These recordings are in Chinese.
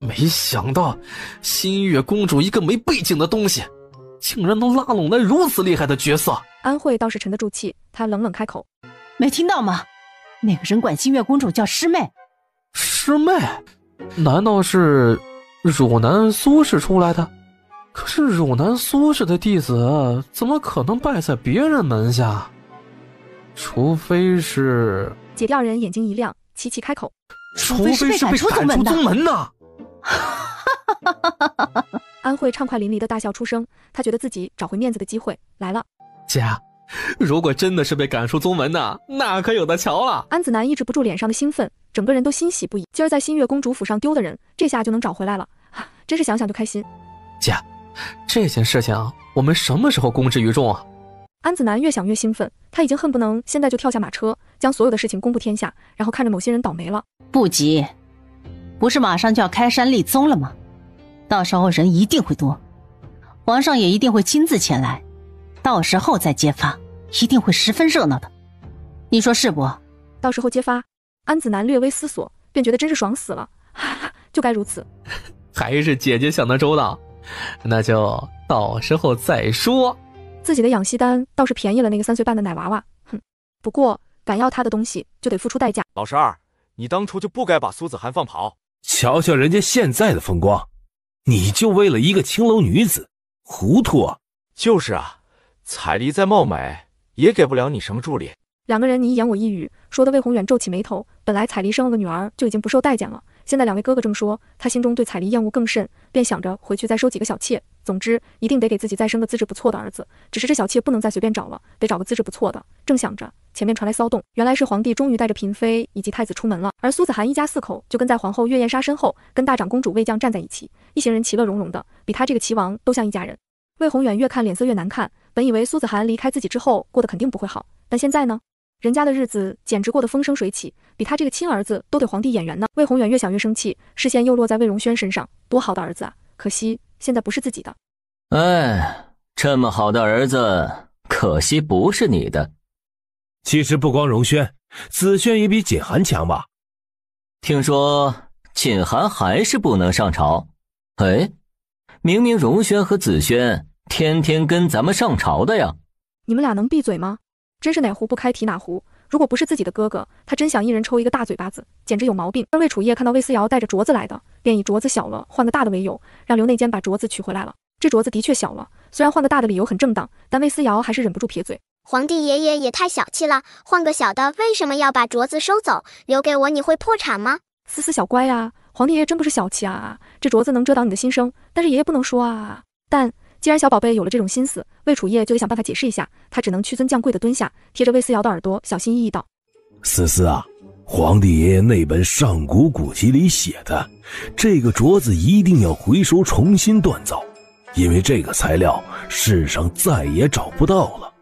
没想到新月公主一个没背景的东西，竟然能拉拢来如此厉害的角色。安慧倒是沉得住气，她冷冷开口：没听到吗？那个人管新月公主叫师妹。师妹？难道是汝南苏氏出来的？可是汝南苏氏的弟子怎么可能拜在别人门下？除非是……姐弟二人眼睛一亮，齐齐开口：除非是被赶出宗门呢！安慧畅快淋漓的大笑出声，她觉得自己找回面子的机会来了。姐，如果真的是被赶出宗门呢，那可有的瞧了。安子南抑制不住脸上的兴奋，整个人都欣喜不已。今儿在新月公主府上丢的人，这下就能找回来了，真是想想就开心。姐，这件事情我们什么时候公之于众啊？安子南越想越兴奋，他已经恨不能现在就跳下马车，将所有的事情公布天下，然后看着某些人倒霉了。不急，不是马上就要开山立宗了吗？到时候人一定会多，皇上也一定会亲自前来，到时候再揭发，一定会十分热闹的。你说是不？到时候揭发，安子南略微思索，便觉得真是爽死了，就该如此。还是姐姐想得周到，那就到时候再说。自己的养息丹倒是便宜了那个3岁半的奶娃娃，不过敢要他的东西就得付出代价。老十二，你当初就不该把苏子涵放跑。瞧瞧人家现在的风光，你就为了一个青楼女子，糊涂啊！就是啊，彩丽再貌美，也给不了你什么助力。两个人你一言我一语，说的魏宏远皱起眉头。本来彩丽生了个女儿就已经不受待见了，现在两位哥哥这么说，他心中对彩丽厌恶更甚，便想着回去再收几个小妾。总之一定得给自己再生个资质不错的儿子，只是这小妾不能再随便找了，得找个资质不错的。正想着，前面传来骚动，原来是皇帝终于带着嫔妃以及太子出门了，而苏子涵一家4口就跟在皇后月燕莎身后，跟大长公主魏将站在一起，一行人其乐融融的，比他这个齐王都像一家人。魏宏远越看脸色越难看，本以为苏子涵离开自己之后过得肯定不会好，但现在呢，人家的日子简直过得风生水起，比他这个亲儿子都得皇帝眼缘呢。魏宏远越想越生气，视线又落在魏荣轩身上，多好的儿子啊，可惜现在不是自己的。哎，这么好的儿子，可惜不是你的。其实不光荣轩，子轩也比锦涵强吧？听说锦涵还是不能上朝。哎，明明荣轩和子轩天天跟咱们上朝的呀。你们俩能闭嘴吗？真是哪壶不开提哪壶。如果不是自己的哥哥，他真想一人抽一个大嘴巴子，简直有毛病。而魏楚夜看到魏思瑶带着镯子来的，便以镯子小了换个大的为由，让刘内监把镯子取回来了。这镯子的确小了，虽然换个大的理由很正当，但魏思瑶还是忍不住撇嘴。皇帝爷爷也太小气了，换个小的为什么要把镯子收走？留给我你会破产吗？思思小乖啊，皇帝爷爷真不是小气啊，这镯子能遮挡你的心声，但是爷爷不能说啊。但既然小宝贝有了这种心思，魏楚夜就得想办法解释一下，他只能屈尊降贵的蹲下，贴着魏思瑶的耳朵小心翼翼道：思思啊，皇帝爷爷那本上古古籍里写的，这个镯子一定要回收重新锻造，因为这个材料世上再也找不到了。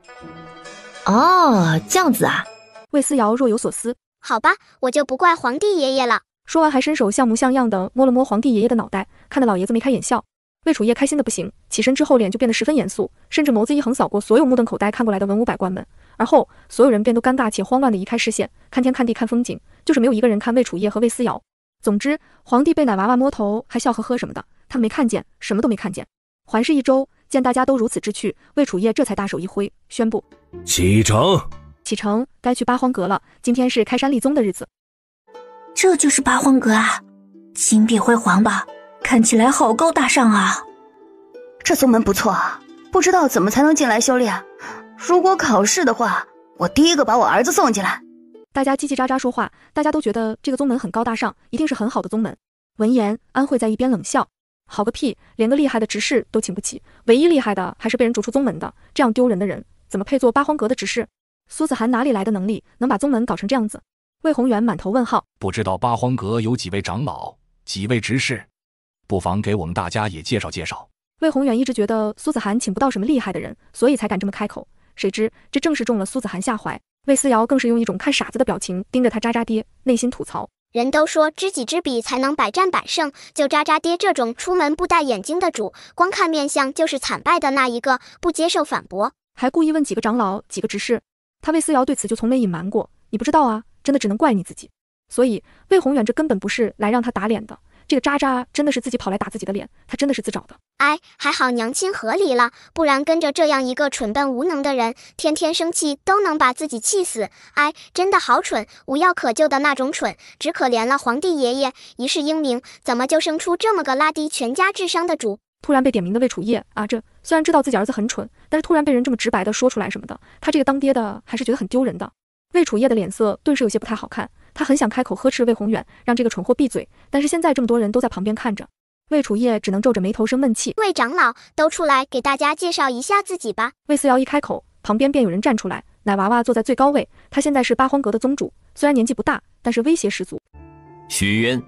哦，这样子啊。魏思瑶若有所思。好吧，我就不怪皇帝爷爷了。说完还伸手像模像样的摸了摸皇帝爷爷的脑袋，看得老爷子眉开眼笑。魏楚夜开心的不行，起身之后脸就变得十分严肃，甚至眸子一横扫过所有目瞪口呆看过来的文武百官们，而后所有人便都尴尬且慌乱地移开视线，看天看地看风景，就是没有一个人看魏楚夜和魏思瑶。总之皇帝被奶娃娃摸头还笑呵呵什么的，他们没看见，什么都没看见。环视一周，见大家都如此知趣，魏楚夜这才大手一挥，宣布启程。启程，该去八荒阁了，今天是开山立宗的日子。这就是八荒阁啊，金碧辉煌吧，看起来好高大上啊。这宗门不错啊，不知道怎么才能进来修炼。如果考试的话，我第一个把我儿子送进来。大家叽叽喳喳说话，大家都觉得这个宗门很高大上，一定是很好的宗门。闻言，安慧在一边冷笑：好个屁，连个厉害的执事都请不起，唯一厉害的还是被人逐出宗门的，这样丢人的人怎么配做八荒阁的执事？苏子涵哪里来的能力能把宗门搞成这样子？魏宏远满头问号，不知道八荒阁有几位长老，几位执事，不妨给我们大家也介绍介绍。魏宏远一直觉得苏子涵请不到什么厉害的人，所以才敢这么开口，谁知这正是中了苏子涵下怀。魏思瑶更是用一种看傻子的表情盯着他渣渣爹，内心吐槽：人都说知己知彼才能百战百胜，就渣渣爹这种出门不带眼睛的主，光看面相就是惨败的那一个，不接受反驳，还故意问几个长老几个执事。他魏思瑶对此就从没隐瞒过，你不知道啊，真的只能怪你自己。所以魏宏远这根本不是来让他打脸的，这个渣渣真的是自己跑来打自己的脸，他真的是自找的。哎，还好娘亲合理了，不然跟着这样一个蠢笨无能的人，天天生气都能把自己气死。哎，真的好蠢，无药可救的那种蠢，只可怜了皇帝爷爷，一世英名，怎么就生出这么个拉低全家智商的主？突然被点名的魏楚夜啊，这虽然知道自己儿子很蠢，但是突然被人这么直白的说出来什么的，他这个当爹的还是觉得很丢人的。魏楚夜的脸色顿时有些不太好看，他很想开口呵斥魏宏远，让这个蠢货闭嘴，但是现在这么多人都在旁边看着，魏楚夜只能皱着眉头生闷气。魏长老，都出来给大家介绍一下自己吧。魏思瑶一开口，旁边便有人站出来，奶娃娃坐在最高位，他现在是八荒阁的宗主，虽然年纪不大，但是威胁十足。徐渊，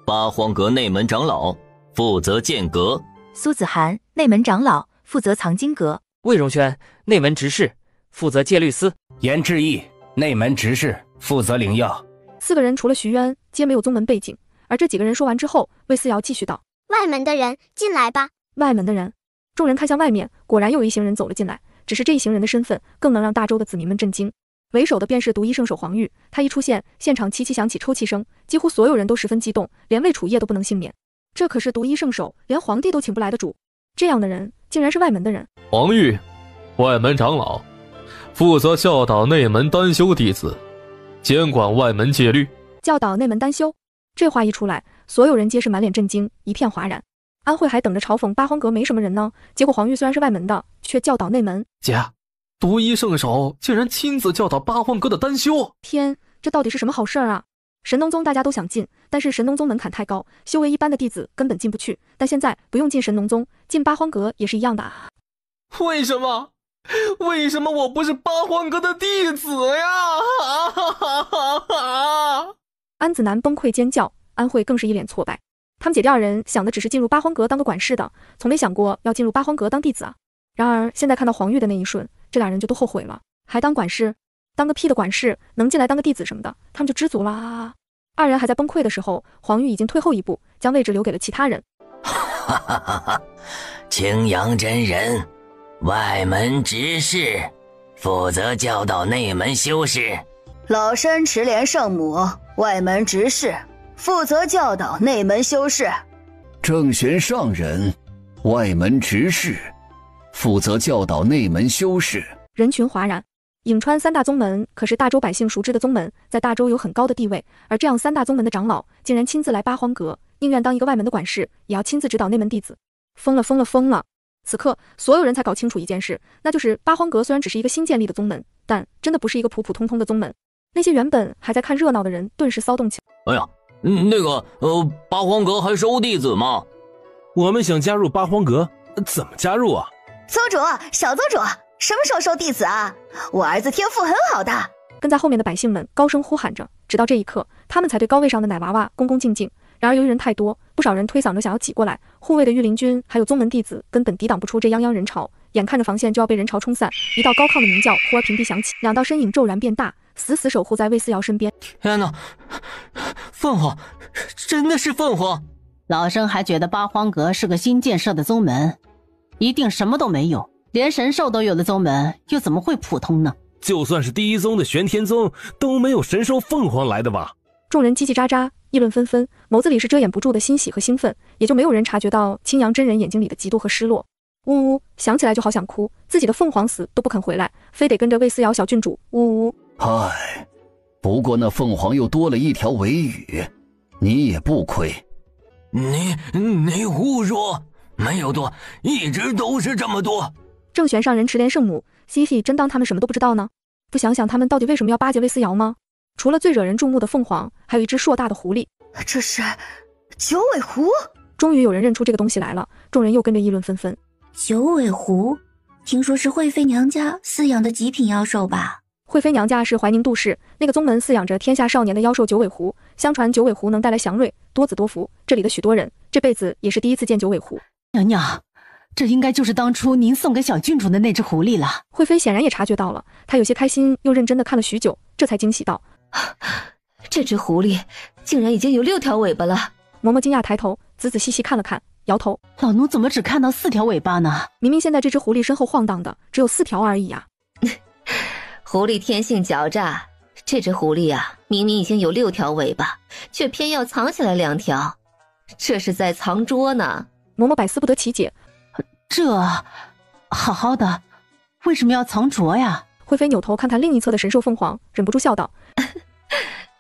八荒阁内门长老，负责剑阁。苏子涵，内门长老，负责藏经阁。魏荣轩，内门执事，负责戒律司。严志毅，内门执事，负责领药。4个人除了徐渊，皆没有宗门背景。而这几个人说完之后，魏思瑶继续道：外门的人进来吧。外门的人。众人看向外面，果然又有一行人走了进来，只是这一行人的身份更能让大周的子民们震惊。为首的便是独一圣手黄玉，他一出现，现场齐齐响起抽泣声，几乎所有人都十分激动，连魏楚夜都不能幸免。这可是独一圣手，连皇帝都请不来的主，这样的人竟然是外门的人。黄玉，外门长老，负责教导内门单修弟子，监管外门戒律。教导内门单修，这话一出来，所有人皆是满脸震惊，一片哗然。安慧还等着嘲讽八荒阁没什么人呢，结果黄玉虽然是外门的，却教导内门。姐，独一圣手竟然亲自教导八荒阁的单修，天，这到底是什么好事啊？神农宗大家都想进，但是神农宗门槛太高，修为一般的弟子根本进不去。但现在不用进神农宗，进八荒阁也是一样的啊。为什么？为什么我不是八荒阁的弟子呀？安子南崩溃尖叫，安慧更是一脸挫败。他们姐弟二人想的只是进入八荒阁当个管事的，从没想过要进入八荒阁当弟子啊。然而现在看到黄玉的那一瞬，这俩人就都后悔了。还当管事？当个屁的管事，能进来当个弟子什么的，他们就知足了啊。二人还在崩溃的时候，黄玉已经退后一步，将位置留给了其他人。哈哈哈哈！青阳真人，外门执事，负责教导内门修士。老山池莲圣母，外门执事，负责教导内门修士。郑玄上人，外门执事，负责教导内门修士。人群哗然。颍川3大宗门可是大周百姓熟知的宗门，在大周有很高的地位，而这样3大宗门的长老竟然亲自来八荒阁，宁愿当一个外门的管事，也要亲自指导内门弟子。疯了疯了疯了！此刻所有人才搞清楚一件事，那就是八荒阁虽然只是一个新建立的宗门，但真的不是一个普普通通的宗门。那些原本还在看热闹的人顿时骚动起来。哎呀，八荒阁还收弟子吗？我们想加入八荒阁，怎么加入啊？宗主，小宗主，什么时候收弟子啊？我儿子天赋很好的。跟在后面的百姓们高声呼喊着，直到这一刻，他们才对高位上的奶娃娃恭恭敬敬。然而由于人太多，不少人推搡着想要挤过来，护卫的御林军还有宗门弟子根本抵挡不出这泱泱人潮，眼看着防线就要被人潮冲散，一道高亢的鸣叫忽而平地响起，2道身影骤然变大，死死守护在魏思瑶身边。天哪，凤凰，真的是凤凰！老生还觉得八荒阁是个新建设的宗门，一定什么都没有，连神兽都有的宗门又怎么会普通呢？就算是第一宗的玄天宗都没有神兽凤凰来的吧。众人叽叽喳喳，议论纷纷，眸子里是遮掩不住的欣喜和兴奋，也就没有人察觉到青阳真人眼睛里的嫉妒和失落。呜呜，想起来就好想哭，自己的凤凰死都不肯回来，非得跟着魏思瑶小郡主。呜呜。唉，不过那凤凰又多了一条尾羽，你也不亏。你胡说，没有多，一直都是这么多。郑玄上人持莲圣母，西西真当他们什么都不知道呢？不想想他们到底为什么要巴结魏思瑶吗？除了最惹人注目的凤凰，还有一只硕大的狐狸。这是九尾狐。终于有人认出这个东西来了，众人又跟着议论纷纷。九尾狐，听说是惠妃娘家饲养的极品妖兽吧？惠妃娘家是怀宁杜氏，那个宗门饲养着天下少年的妖兽九尾狐，相传九尾狐能带来祥瑞，多子多福。这里的许多人这辈子也是第一次见九尾狐。娘娘，这应该就是当初您送给小郡主的那只狐狸了。惠妃显然也察觉到了，她有些开心，又认真地看了许久，这才惊喜道：这只狐狸竟然已经有6条尾巴了。嬷嬷惊讶抬头，仔仔细细看了看，摇头：老奴怎么只看到4条尾巴呢？明明现在这只狐狸身后晃荡的只有4条而已啊。狐狸天性狡诈，这只狐狸啊，明明已经有6条尾巴，却偏要藏起来2条。这是在藏拙呢。嬷嬷百思不得其解，这好好的，为什么要藏拙呀？惠妃扭头看看另一侧的神兽凤凰，忍不住笑道：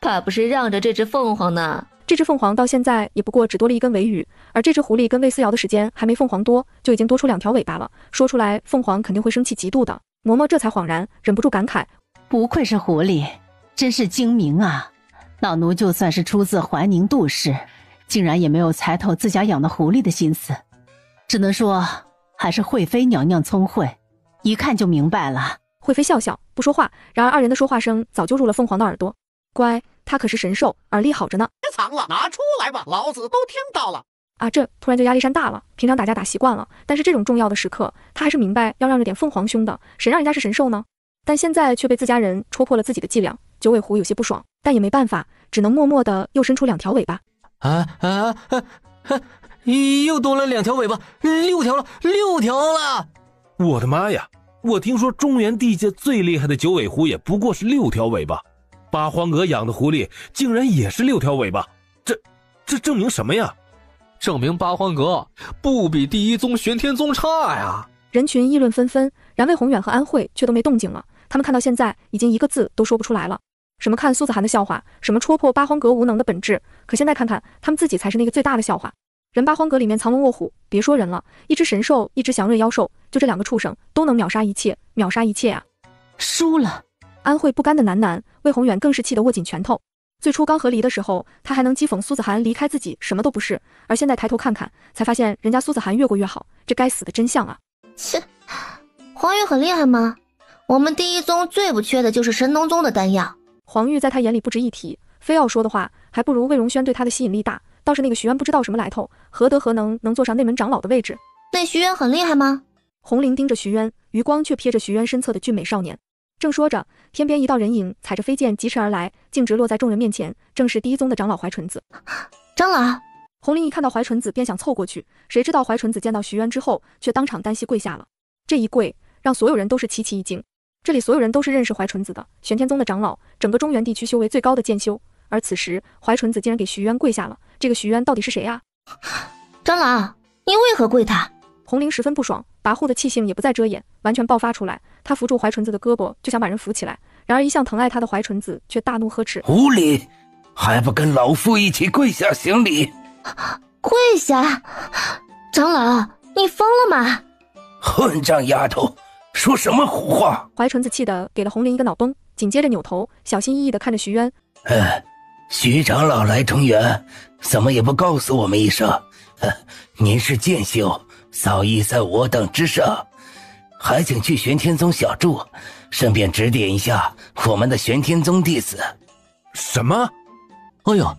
怕不是让着这只凤凰呢。这只凤凰到现在也不过只多了一根尾羽，而这只狐狸跟魏思瑶的时间还没凤凰多，就已经多出2条尾巴了。说出来，凤凰肯定会生气嫉妒的。嬷嬷这才恍然，忍不住感慨：不愧是狐狸，真是精明啊！老奴就算是出自怀宁杜氏，竟然也没有猜透自家养的狐狸的心思。只能说，还是惠妃娘娘聪慧，一看就明白了。惠妃笑笑不说话，然而二人的说话声早就入了凤凰的耳朵。乖，他可是神兽，耳力好着呢。别藏了，拿出来吧，老子都听到了。啊，这突然就压力山大了。平常打架打习惯了，但是这种重要的时刻，他还是明白要让着点凤凰兄的，谁让人家是神兽呢？但现在却被自家人戳破了自己的伎俩，九尾狐有些不爽，但也没办法，只能默默的又伸出2条尾巴。又多了2条尾巴，6条了，6条了！我的妈呀！我听说中原地界最厉害的九尾狐也不过是6条尾巴，八荒阁养的狐狸竟然也是6条尾巴，这证明什么呀？证明八荒阁不比第一宗玄天宗差呀！人群议论纷纷，然魏宏远和安慧却都没动静了。他们看到现在已经一个字都说不出来了，什么看苏子涵的笑话，什么戳破八荒阁无能的本质，可现在看看他们自己才是那个最大的笑话。人八荒阁里面藏龙卧虎，别说人了，一只神兽，一只祥瑞妖兽，就这2个畜生都能秒杀一切，秒杀一切啊！输了。安慧不甘的喃喃，魏宏远更是气得握紧拳头。最初刚和离的时候，他还能讥讽苏子涵离开自己什么都不是，而现在抬头看看，才发现人家苏子涵越过越好，这该死的真相啊！切，黄玉很厉害吗？我们第一宗最不缺的就是神农宗的丹药。黄玉在他眼里不值一提，非要说的话，还不如魏荣轩对他的吸引力大。倒是那个徐渊不知道什么来头，何德何能坐上内门长老的位置？那徐渊很厉害吗？红绫盯着徐渊，余光却瞥着徐渊身侧的俊美少年。正说着，天边一道人影踩着飞剑疾驰而来，径直落在众人面前，正是第一宗的长老怀纯子。长老！红绫一看到怀纯子便想凑过去，谁知道怀纯子见到徐渊之后，却当场单膝跪下了。这一跪让所有人都是齐齐一惊。这里所有人都是认识怀纯子的，玄天宗的长老，整个中原地区修为最高的剑修。而此时怀纯子竟然给徐渊跪下了，这个徐渊到底是谁啊？长老，你为何跪他？红绫十分不爽，跋扈的气性也不再遮掩，完全爆发出来。他扶住怀纯子的胳膊，就想把人扶起来，然而一向疼爱他的怀纯子却大怒呵斥：狐狸，还不跟老夫一起跪下行礼？跪下？长老，你疯了吗？混账丫头，说什么胡话！怀纯子气得给了红绫一个脑崩，紧接着扭头小心翼翼地看着徐渊。徐长老来中原，怎么也不告诉我们一声？您是剑修，早已在我等之上，还请去玄天宗小住，顺便指点一下我们的玄天宗弟子。什么？哎呦，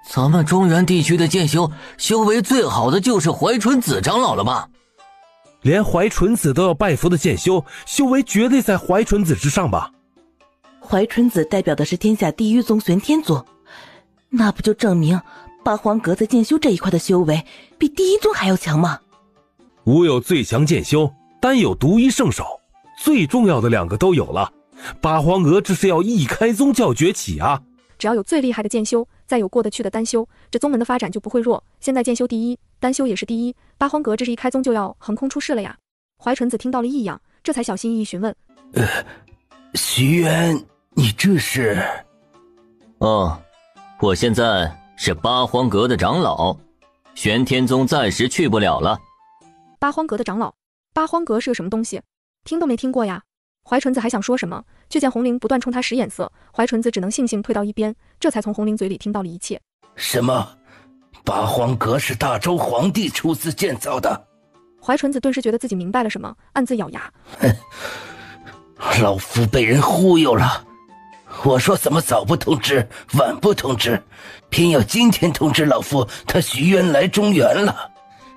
咱们中原地区的剑修，修为最好的就是怀纯子长老了吧？连怀纯子都要拜服的剑修，修为绝对在怀纯子之上吧？怀纯子代表的是天下第一宗玄天宗，那不就证明八荒阁在剑修这一块的修为比第一宗还要强吗？吾有最强剑修，单有独一圣手，最重要的2个都有了，八荒阁这是要一开宗就要崛起啊！只要有最厉害的剑修，再有过得去的丹修，这宗门的发展就不会弱。现在剑修第一，丹修也是第一，八荒阁这是一开宗就要横空出世了呀！怀纯子听到了异样，这才小心翼翼询问：徐渊，你这是？我现在是八荒阁的长老，玄天宗暂时去不了了。八荒阁的长老？八荒阁是个什么东西？听都没听过呀！怀纯子还想说什么，却见红绫不断冲他使眼色，怀纯子只能悻悻退到一边，这才从红绫嘴里听到了一切。什么？八荒阁是大周皇帝出资建造的？怀纯子顿时觉得自己明白了什么，暗自咬牙。老夫被人忽悠了，我说怎么早不通知，晚不通知，偏要今天通知老夫他徐渊来中原了，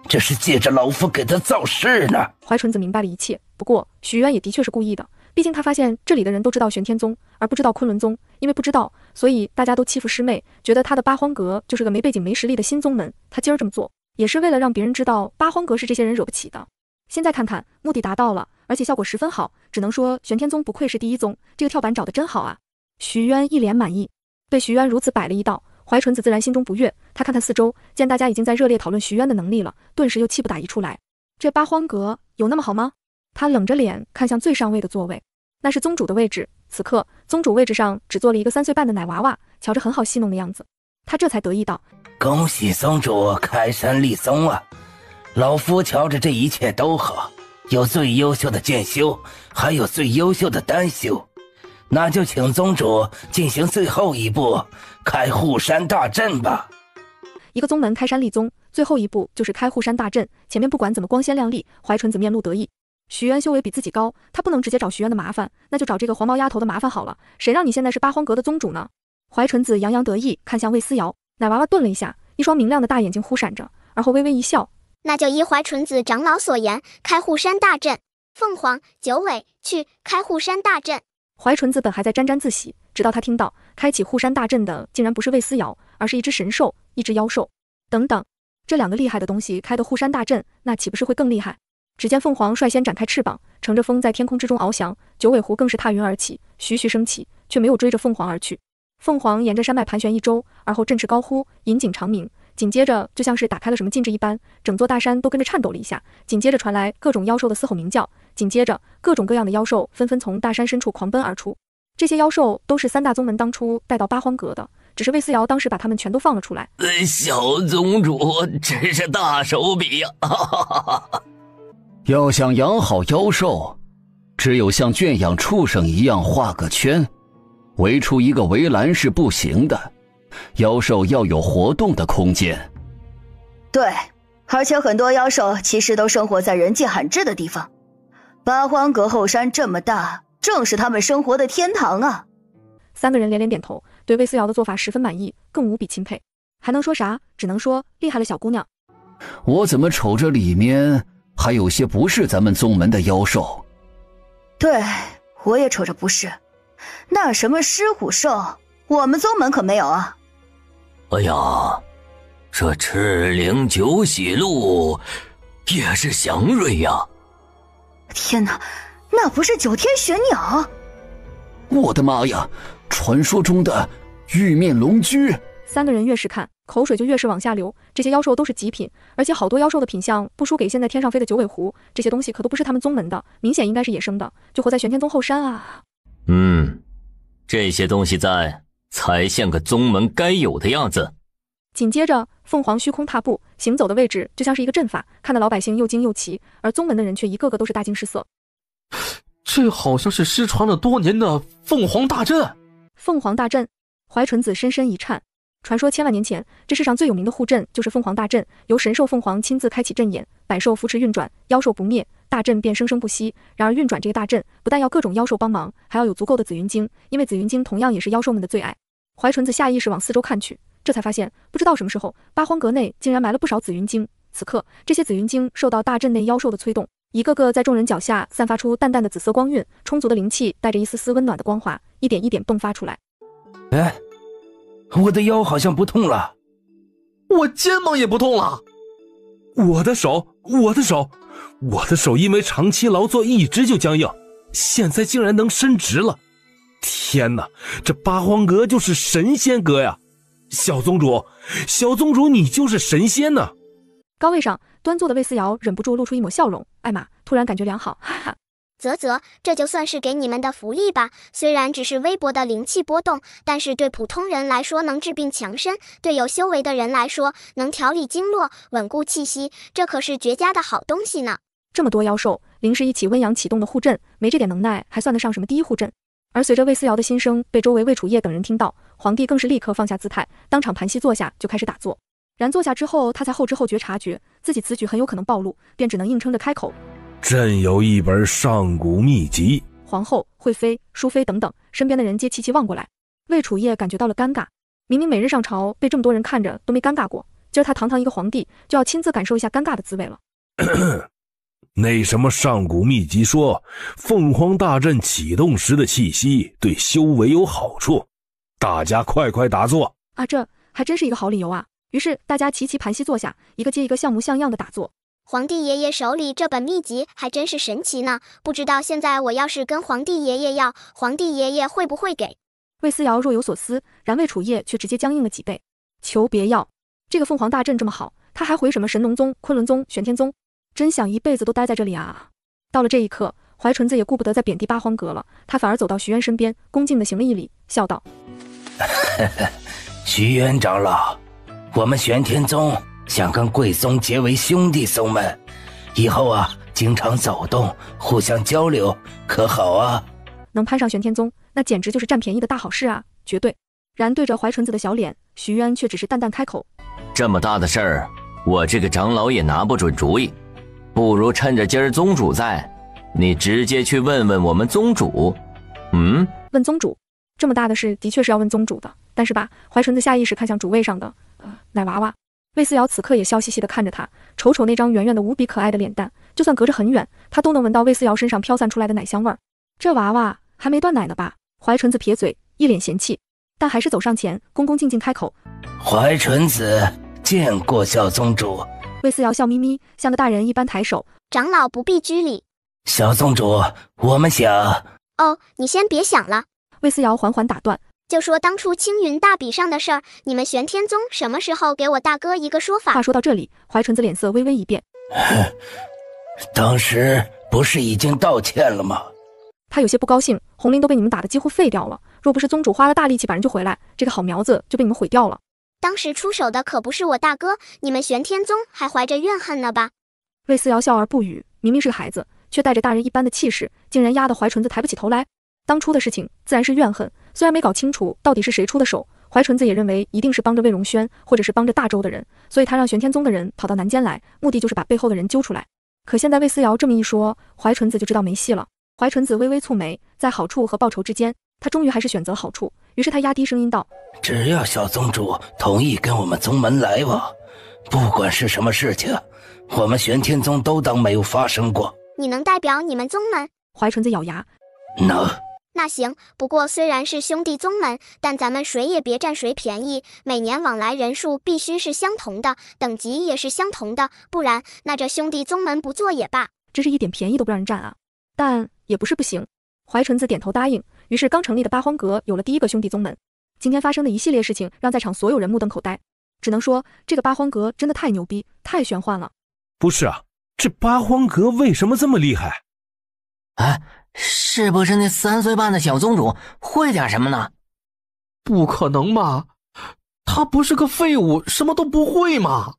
这是借着老夫给他造势呢。怀纯子明白了一切，不过徐渊也的确是故意的，毕竟他发现这里的人都知道玄天宗，而不知道昆仑宗，因为不知道，所以大家都欺负师妹，觉得他的八荒阁就是个没背景没实力的新宗门，他今儿这么做也是为了让别人知道八荒阁是这些人惹不起的。现在看看目的达到了，而且效果十分好，只能说玄天宗不愧是第一宗，这个跳板找得真好啊！徐渊一脸满意，被徐渊如此摆了一道，怀纯子自然心中不悦，他看看四周，见大家已经在热烈讨论徐渊的能力了，顿时又气不打一处来。这八荒阁有那么好吗？他冷着脸看向最上位的座位，那是宗主的位置。此刻宗主位置上只坐了一个3岁半的奶娃娃，瞧着很好戏弄的样子。他这才得意道：恭喜宗主开山立宗啊！老夫瞧着这一切都好，有最优秀的剑修，还有最优秀的丹修，那就请宗主进行最后一步，开护山大阵吧。一个宗门开山立宗，最后一步就是开护山大阵，前面不管怎么光鲜亮丽，怀纯子面露得意。徐渊修为比自己高，他不能直接找徐渊的麻烦，那就找这个黄毛丫头的麻烦好了。谁让你现在是八荒阁的宗主呢？怀纯子洋洋得意，看向魏思瑶。奶娃娃顿了一下，一双明亮的大眼睛忽闪着，而后微微一笑。那就依怀纯子长老所言，开护山大阵。凤凰、九尾，去开护山大阵。怀纯子本还在沾沾自喜，直到他听到开启护山大阵的竟然不是魏思瑶，而是一只神兽，一只妖兽。等等，这两个厉害的东西开的护山大阵，那岂不是会更厉害？只见凤凰率先展开翅膀，乘着风在天空之中翱翔，九尾狐更是踏云而起，徐徐升起，却没有追着凤凰而去。凤凰沿着山脉盘旋一周，而后振翅高呼，引颈长鸣。紧接着就像是打开了什么禁制一般，整座大山都跟着颤抖了一下。紧接着传来各种妖兽的嘶吼鸣叫，紧接着各种各样的妖兽纷纷从大山深处狂奔而出。这些妖兽都是3大宗门当初带到八荒阁的，只是魏思瑶当时把他们全都放了出来。小宗主真是大手笔呀！要想养好妖兽，只有像圈养畜生一样画个圈，围出一个围栏是不行的。妖兽要有活动的空间。对，而且很多妖兽其实都生活在人迹罕至的地方。八荒阁后山这么大，正是他们生活的天堂啊！3个人连连点头，对魏思瑶的做法十分满意，更无比钦佩。还能说啥？只能说厉害了，小姑娘。我怎么瞅着里面还有些不是咱们宗门的妖兽？对，我也瞅着不是。那什么狮虎兽，我们宗门可没有啊。哎呀，这赤灵九喜鹿也是祥瑞呀！天哪，那不是9天玄鸟？我的妈呀，传说中的玉面龙驹！3个人越是看，口水就越是往下流。这些妖兽都是极品，而且好多妖兽的品相不输给现在天上飞的九尾狐，这些东西可都不是他们宗门的，明显应该是野生的，就活在玄天宗后山啊。这些东西在才像个宗门该有的样子。紧接着，凤凰虚空踏步，行走的位置就像是一个阵法，看得老百姓又惊又奇，而宗门的人却一个个都是大惊失色。这好像是失传了多年的凤凰大阵。凤凰大阵，怀纯子深深一颤。传说千万年前，这世上最有名的护阵就是凤凰大阵，由神兽凤凰亲自开启阵眼，百兽扶持运转，妖兽不灭，大阵便生生不息。然而运转这个大阵，不但要各种妖兽帮忙，还要有足够的紫云晶，因为紫云晶同样也是妖兽们的最爱。怀纯子下意识往四周看去，这才发现不知道什么时候八荒阁内竟然埋了不少紫云晶。此刻这些紫云晶受到大阵内妖兽的催动，一个个在众人脚下散发出淡淡的紫色光晕，充足的灵气带着一丝丝温暖的光华，一点一点迸发出来。我的腰好像不痛了，我肩膀也不痛了，我的手因为长期劳作一直就僵硬，现在竟然能伸直了。天哪，这八荒阁就是神仙阁呀！小宗主你就是神仙呢！高位上端坐的魏思瑶忍不住露出一抹笑容，艾玛突然感觉良好，哈哈。啧，这就算是给你们的福利吧。虽然只是微薄的灵气波动，但是对普通人来说能治病强身，对有修为的人来说能调理经络、稳固气息，这可是绝佳的好东西呢。这么多妖兽，临时一起温阳启动的护阵，没这点能耐还算得上什么第一护阵？而随着魏思瑶的心声被周围魏楚业等人听到，皇帝更是立刻放下姿态，当场盘膝坐下，就开始打坐。然坐下之后，他才后知后觉察觉自己此举很有可能暴露，便只能硬撑着开口。朕有一本上古秘籍。皇后、惠妃、淑妃等等身边的人皆齐齐望过来。魏楚业感觉到了尴尬，明明每日上朝被这么多人看着都没尴尬过，今儿他堂堂一个皇帝就要亲自感受一下尴尬的滋味了。那什么上古秘籍说，凤凰大阵启动时的气息对修为有好处，大家快打坐啊！这还真是一个好理由啊！于是大家齐齐盘膝坐下，一个接一个像模像样的打坐。皇帝爷爷手里这本秘籍还真是神奇呢，不知道现在我要是跟皇帝爷爷要，皇帝爷爷会不会给？魏思瑶若有所思，然魏楚业却直接僵硬了几倍。求别要！这个凤凰大阵这么好，他还回什么神农宗、昆仑宗、玄天宗？真想一辈子都待在这里啊！到了这一刻，怀纯子也顾不得再贬低八荒阁了，他反而走到徐渊身边，恭敬地行了一礼，笑道：徐渊长老，我们玄天宗想跟贵宗结为兄弟宗门，以后啊，经常走动，互相交流，可好啊？能攀上玄天宗，那简直就是占便宜的大好事啊，绝对。然对着怀纯子的小脸，徐渊却只是淡淡开口：这么大的事儿，我这个长老也拿不准主意，不如趁着今儿宗主在，你直接去问问我们宗主。问宗主？这么大的事的确是要问宗主的，但是吧，怀纯子下意识看向主位上的奶娃娃。魏思瑶此刻也笑嘻嘻地看着他，瞅瞅那张圆圆的无比可爱的脸蛋，就算隔着很远，他都能闻到魏思瑶身上飘散出来的奶香味儿。这娃娃还没断奶呢吧？怀纯子撇嘴，一脸嫌弃，但还是走上前，恭恭敬敬开口：怀纯子见过小宗主。魏思瑶笑眯眯，像个大人一般抬手：长老不必拘礼。小宗主，我们想……哦，你先别想了。魏思瑶缓缓打断：就说当初青云大比上的事儿，你们玄天宗什么时候给我大哥一个说法？话说到这里，怀纯子脸色微微一变。当时不是已经道歉了吗？他有些不高兴，红绫都被你们打得几乎废掉了，若不是宗主花了大力气把人救回来，这个好苗子就被你们毁掉了。当时出手的可不是我大哥，你们玄天宗还怀着怨恨呢吧？魏思瑶笑而不语，明明是个孩子，却带着大人一般的气势，竟然压得怀纯子抬不起头来。当初的事情自然是怨恨，虽然没搞清楚到底是谁出的手，怀纯子也认为一定是帮着魏荣轩，或者是帮着大周的人，所以他让玄天宗的人跑到南间来，目的就是把背后的人揪出来。可现在魏思瑶这么一说，怀纯子就知道没戏了。怀纯子微微蹙眉，在好处和报仇之间，他终于还是选择好处，于是他压低声音道：只要小宗主同意跟我们宗门来往，不管是什么事情，我们玄天宗都当没有发生过。你能代表你们宗门？怀纯子咬牙：能。那行，不过虽然是兄弟宗门，但咱们谁也别占谁便宜，每年往来人数必须是相同的，等级也是相同的，不然那这兄弟宗门不做也罢。真是一点便宜都不让人占啊！但也不是不行。怀纯子点头答应，于是刚成立的八荒阁有了第一个兄弟宗门。今天发生的一系列事情让在场所有人目瞪口呆，只能说这个八荒阁真的太牛逼，太玄幻了。不是啊，这八荒阁为什么这么厉害？是不是那3岁半的小宗主会点什么呢？不可能吧，他不是个废物，什么都不会吗？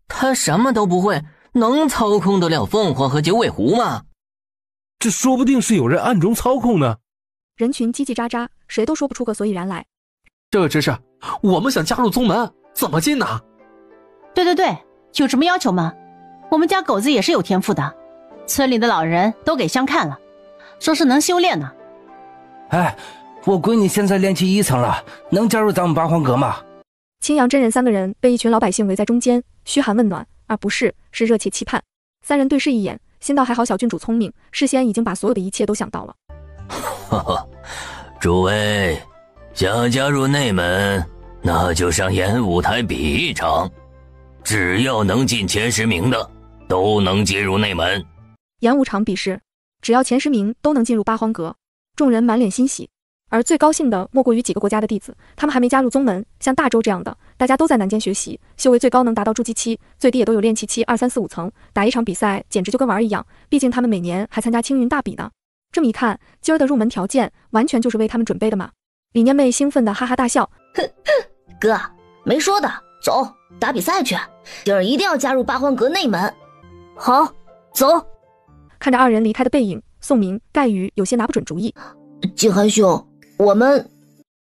他什么都不会，能操控得了凤凰和九尾狐吗？这说不定是有人暗中操控呢。人群叽叽喳喳，谁都说不出个所以然来。这个执事，我们想加入宗门，怎么进呢？对，有什么要求吗？我们家狗子也是有天赋的，村里的老人都给相看了，说是能修炼呢。我闺女现在练气1层了，能加入咱们八荒阁吗？青阳真人3个人被一群老百姓围在中间，嘘寒问暖，而不是热切期盼。3人对视一眼，心道还好小郡主聪明，事先已经把所有的一切都想到了。诸位想加入内门，那就上演武台比一场，只要能进前10名的都能进入内门。演武场比试，只要前10名都能进入八荒阁，众人满脸欣喜。而最高兴的莫过于几个国家的弟子，他们还没加入宗门，像大周这样的，大家都在南间学习，修为最高能达到筑基期，最低也都有炼气期2、3、4、5层，打一场比赛简直就跟玩一样，毕竟他们每年还参加青云大比呢。这么一看，今儿的入门条件完全就是为他们准备的嘛。李念妹兴奋的哈哈大笑：哥，没说的，走，打比赛去，今儿一定要加入八荒阁内门。好，走。看着2人离开的背影，宋明、盖宇有些拿不准主意。静寒兄，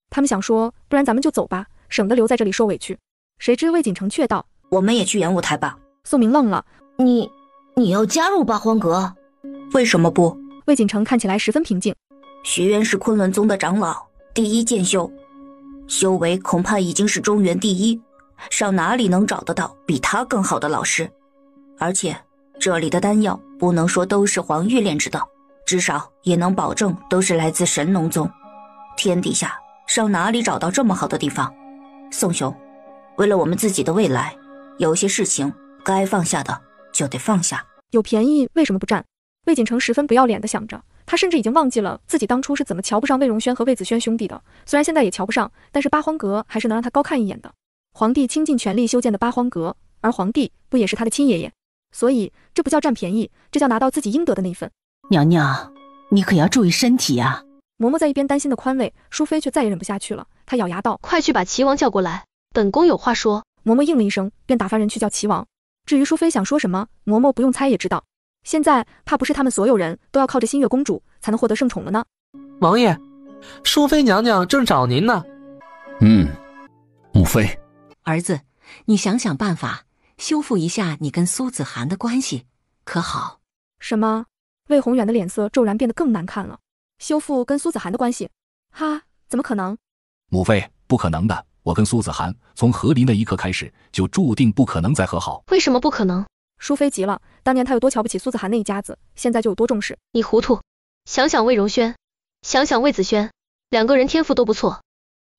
他们想说，不然咱们就走吧，省得留在这里受委屈。谁知魏锦城却道：我们也去演武台吧。宋明愣了：你要加入八荒阁？为什么不？魏锦城看起来十分平静。学渊是昆仑宗的长老，第一剑修，修为恐怕已经是中原第一，上哪里能找得到比他更好的老师？而且这里的丹药不能说都是黄玉炼制的，至少也能保证都是来自神农宗。天底下上哪里找到这么好的地方？宋兄，为了我们自己的未来，有些事情该放下的就得放下。有便宜为什么不占？魏锦城十分不要脸地想着，他甚至已经忘记了自己当初是怎么瞧不上魏荣轩和魏子轩兄弟的。虽然现在也瞧不上，但是八荒阁还是能让他高看一眼的。皇帝倾尽全力修建的八荒阁，而皇帝不也是他的亲爷爷？所以这不叫占便宜，这叫拿到自己应得的那一份。娘娘，你可要注意身体呀。嬷嬷在一边担心的宽慰，淑妃却再也忍不下去了，她咬牙道：快去把齐王叫过来，本宫有话说。嬷嬷应了一声，便打发人去叫齐王。至于淑妃想说什么，嬷嬷不用猜也知道。现在怕不是他们所有人都要靠着新月公主才能获得圣宠了呢。王爷，淑妃娘娘正找您呢。母妃，儿子，你想想办法修复一下你跟苏子涵的关系，可好？什么？魏宏远的脸色骤然变得更难看了。修复跟苏子涵的关系？哈，怎么可能？母妃，不可能的。我跟苏子涵从和离那一刻开始，就注定不可能再和好。为什么不可能？淑妃急了，当年她有多瞧不起苏子涵那一家子，现在就有多重视。你糊涂！想想魏荣轩，想想魏子轩，两个人天赋都不错。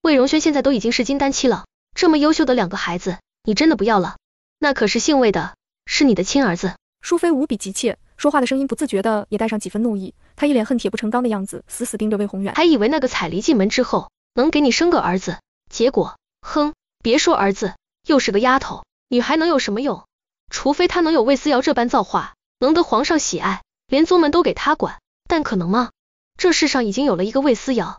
魏荣轩现在都已经是金丹期了，这么优秀的两个孩子，你真的不要了？那可是姓魏的，是你的亲儿子。淑妃无比急切，说话的声音不自觉的也带上几分怒意。她一脸恨铁不成钢的样子，死死盯着魏宏远。还以为那个彩离进门之后能给你生个儿子，结果，哼，别说儿子，又是个丫头，女孩能有什么用？除非她能有魏思瑶这般造化，能得皇上喜爱，连宗门都给她管，但可能吗？这世上已经有了一个魏思瑶，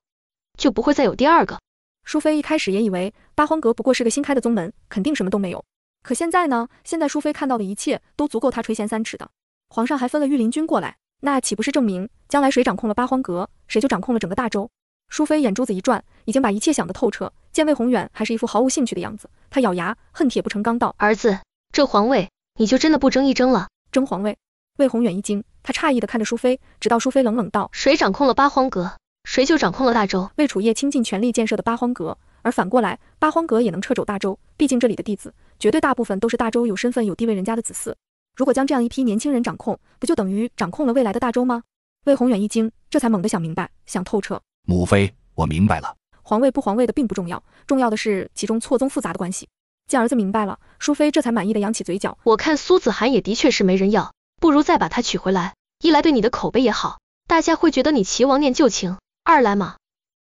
就不会再有第二个。淑妃一开始也以为八荒阁不过是个新开的宗门，肯定什么都没有。可现在呢？现在淑妃看到的一切都足够她垂涎3尺的。皇上还分了御林军过来，那岂不是证明将来谁掌控了八荒阁，谁就掌控了整个大周？淑妃眼珠子一转，已经把一切想得透彻。见魏宏远还是一副毫无兴趣的样子，她咬牙，恨铁不成钢道：儿子，这皇位你就真的不争一争了？争皇位？魏宏远一惊，他诧异地看着淑妃，直到淑妃冷冷道：谁掌控了八荒阁，谁就掌控了大周。魏楚业倾尽全力建设的八荒阁，而反过来，八荒阁也能掣肘大周。毕竟这里的弟子绝对大部分都是大周有身份有地位人家的子嗣。如果将这样一批年轻人掌控，不就等于掌控了未来的大周吗？魏宏远一惊，这才猛地想明白，想透彻。母妃，我明白了。皇位不皇位的并不重要，重要的是其中错综复杂的关系。见儿子明白了，淑妃这才满意的扬起嘴角。我看苏子涵也的确是没人要，不如再把她娶回来。一来对你的口碑也好，大家会觉得你齐王念旧情；二来嘛，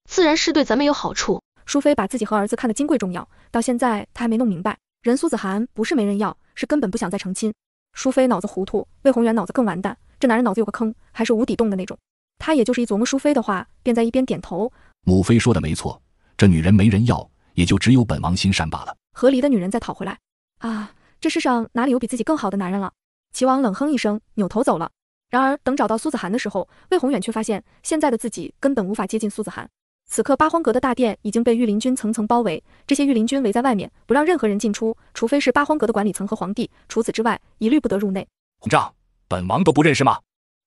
自然是对咱们有好处。淑妃把自己和儿子看得金贵重要，到现在她还没弄明白，人苏子涵不是没人要，是根本不想再成亲。淑妃脑子糊涂，魏宏远脑子更完蛋，这男人脑子有个坑，还是无底洞的那种。他也就是一琢磨淑妃的话，便在一边点头。母妃说的没错，这女人没人要，也就只有本王心善罢了。和离的女人再讨回来啊！这世上哪里有比自己更好的男人了？齐王冷哼一声，扭头走了。然而等找到苏子涵的时候，魏宏远却发现现在的自己根本无法接近苏子涵。此刻八荒阁的大殿已经被御林军层层包围，这些御林军围在外面，不让任何人进出，除非是八荒阁的管理层和皇帝，除此之外一律不得入内。混账，本王都不认识吗？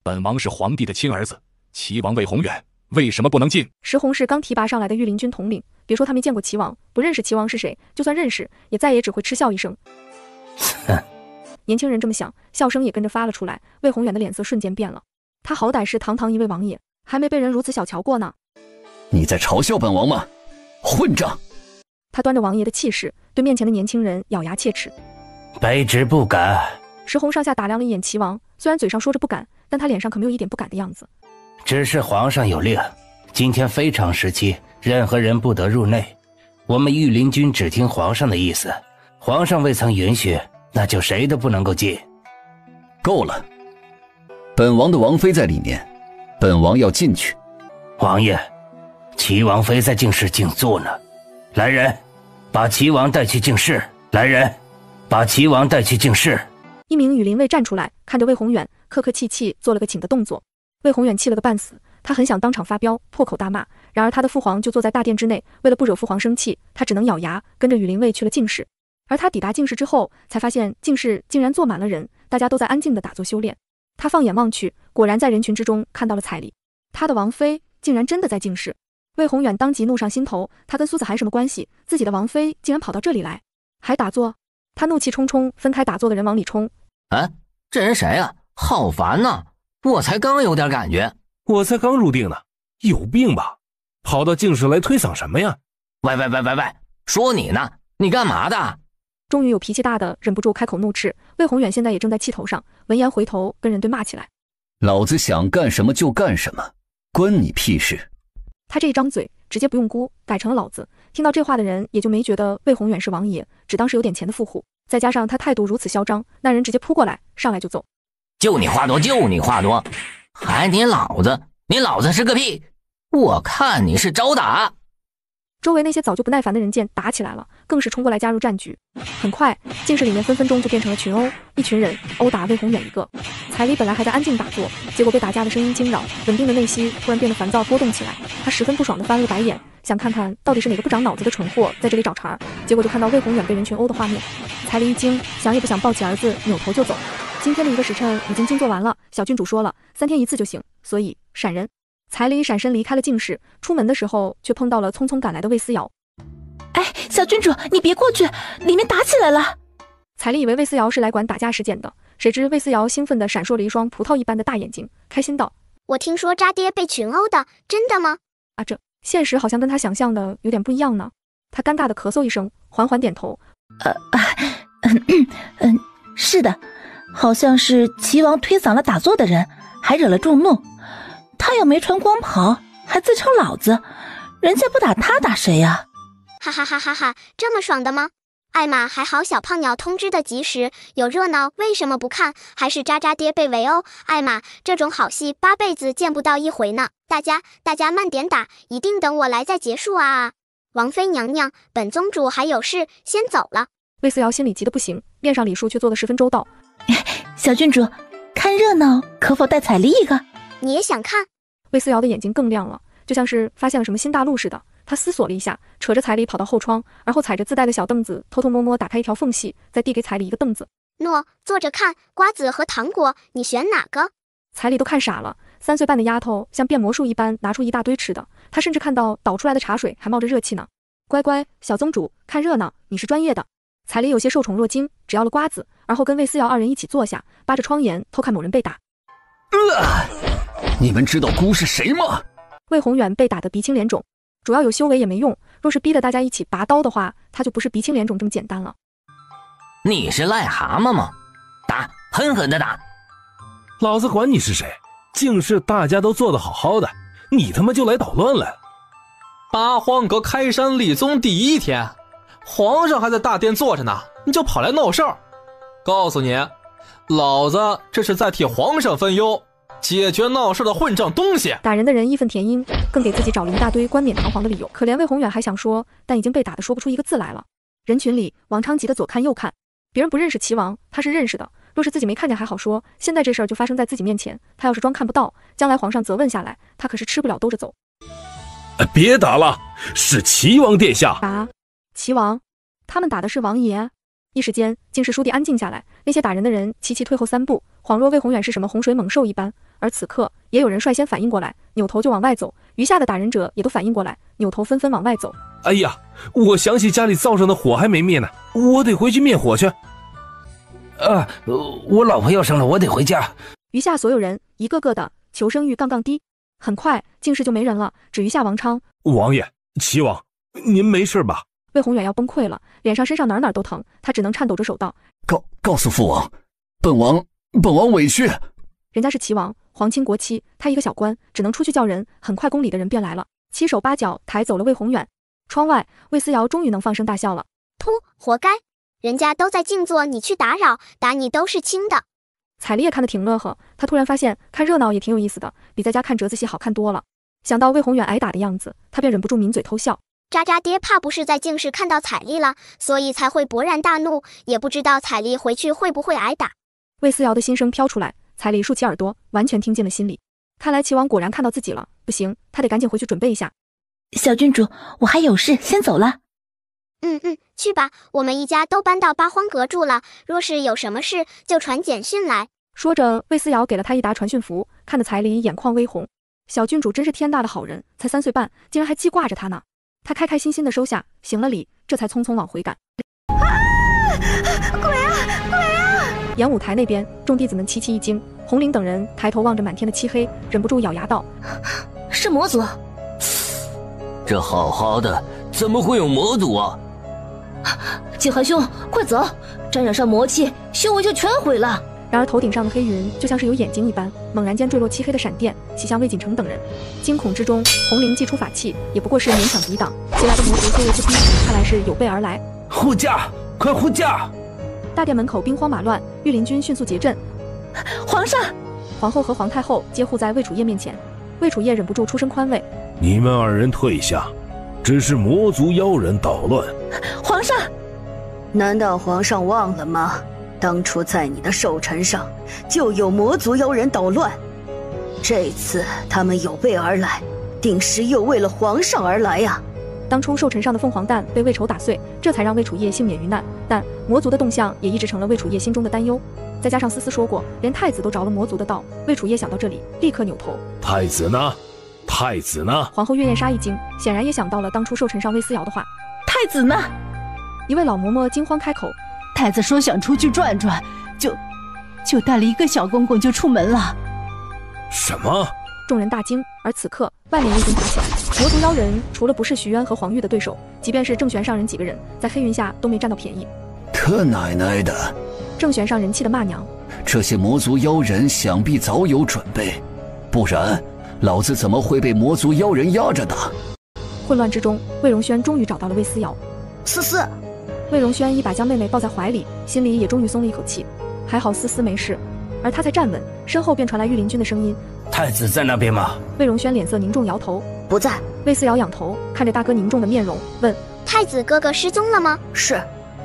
本王是皇帝的亲儿子，齐王魏宏远，为什么不能进？石弘是刚提拔上来的御林军统领，别说他没见过齐王，不认识齐王是谁，就算认识，也再也只会嗤笑一声。年轻人这么想，笑声也跟着发了出来。魏宏远的脸色瞬间变了，他好歹是堂堂一位王爷，还没被人如此小瞧过呢。你在嘲笑本王吗？混账！他端着王爷的气势，对面前的年轻人咬牙切齿。卑职不敢。石弘上下打量了一眼齐王，虽然嘴上说着不敢，但他脸上可没有一点不敢的样子。只是皇上有令，今天非常时期，任何人不得入内。我们御林军只听皇上的意思，皇上未曾允许，那就谁都不能够进。够了，本王的王妃在里面，本王要进去。王爷，齐王妃在净室静坐呢。来人，把齐王带去净室。来人，把齐王带去净室。一名羽林卫站出来，看着魏宏远，客客气气做了个请的动作。魏宏远气了个半死，他很想当场发飙，破口大骂，然而他的父皇就坐在大殿之内，为了不惹父皇生气，他只能咬牙跟着羽林卫去了净室。而他抵达净室之后，才发现净室竟然坐满了人，大家都在安静地打坐修炼。他放眼望去，果然在人群之中看到了彩丽，他的王妃竟然真的在净室。魏宏远当即怒上心头，他跟苏子涵什么关系？自己的王妃竟然跑到这里来，还打坐？他怒气冲冲，分开打坐的人往里冲。这人谁啊？好烦呐！我才刚有点感觉，我才刚入定呢，有病吧？跑到净室来推搡什么呀？喂，说你呢，你干嘛的？终于有脾气大的忍不住开口怒斥。魏宏远现在也正在气头上，闻言回头跟人对骂起来。老子想干什么就干什么，关你屁事。他这一张嘴，直接不用姑，改成了老子。听到这话的人也就没觉得魏宏远是王爷，只当是有点钱的富户。再加上他态度如此嚣张，那人直接扑过来，上来就揍。就你话多，就你话多，还你老子，你老子是个屁！我看你是找打。周围那些早就不耐烦的人见打起来了，更是冲过来加入战局。很快，静室里面分分钟就变成了群殴，一群人殴打魏宏远一个。彩礼本来还在安静打坐，结果被打架的声音惊扰，稳定的内心突然变得烦躁波动起来。他十分不爽地翻了个白眼，想看看到底是哪个不长脑子的蠢货在这里找茬，结果就看到魏宏远被人群殴的画面。彩礼一惊，想也不想抱起儿子，扭头就走。今天的一个时辰已经静坐完了，小郡主说了，3天1次就行，所以闪人。彩礼闪身离开了静室，出门的时候却碰到了匆匆赶来的魏思瑶。哎，小郡主，你别过去，里面打起来了。彩礼以为魏思瑶是来管打架事件的，谁知魏思瑶兴奋地闪烁了一双葡萄一般的大眼睛，开心道：我听说渣爹被群殴的，真的吗？啊，这现实好像跟他想象的有点不一样呢。他尴尬地咳嗽一声，缓缓点头。是的，好像是齐王推搡了打坐的人，还惹了众怒。他又没穿光袍，还自称老子，人家不打他打谁呀？哈哈哈哈哈！这么爽的吗？艾玛还好，小胖鸟通知的及时，有热闹为什么不看？还是渣渣爹被围殴？艾玛，这种好戏8辈子见不到一回呢！大家慢点打，一定等我来再结束啊！王妃娘娘，本宗主还有事，先走了。魏思瑶心里急得不行，面上礼数却做得十分周到。小郡主，看热闹，可否带彩礼一个？你也想看？魏思瑶的眼睛更亮了，就像是发现了什么新大陆似的。他思索了一下，扯着彩礼跑到后窗，然后踩着自带的小凳子，偷偷摸摸打开一条缝隙，再递给彩礼一个凳子。诺，坐着看，瓜子和糖果，你选哪个？彩礼都看傻了，3岁半的丫头像变魔术一般拿出一大堆吃的，她甚至看到倒出来的茶水还冒着热气呢。乖乖，小宗主，看热闹，你是专业的。彩礼有些受宠若惊，只要了瓜子，然后跟魏思瑶2人一起坐下，扒着窗沿偷看某人被打。你们知道姑是谁吗？魏宏远被打得鼻青脸肿，主要有修为也没用，若是逼得大家一起拔刀的话，他就不是鼻青脸肿这么简单了。你是癞蛤蟆吗？打，狠狠的打！老子管你是谁，竟是大家都做得好好的，你他妈就来捣乱了。八荒阁开山立宗第1天，皇上还在大殿坐着呢，你就跑来闹事儿。告诉你，老子这是在替皇上分忧，解决闹事的混账东西。打人的人义愤填膺，更给自己找了一大堆冠冕堂皇的理由。可怜魏宏远还想说，但已经被打得说不出一个字来了。人群里，王昌急得左看右看，别人不认识齐王，他是认识的。若是自己没看见还好说，现在这事儿就发生在自己面前，他要是装看不到，将来皇上责问下来，他可是吃不了兜着走。别打了，是齐王殿下。打？齐王？他们打的是王爷？一时间，竟是书地安静下来，那些打人的人齐齐退后3步，恍若魏宏远是什么洪水猛兽一般。而此刻，也有人率先反应过来，扭头就往外走，余下的打人者也都反应过来，扭头纷纷往外走。哎呀，我想起家里灶上的火还没灭呢，我得回去灭火去。我老婆要生了，我得回家。余下所有人一个个的求生欲杠低，很快静室就没人了，只余下王昌。王爷，齐王，您没事吧？魏宏远要崩溃了，脸上身上哪都疼，他只能颤抖着手道：告诉父王，本王委屈。人家是齐王，皇亲国戚，他一个小官只能出去叫人。很快宫里的人便来了，7手8脚抬走了魏宏远。窗外，魏思瑶终于能放声大笑了。噗，活该，人家都在静坐，你去打扰，打你都是轻的。彩丽也看得挺乐呵，她突然发现看热闹也挺有意思的，比在家看折子戏好看多了。想到魏宏远挨打的样子，她便忍不住抿嘴偷笑。渣渣爹怕不是在静室看到彩丽了，所以才会勃然大怒，也不知道彩丽回去会不会挨打。魏思瑶的心声飘出来，彩丽竖起耳朵，完全听进了心里。看来齐王果然看到自己了，不行，他得赶紧回去准备一下。小郡主，我还有事，先走了。去吧，我们一家都搬到八荒阁住了，若是有什么事就传简讯来。说着，魏思瑶给了他一沓传讯符，看得彩礼眼眶微红。小郡主真是天大的好人，才3岁半，竟然还记挂着他呢。他开开心心的收下，行了礼，这才匆匆往回赶。鬼啊！演武台那边，众弟子们齐齐一惊，红绫等人抬头望着满天的漆黑，忍不住咬牙道：是魔族。这好好的，怎么会有魔族啊？景寒兄，快走，沾染上魔气，修为就全毁了。然而头顶上的黑云就像是有眼睛一般，猛然间坠落漆黑的闪电，袭向魏锦城等人。惊恐之中，红绫祭出法器，也不过是勉强抵挡，袭来的魔族虽为不低，看来是有备而来。护驾，快护驾！大殿门口兵荒马乱，御林军迅速结阵。皇上、皇后和皇太后皆护在魏楚烨面前。魏楚烨忍不住出声宽慰：“你们二人退下，只是魔族妖人捣乱。”皇上，难道皇上忘了吗？当初在你的寿辰上就有魔族妖人捣乱，这次他们有备而来，定是又为了皇上而来呀。当初寿辰上的凤凰蛋被魏丑打碎，这才让魏楚烨幸免于难，但魔族的动向也一直成了魏楚烨心中的担忧。再加上思思说过，连太子都着了魔族的道，魏楚烨想到这里，立刻扭头：“太子呢？太子呢？”皇后月夜杀一惊，显然也想到了当初寿辰上魏思瑶的话：“太子呢？”一位老嬷嬷惊慌开口：“太子说想出去转转，就带了一个小公公就出门了。”什么？众人大惊，而此刻外面已经打起来。魔族妖人除了不是徐渊和黄玉的对手，即便是郑玄上人几个人，在黑云下都没占到便宜。他奶奶的！郑玄上人气的骂娘：“这些魔族妖人想必早有准备，不然老子怎么会被魔族妖人压着打？”混乱之中，魏荣轩终于找到了魏思瑶。思思，魏荣轩一把将妹妹抱在怀里，心里也终于松了一口气，还好思思没事。而他才站稳，身后便传来御林军的声音：“太子在那边吗？”魏荣轩脸色凝重，摇头：“不在。”魏思瑶仰头看着大哥凝重的面容，问：“太子哥哥失踪了吗？”“是。”“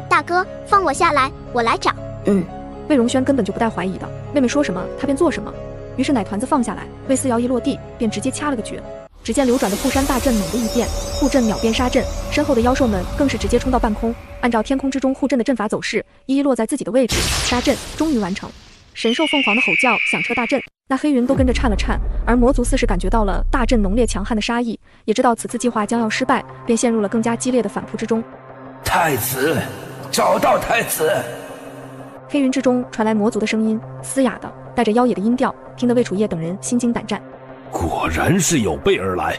大哥，放我下来，我来找。”“嗯。”魏荣轩根本就不带怀疑的，妹妹说什么他便做什么。于是奶团子放下来，魏思瑶一落地便直接掐了个诀。只见流转的护山大阵猛地一变，护阵秒变杀阵，身后的妖兽们更是直接冲到半空，按照天空之中护阵的阵法走势，一一落在自己的位置。杀阵终于完成，神兽凤凰的吼叫响彻大阵，那黑云都跟着颤了颤。而魔族似是感觉到了大阵浓烈强悍的杀意，也知道此次计划将要失败，便陷入了更加激烈的反扑之中。太子，找到太子！黑云之中传来魔族的声音，嘶哑的，带着妖冶的音调，听得魏楚烨等人心惊胆战。果然是有备而来。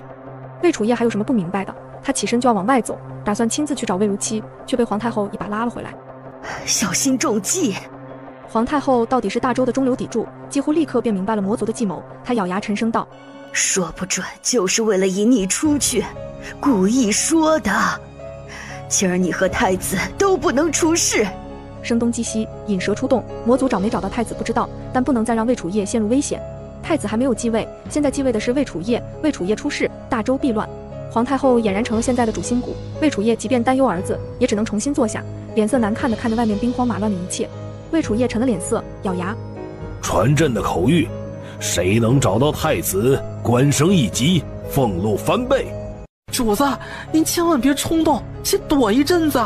魏楚烨还有什么不明白的？他起身就要往外走，打算亲自去找魏如期，却被皇太后一把拉了回来。小心中计！皇太后到底是大周的中流砥柱，几乎立刻便明白了魔族的计谋。她咬牙沉声道：“说不准就是为了引你出去，故意说的。今儿你和太子都不能出事。”声东击西，引蛇出洞。魔族找没找到太子不知道，但不能再让魏楚烨陷入危险。太子还没有继位，现在继位的是魏楚烨，魏楚烨出事，大周必乱。皇太后俨然成了现在的主心骨，魏楚烨即便担忧儿子，也只能重新坐下，脸色难看的看着外面兵荒马乱的一切。魏楚烨沉了脸色，咬牙：“传朕的口谕，谁能找到太子，官升一级，俸禄翻倍。”主子，您千万别冲动，先躲一阵子。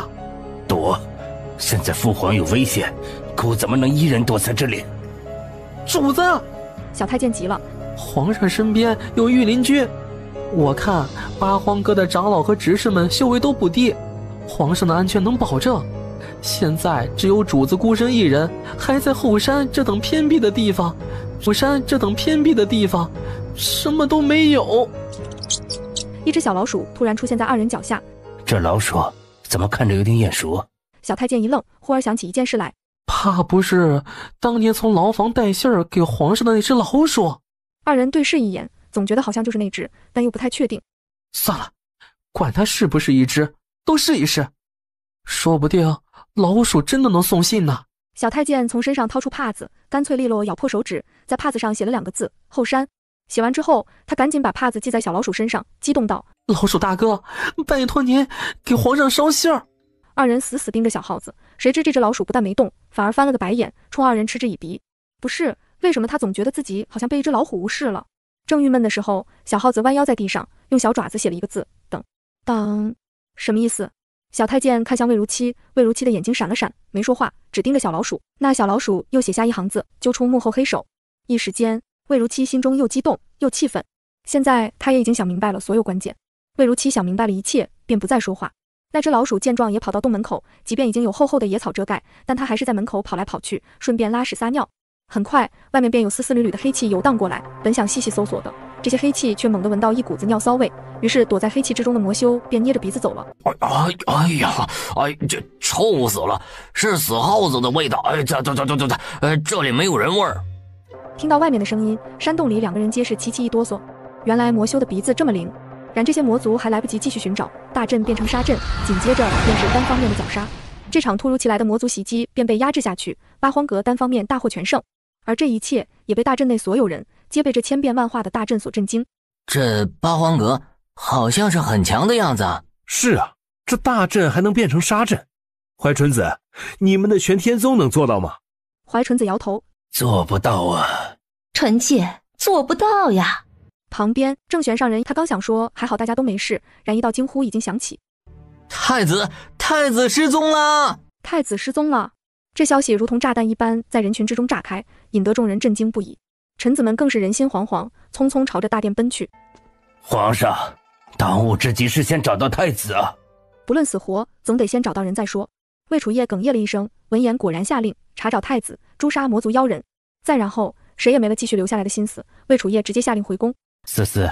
躲？现在父皇有危险，姑怎么能一人躲在这里？主子！小太监急了：“皇上身边有御林军，我看八荒阁的长老和执事们修为都不低，皇上的安全能保证。现在只有主子孤身一人，还在后山这等偏僻的地方，什么都没有。”一只小老鼠突然出现在二人脚下。这老鼠怎么看着有点眼熟？小太监一愣，忽而想起一件事来。怕不是当年从牢房带信儿给皇上的那只老鼠？二人对视一眼，总觉得好像就是那只，但又不太确定。算了，管它是不是一只，都试一试，说不定老鼠真的能送信呢。小太监从身上掏出帕子，干脆利落咬破手指，在帕子上写了2个字：后山。写完之后，他赶紧把帕子系在小老鼠身上，激动道：“老鼠大哥，拜托您给皇上捎信儿。”二人死死盯着小耗子，谁知这只老鼠不但没动，反而翻了个白眼，冲二人嗤之以鼻。不是，为什么他总觉得自己好像被一只老虎无视了？正郁闷的时候，小耗子弯腰在地上，用小爪子写了1个字：等。等，什么意思？小太监看向魏如期，魏如期的眼睛闪了闪，没说话，只盯着小老鼠。那小老鼠又写下1行字，揪出幕后黑手。一时间，魏如期心中又激动又气愤。现在他也已经想明白了所有关键。魏如期想明白了一切，便不再说话。那只老鼠见状也跑到洞门口，即便已经有厚厚的野草遮盖，但它还是在门口跑来跑去，顺便拉屎撒尿。很快，外面便有丝丝缕缕的黑气游荡过来，本想细细搜索的，这些黑气却猛地闻到一股子尿骚味，于是躲在黑气之中的魔修便捏着鼻子走了。这臭死了，是死耗子的味道。这里没有人味儿。听到外面的声音，山洞里2个人皆是齐齐一哆嗦。原来魔修的鼻子这么灵。然这些魔族还来不及继续寻找，大阵变成杀阵，紧接着便是单方面的绞杀。这场突如其来的魔族袭击便被压制下去，八荒阁单方面大获全胜。而这一切也被大阵内所有人皆被这千变万化的大阵所震惊。这八荒阁好像是很强的样子啊。是啊，这大阵还能变成杀阵。怀纯子，你们的玄天宗能做到吗？怀纯子摇头，做不到啊。臣妾做不到呀。旁边正玄上人他刚想说还好大家都没事，然一道惊呼已经响起。太子失踪了！太子失踪了！这消息如同炸弹一般在人群之中炸开，引得众人震惊不已。臣子们更是人心惶惶，匆匆朝着大殿奔去。皇上，当务之急是先找到太子啊！不论死活，总得先找到人再说。魏楚夜哽咽了一声，闻言果然下令查找太子，诛杀魔族妖人。再然后，谁也没了继续留下来的心思。魏楚夜直接下令回宫。思思，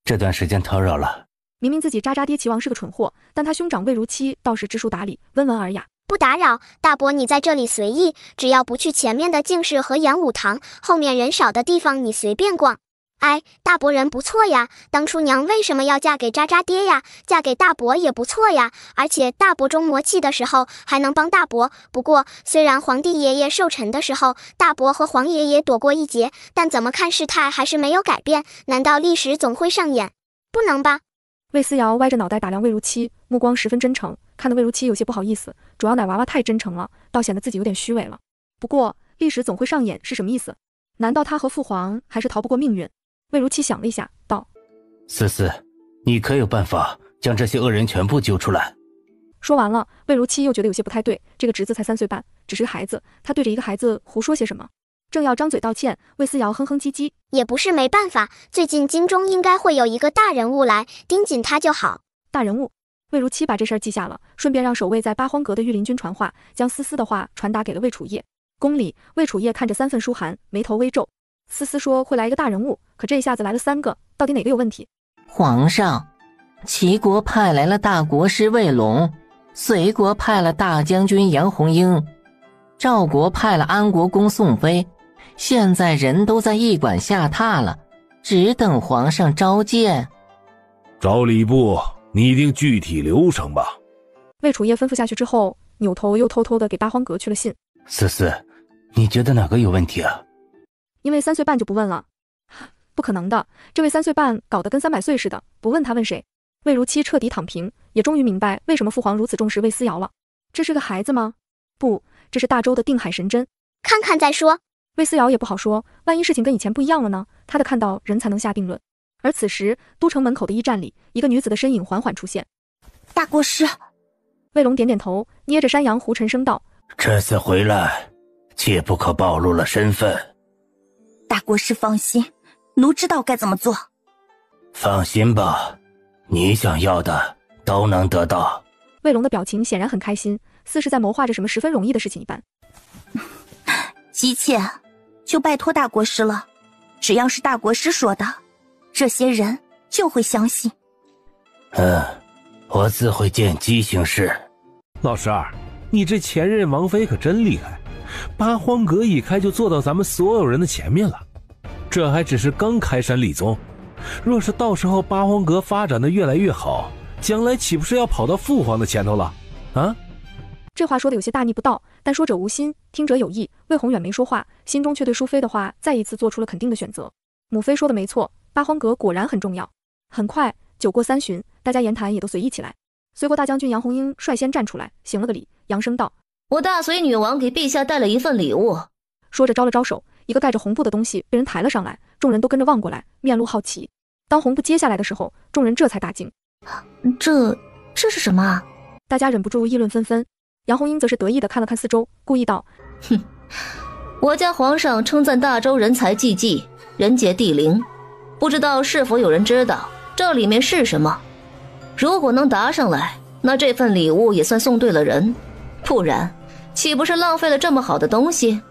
这段时间叨扰了。明明自己渣渣爹齐王是个蠢货，但他兄长魏如期倒是知书达理，温文尔雅。不打扰，大伯你在这里随意，只要不去前面的净室和演武堂，后面人少的地方你随便逛。哎，大伯人不错呀，当初娘为什么要嫁给渣渣爹呀？嫁给大伯也不错呀，而且大伯中魔气的时候还能帮大伯。不过虽然皇帝爷爷寿辰的时候大伯和皇爷爷躲过一劫，但怎么看事态还是没有改变，难道历史总会上演？不能吧。魏思瑶歪着脑袋打量魏如期，目光十分真诚，看得魏如期有些不好意思，主要奶娃娃太真诚了，倒显得自己有点虚伪了。不过历史总会上演是什么意思？难道他和父皇还是逃不过命运？魏如期想了一下，道：思思，你可有办法将这些恶人全部揪出来？说完了，魏如期又觉得有些不太对，这个侄子才3岁半，只是个孩子，他对着一个孩子胡说些什么？正要张嘴道歉，魏思瑶哼哼唧唧，也不是没办法，最近京中应该会有一个大人物来，盯紧他就好。大人物？魏如期把这事儿记下了，顺便让守卫在八荒阁的御林军传话，将思思的话传达给了魏楚夜。宫里，魏楚夜看着3份书函，眉头微皱。思思说会来一个大人物，可这一下子来了3个，到底哪个有问题？皇上，齐国派来了大国师魏龙，隋国派了大将军杨红英，赵国派了安国公宋飞，现在人都在驿馆下榻了，只等皇上召见。找礼部拟定具体流程吧。魏楚夜吩咐下去之后，扭头又偷偷的给八荒阁去了信。思思，你觉得哪个有问题啊？因为3岁半就不问了。不可能的，这位3岁半搞得跟300岁似的，不问他问谁？魏如期彻底躺平，也终于明白为什么父皇如此重视魏思瑶了。这是个孩子吗？不，这是大周的定海神针。看看再说。魏思瑶也不好说，万一事情跟以前不一样了呢？他的看到人才能下定论。而此时，都城门口的驿站里，一个女子的身影缓缓出现。大国师。魏龙点点头，捏着山羊胡沉声道：这次回来，切不可暴露了身份。大国师放心，奴知道该怎么做。放心吧，你想要的都能得到。魏龙的表情显然很开心，似是在谋划着什么十分容易的事情一般。姬妾就拜托大国师了，只要是大国师说的，这些人就会相信。我自会见姬行事。老十二，你这前任王妃可真厉害，八荒阁一开就做到咱们所有人的前面了。这还只是刚开山立宗，若是到时候八荒阁发展的越来越好，将来岂不是要跑到父皇的前头了啊？这话说的有些大逆不道，但说者无心，听者有意。魏宏远没说话，心中却对淑妃的话再一次做出了肯定的选择。母妃说的没错，八荒阁果然很重要。很快，酒过3巡，大家言谈也都随意起来。隋国大将军杨红英率先站出来，行了个礼，扬声道：我大隋女王给陛下带了一份礼物。说着招了招手，一个盖着红布的东西被人抬了上来，众人都跟着望过来，面露好奇。当红布揭下来的时候，众人这才大惊。这是什么啊？大家忍不住议论纷纷。杨红英则是得意地看了看四周，故意道：哼，我家皇上称赞大周人才济济，人杰地灵，不知道是否有人知道这里面是什么？如果能答上来，那这份礼物也算送对了人，不然岂不是浪费了这么好的东西？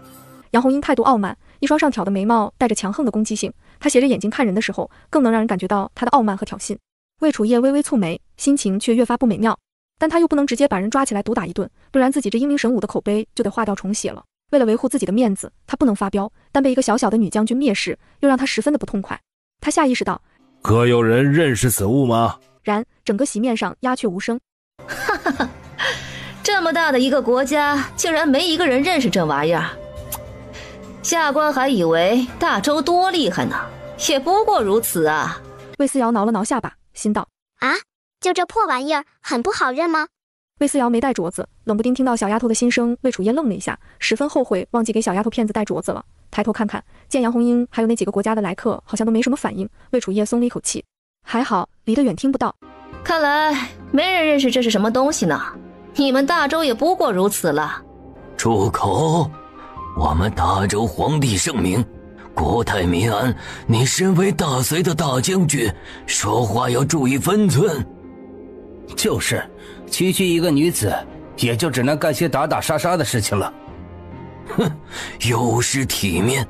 杨红英态度傲慢，一双上挑的眉毛带着强横的攻击性，他斜着眼睛看人的时候，更能让人感觉到他的傲慢和挑衅。魏楚夜微微蹙眉，心情却越发不美妙。但他又不能直接把人抓起来毒打一顿，不然自己这英灵神武的口碑就得划掉重写了。为了维护自己的面子，他不能发飙，但被一个小小的女将军蔑视，又让他十分的不痛快。他下意识道：“可有人认识此物吗？”然整个席面上鸦雀无声。哈哈哈，这么大的一个国家，竟然没一个人认识这玩意儿。下官还以为大周多厉害呢，也不过如此啊。魏思瑶挠了挠下巴，心道：啊，就这破玩意儿，很不好认吗？魏思瑶没带镯子，冷不丁听到小丫头的心声，魏楚夜愣了一下，十分后悔忘记给小丫头片子带镯子了。抬头看看，见杨红英还有那几个国家的来客好像都没什么反应，魏楚夜松了一口气，还好离得远听不到。看来没人认识这是什么东西呢，你们大周也不过如此了。住口！我们大周皇帝圣明，国泰民安，你身为大隋的大将军，说话要注意分寸。就是，区区一个女子，也就只能干些打打杀杀的事情了。哼，有失体面。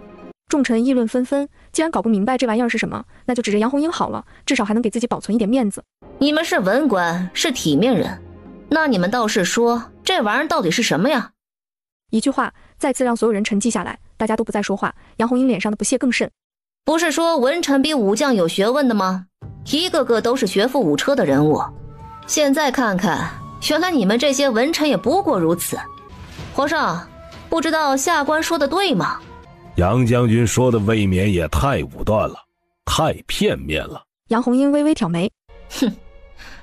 众臣议论纷纷，既然搞不明白这玩意儿是什么，那就指着杨红英好了，至少还能给自己保存一点面子。你们是文官，是体面人，那你们倒是说，这玩意儿到底是什么呀？一句话再次让所有人沉寂下来，大家都不再说话。杨红英脸上的不屑更甚。不是说文臣比武将有学问的吗？一个个都是学富五车的人物。现在看看，原来你们这些文臣也不过如此。皇上，不知道下官说的对吗？杨将军说的未免也太武断了，太片面了。杨红英微微挑眉，哼，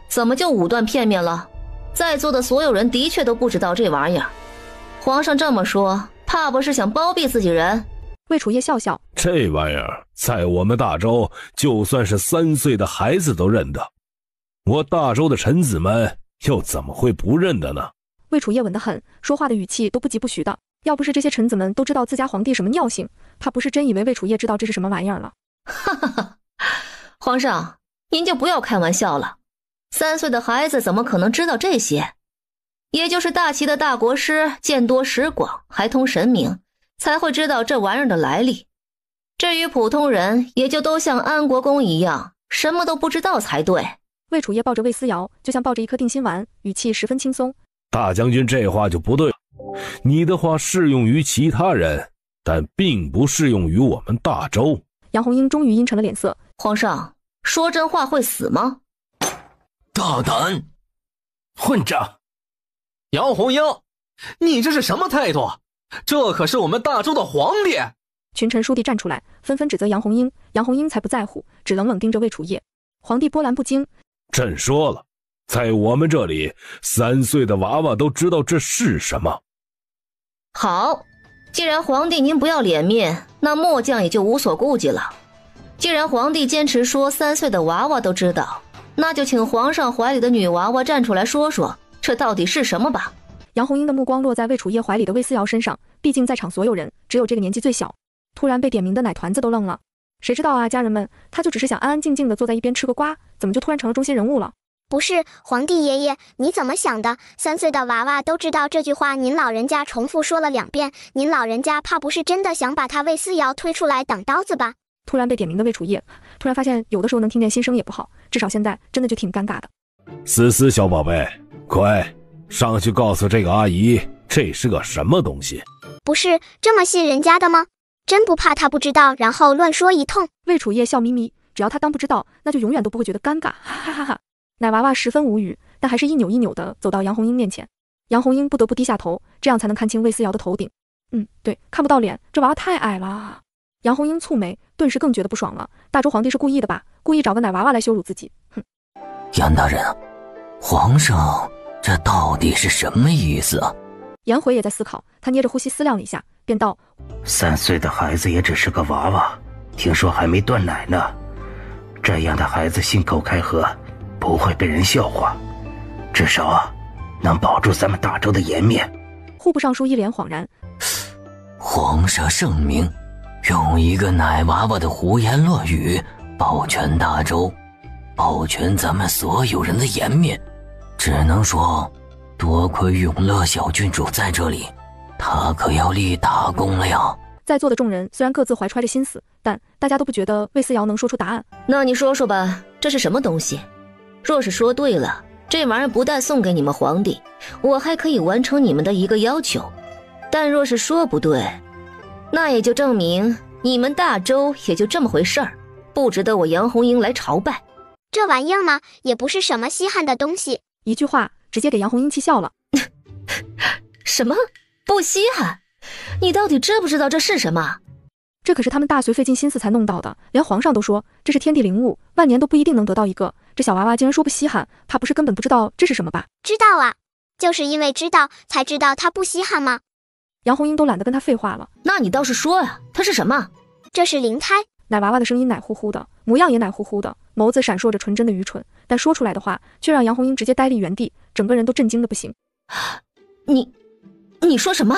怎么就武断片面了？在座的所有人的确都不知道这玩意儿。皇上这么说，怕不是想包庇自己人？魏楚夜笑笑，这玩意儿在我们大周，就算是3岁的孩子都认得，我大周的臣子们又怎么会不认得呢？魏楚夜稳得很，说话的语气都不疾不徐的。要不是这些臣子们都知道自家皇帝什么尿性，怕不是真以为魏楚夜知道这是什么玩意儿了。哈哈哈，皇上，您就不要开玩笑了。3岁的孩子怎么可能知道这些？也就是大齐的大国师见多识广，还通神明，才会知道这玩意儿的来历。至于普通人，也就都像安国公一样，什么都不知道才对。魏楚夜抱着魏思瑶，就像抱着一颗定心丸，语气十分轻松。大将军这话就不对了，你的话适用于其他人，但并不适用于我们大周。杨红英终于阴沉了脸色。皇上，说真话会死吗？大胆混账！杨红英，你这是什么态度？这可是我们大周的皇帝！群臣书弟站出来，纷纷指责杨红英。杨红英才不在乎，只冷冷盯着魏楚夜。皇帝波澜不惊。朕说了，在我们这里，3岁的娃娃都知道这是什么。好，既然皇帝您不要脸面，那末将也就无所顾忌了。既然皇帝坚持说3岁的娃娃都知道，那就请皇上怀里的女娃娃站出来说说，这到底是什么吧。杨红英的目光落在魏楚夜怀里的魏思瑶身上，毕竟在场所有人只有这个年纪最小。突然被点名的奶团子都愣了，谁知道啊，家人们，他就只是想安安静静的坐在一边吃个瓜，怎么就突然成了中心人物了？不是，皇帝爷爷，你怎么想的？3岁的娃娃都知道这句话，您老人家重复说了2遍，您老人家怕不是真的想把他魏思瑶推出来挡刀子吧？突然被点名的魏楚夜，突然发现有的时候能听见心声也不好，至少现在真的就挺尴尬的。思思小宝贝，快上去告诉这个阿姨，这是个什么东西？不是这么信人家的吗？真不怕他不知道，然后乱说一通？魏楚夜笑眯眯，只要他当不知道，那就永远都不会觉得尴尬，哈哈哈。奶娃娃十分无语，但还是一扭一扭的走到杨红英面前。杨红英不得不低下头，这样才能看清魏思瑶的头顶。对，看不到脸，这娃娃太矮了。杨红英蹙眉，顿时更觉得不爽了。大周皇帝是故意的吧？故意找个奶娃娃来羞辱自己。哼！杨大人，皇上这到底是什么意思啊？颜回也在思考，他捏着呼吸思量了一下，便道：3岁的孩子也只是个娃娃，听说还没断奶呢。这样的孩子信口开河，不会被人笑话，至少能保住咱们大周的颜面。户部尚书一脸恍然。皇上圣明，用一个奶娃娃的胡言乱语保全大周，保全咱们所有人的颜面，只能说多亏永乐小郡主在这里，他可要立大功了呀。在座的众人虽然各自怀揣着心思，但大家都不觉得魏思瑶能说出答案。那你说说吧，这是什么东西？若是说对了，这玩意儿不但送给你们皇帝，我还可以完成你们的一个要求。但若是说不对，那也就证明你们大周也就这么回事儿，不值得我杨红樱来朝拜。这玩意儿嘛，也不是什么稀罕的东西。一句话直接给杨红樱气笑了。什么？不稀罕？你到底知不知道这是什么？这可是他们大隋费尽心思才弄到的，连皇上都说这是天地灵物，万年都不一定能得到一个。这小娃娃竟然说不稀罕，怕不是根本不知道这是什么吧？知道啊，就是因为知道才知道它不稀罕吗？杨红樱都懒得跟他废话了。那你倒是说啊，它是什么？这是灵胎。奶娃娃的声音奶乎乎的，模样也奶乎乎的，眸子闪烁着纯真的愚蠢，但说出来的话却让杨红樱直接呆立原地，整个人都震惊的不行。你说什么？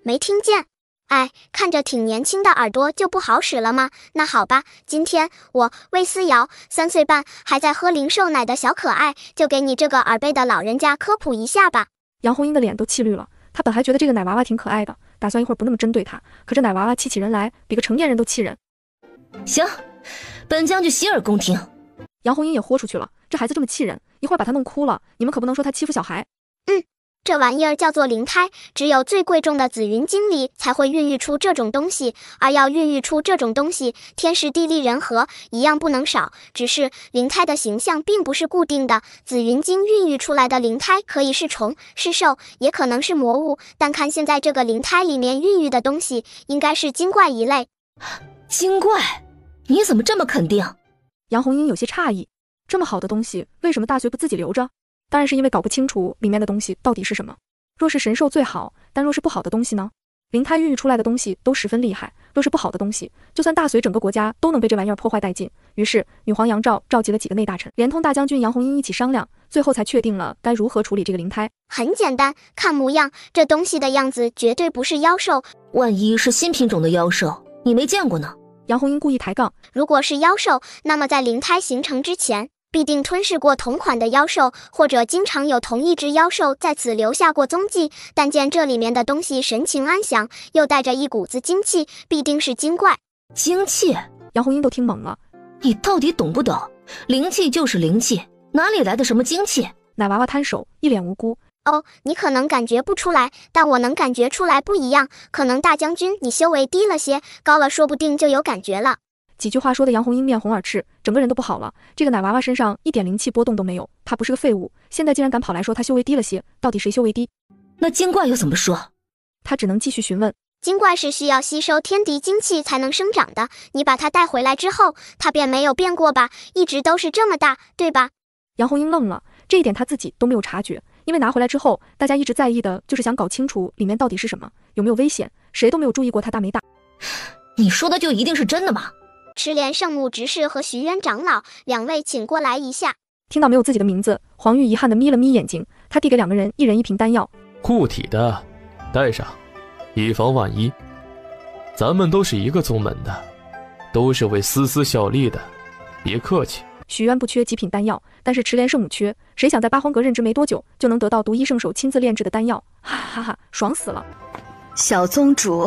没听见。哎，看着挺年轻的耳朵就不好使了吗？那好吧，今天我魏思瑶3岁半还在喝灵兽奶的小可爱，就给你这个耳背的老人家科普一下吧。杨红樱的脸都气绿了，她本还觉得这个奶娃娃挺可爱的，打算一会儿不那么针对她，可这奶娃娃气起人来比个成年人都气人。行，本将军洗耳恭听。杨红樱也豁出去了，这孩子这么气人，一会儿把他弄哭了，你们可不能说他欺负小孩。这玩意儿叫做灵胎，只有最贵重的紫云晶里才会孕育出这种东西，而要孕育出这种东西，天时地利人和一样不能少。只是灵胎的形象并不是固定的，紫云晶孕育出来的灵胎可以是虫、是兽，也可能是魔物，但看现在这个灵胎里面孕育的东西，应该是精怪一类。精怪？你怎么这么肯定？杨红樱有些诧异，这么好的东西，为什么大隋不自己留着？当然是因为搞不清楚里面的东西到底是什么。若是神兽最好，但若是不好的东西呢？灵胎孕育出来的东西都十分厉害，若是不好的东西，就算大隋整个国家都能被这玩意儿破坏殆尽。于是女皇杨照召集了几个内大臣，连同大将军杨红樱一起商量，最后才确定了该如何处理这个灵胎。很简单，看模样，这东西的样子绝对不是妖兽。万一是新品种的妖兽，你没见过呢？杨红樱故意抬杠，如果是妖兽，那么在灵胎形成之前，必定吞噬过同款的妖兽，或者经常有同一只妖兽在此留下过踪迹。但见这里面的东西神情安详，又带着一股子精气，必定是精怪。精气？杨红樱都听懵了。你到底懂不懂？灵气就是灵气，哪里来的什么精气？奶娃娃摊手，一脸无辜。哦，你可能感觉不出来，但我能感觉出来不一样。可能大将军你修为低了些，高了说不定就有感觉了。几句话说的杨红樱面红耳赤，整个人都不好了。这个奶娃娃身上一点灵气波动都没有，她不是个废物，现在竟然敢跑来说她修为低了些，到底谁修为低？那精怪又怎么说？她只能继续询问。精怪是需要吸收天敌精气才能生长的，你把它带回来之后，它便没有变过吧？一直都是这么大，对吧？杨红樱愣了，这一点她自己都没有察觉，因为拿回来之后，大家一直在意的就是想搞清楚里面到底是什么，有没有危险，谁都没有注意过它大没大。你说的就一定是真的吗？赤莲圣母执事和徐渊长老两位请过来一下。听到没有自己的名字，黄玉遗憾地眯了眯眼睛，他递给2个人一人一瓶丹药。固体的带上，以防万一。咱们都是一个宗门的，都是为丝丝效力的，别客气。许渊不缺极品丹药，但是赤莲圣母缺，谁想在八荒阁任职没多久就能得到独一圣手亲自炼制的丹药，哈哈哈，爽死了。小宗主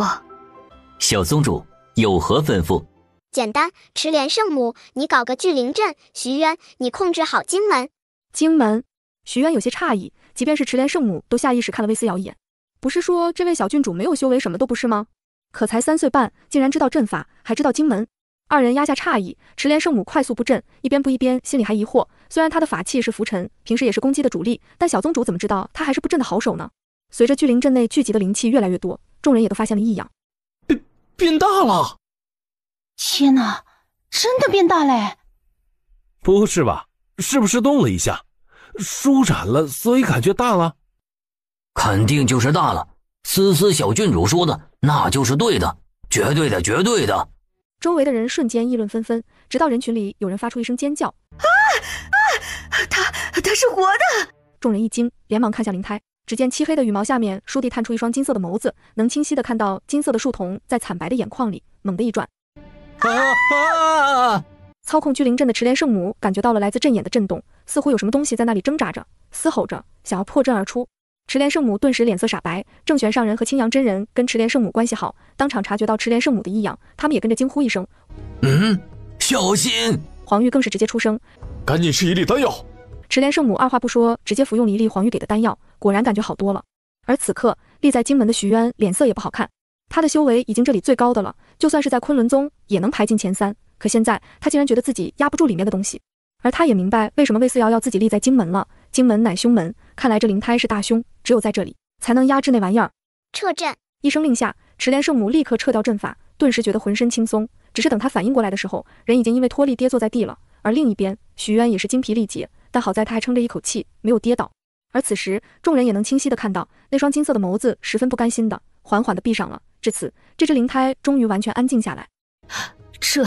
有何吩咐？简单，赤莲圣母，你搞个聚灵阵；徐渊，你控制好荆门。荆门？徐渊有些诧异，即便是赤莲圣母都下意识看了魏思瑶一眼。不是说这位小郡主没有修为，什么都不是吗？可才3岁半，竟然知道阵法，还知道荆门。2人压下诧异，赤莲圣母快速布阵，一边布一边心里还疑惑，虽然她的法器是拂尘，平时也是攻击的主力，但小宗主怎么知道她还是布阵的好手呢？随着聚灵阵内聚集的灵气越来越多，众人也都发现了异样。变大了！天哪，真的变大嘞！不是吧？是不是动了一下，舒展了，所以感觉大了？肯定就是大了。思思小郡主说的那就是对的，绝对的，绝对的。周围的人瞬间议论纷纷，直到人群里有人发出一声尖叫：他是活的！众人一惊，连忙看向灵胎，只见漆黑的羽毛下面倏地探出一双金色的眸子，能清晰地看到金色的树瞳在惨白的眼眶里猛地一转。操控聚灵阵的赤莲圣母感觉到了来自阵眼的震动，似乎有什么东西在那里挣扎着，嘶吼着，想要破阵而出。池莲圣母顿时脸色煞白，正玄上人和青阳真人跟池莲圣母关系好，当场察觉到池莲圣母的异样，他们也跟着惊呼一声：“小心！”黄玉更是直接出声：“赶紧吃一粒丹药！”池莲圣母二话不说，直接服用了一粒黄玉给的丹药，果然感觉好多了。而此刻立在金门的徐渊脸色也不好看，他的修为已经这里最高的了，就算是在昆仑宗也能排进前3，可现在他竟然觉得自己压不住里面的东西。而他也明白为什么魏思瑶要自己立在金门了，金门乃凶门，看来这灵胎是大凶，只有在这里才能压制那玩意儿。撤阵！一声令下，池莲圣母立刻撤掉阵法，顿时觉得浑身轻松。只是等他反应过来的时候，人已经因为脱力跌坐在地了。而另一边，徐渊也是精疲力竭，但好在他还撑着一口气，没有跌倒。而此时，众人也能清晰地看到，那双金色的眸子十分不甘心的，缓缓地闭上了。至此，这只灵胎终于完全安静下来。这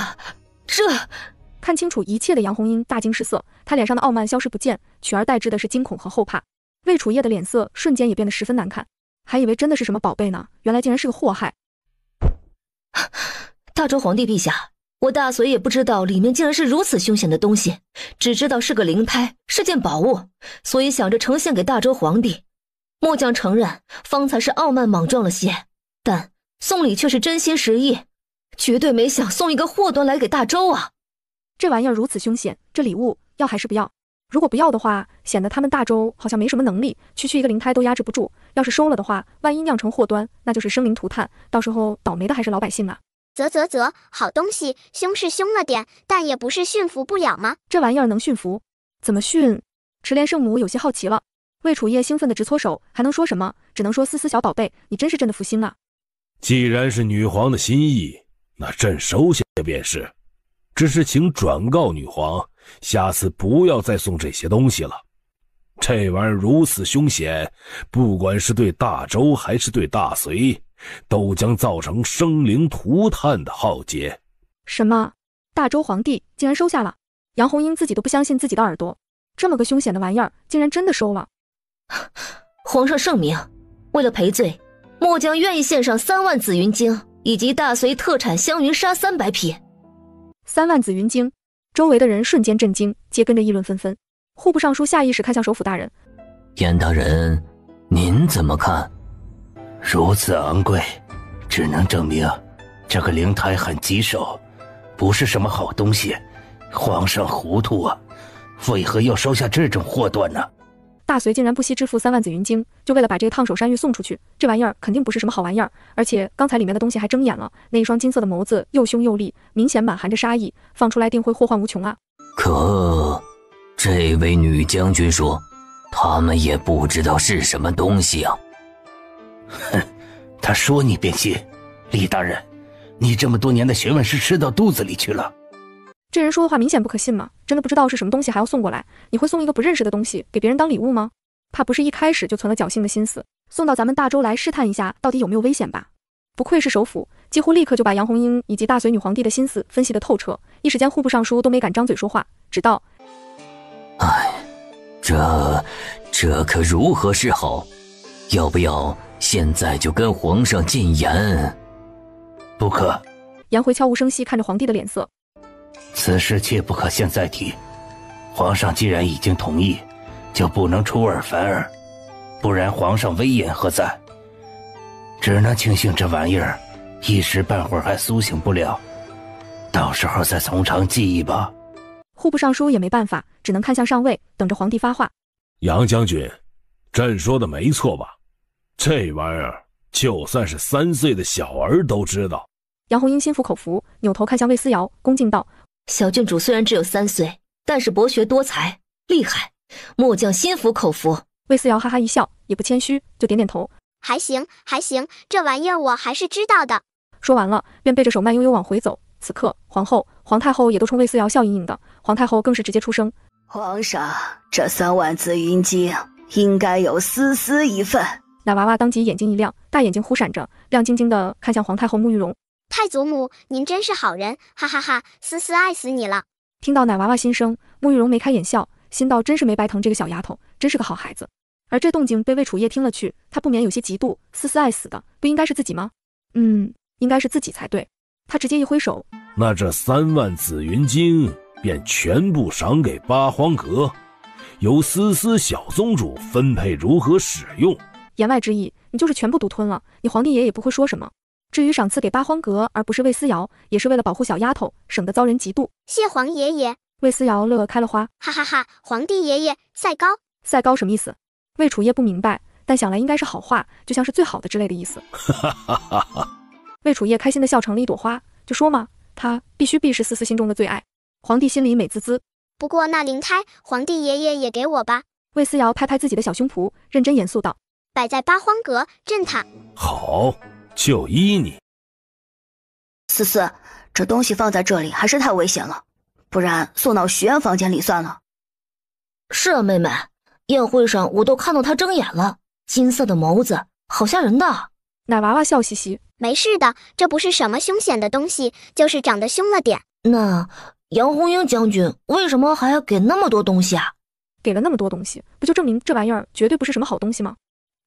看清楚一切的杨红樱大惊失色，她脸上的傲慢消失不见，取而代之的是惊恐和后怕。魏楚夜的脸色瞬间也变得十分难看，还以为真的是什么宝贝呢，原来竟然是个祸害。大周皇帝陛下，我大隋也不知道里面竟然是如此凶险的东西，只知道是个灵胎，是件宝物，所以想着呈现给大周皇帝。末将承认方才是傲慢莽撞了些，但送礼却是真心实意，绝对没想送一个祸端来给大周啊。这玩意儿如此凶险，这礼物要还是不要？如果不要的话，显得他们大周好像没什么能力，区区一个灵胎都压制不住。要是收了的话，万一酿成祸端，那就是生灵涂炭，到时候倒霉的还是老百姓啊。啧，好东西，凶是凶了点，但也不是驯服不了吗？这玩意儿能驯服？怎么驯？池莲圣母有些好奇了。魏楚夜兴奋的直搓手，还能说什么？只能说思思小宝贝，你真是朕的福星啊！既然是女皇的心意，那朕收下便是。只是请转告女皇，下次不要再送这些东西了。这玩意儿如此凶险，不管是对大周还是对大隋，都将造成生灵涂炭的浩劫。什么？大周皇帝竟然收下了？杨红樱自己都不相信自己的耳朵，这么个凶险的玩意儿，竟然真的收了。皇上圣明，为了赔罪，末将愿意献上3万紫云晶，以及大隋特产香云纱300匹。3万紫云晶，周围的人瞬间震惊，皆跟着议论纷纷。户部尚书下意识看向首辅大人，严大人，您怎么看？如此昂贵，只能证明这个灵胎很棘手，不是什么好东西。皇上糊涂啊，为何要收下这种祸端呢？大隋竟然不惜支付3万紫云晶，就为了把这个烫手山芋送出去，这玩意儿肯定不是什么好玩意儿。而且刚才里面的东西还睁眼了，那一双金色的眸子又凶又厉，明显满含着杀意，放出来定会祸患无穷啊！可这位女将军说，他们也不知道是什么东西啊。哼，他说你便信？李大人，你这么多年的学问是吃到肚子里去了？这人说的话明显不可信嘛，真的不知道是什么东西还要送过来？你会送一个不认识的东西给别人当礼物吗？怕不是一开始就存了侥幸的心思，送到咱们大周来试探一下到底有没有危险吧？不愧是首辅，几乎立刻就把杨红樱以及大隋女皇帝的心思分析得透彻，一时间户部尚书都没敢张嘴说话，直道：哎，这可如何是好？要不要现在就跟皇上进言？不可。颜回悄无声息看着皇帝的脸色，此事切不可现在提。皇上既然已经同意，就不能出尔反尔，不然皇上威严何在？只能庆幸这玩意儿一时半会儿还苏醒不了，到时候再从长计议吧。户部尚书也没办法，只能看向上尉，等着皇帝发话。杨将军，朕说的没错吧？这玩意儿就算是3岁的小儿都知道。杨红樱心服口服，扭头看向魏思瑶，恭敬道：小郡主虽然只有3岁，但是博学多才，厉害，末将心服口服。魏思瑶哈哈一笑，也不谦虚，就点点头，还行，这玩意儿我还是知道的。说完了，便背着手慢悠悠往回走。此刻，皇后、皇太后也都冲魏思瑶笑盈盈的，皇太后更是直接出声：皇上，这3万紫云晶应该有思思一份。奶娃娃当即眼睛一亮，大眼睛忽闪着，亮晶晶的看向皇太后慕玉容。太祖母，您真是好人，哈哈哈，思思爱死你了。听到奶娃娃心声，慕玉容眉开眼笑，心道真是没白疼这个小丫头，真是个好孩子。而这动静被魏楚夜听了去，他不免有些嫉妒，思思爱死的不应该是自己吗？应该是自己才对。他直接一挥手，那这3万紫云晶便全部赏给八荒阁，由思思小宗主分配如何使用。言外之意，你就是全部独吞了，你皇帝爷也不会说什么。至于赏赐给八荒阁而不是魏思瑶，也是为了保护小丫头，省得遭人嫉妒。谢皇爷爷。魏思瑶乐开了花，哈哈哈！皇帝爷爷赛高。赛高什么意思？魏楚夜不明白，但想来应该是好话，就像是最好的之类的意思。魏楚夜开心的笑成了一朵花，就说嘛，他必是思思心中的最爱。皇帝心里美滋滋。不过那灵胎，皇帝爷爷也给我吧。魏思瑶拍拍自己的小胸脯，认真严肃道：“摆在八荒阁镇塔。”好，就依你。思思，这东西放在这里还是太危险了，不然送到许愿房间里算了。是啊，妹妹，宴会上我都看到他睁眼了，金色的眸子，好吓人的。奶娃娃笑嘻嘻：“没事的，这不是什么凶险的东西，就是长得凶了点。”那杨红英将军为什么还要给那么多东西啊？给了那么多东西，不就证明这玩意儿绝对不是什么好东西吗？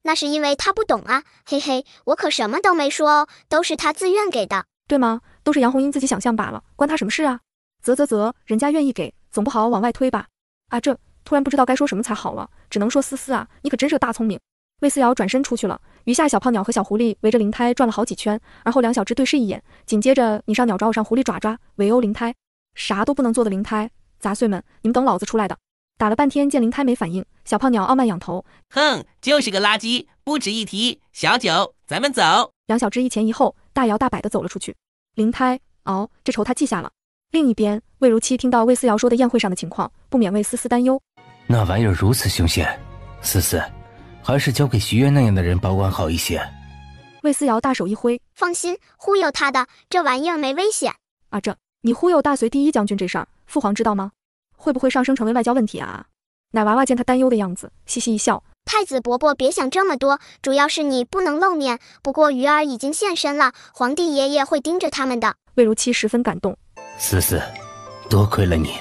那是因为他不懂啊，嘿嘿，我可什么都没说哦，都是他自愿给的。对吗？都是杨红英自己想象罢了，关他什么事啊？啧，人家愿意给，总不好往外推吧？啊，这突然不知道该说什么才好了，只能说思思啊，你可真是个大聪明。魏思瑶转身出去了，余下小胖鸟和小狐狸围着灵胎转了好几圈，而后两小只对视一眼，紧接着你上鸟爪我上狐狸爪爪，围殴灵胎。啥都不能做的灵胎，杂碎们，你们等老子出来的！打了半天见灵胎没反应，小胖鸟傲慢仰头，哼，就是个垃圾，不值一提。小九，咱们走。两小只一前一后，大摇大摆地走了出去。灵胎，这仇他记下了。另一边，魏如期听到魏思瑶说的宴会上的情况，不免为思思担忧。那玩意儿如此凶险，思思，还是交给徐渊那样的人保管好一些。魏思瑶大手一挥，放心，忽悠他的，这玩意儿没危险。啊，你忽悠大隋第一将军这事儿，父皇知道吗？会不会上升成为外交问题啊？奶娃娃见他担忧的样子，嘻嘻一笑。太子伯伯别想这么多，主要是你不能露面。不过鱼儿已经现身了，皇帝爷爷会盯着他们的。魏如期十分感动。思思，多亏了你。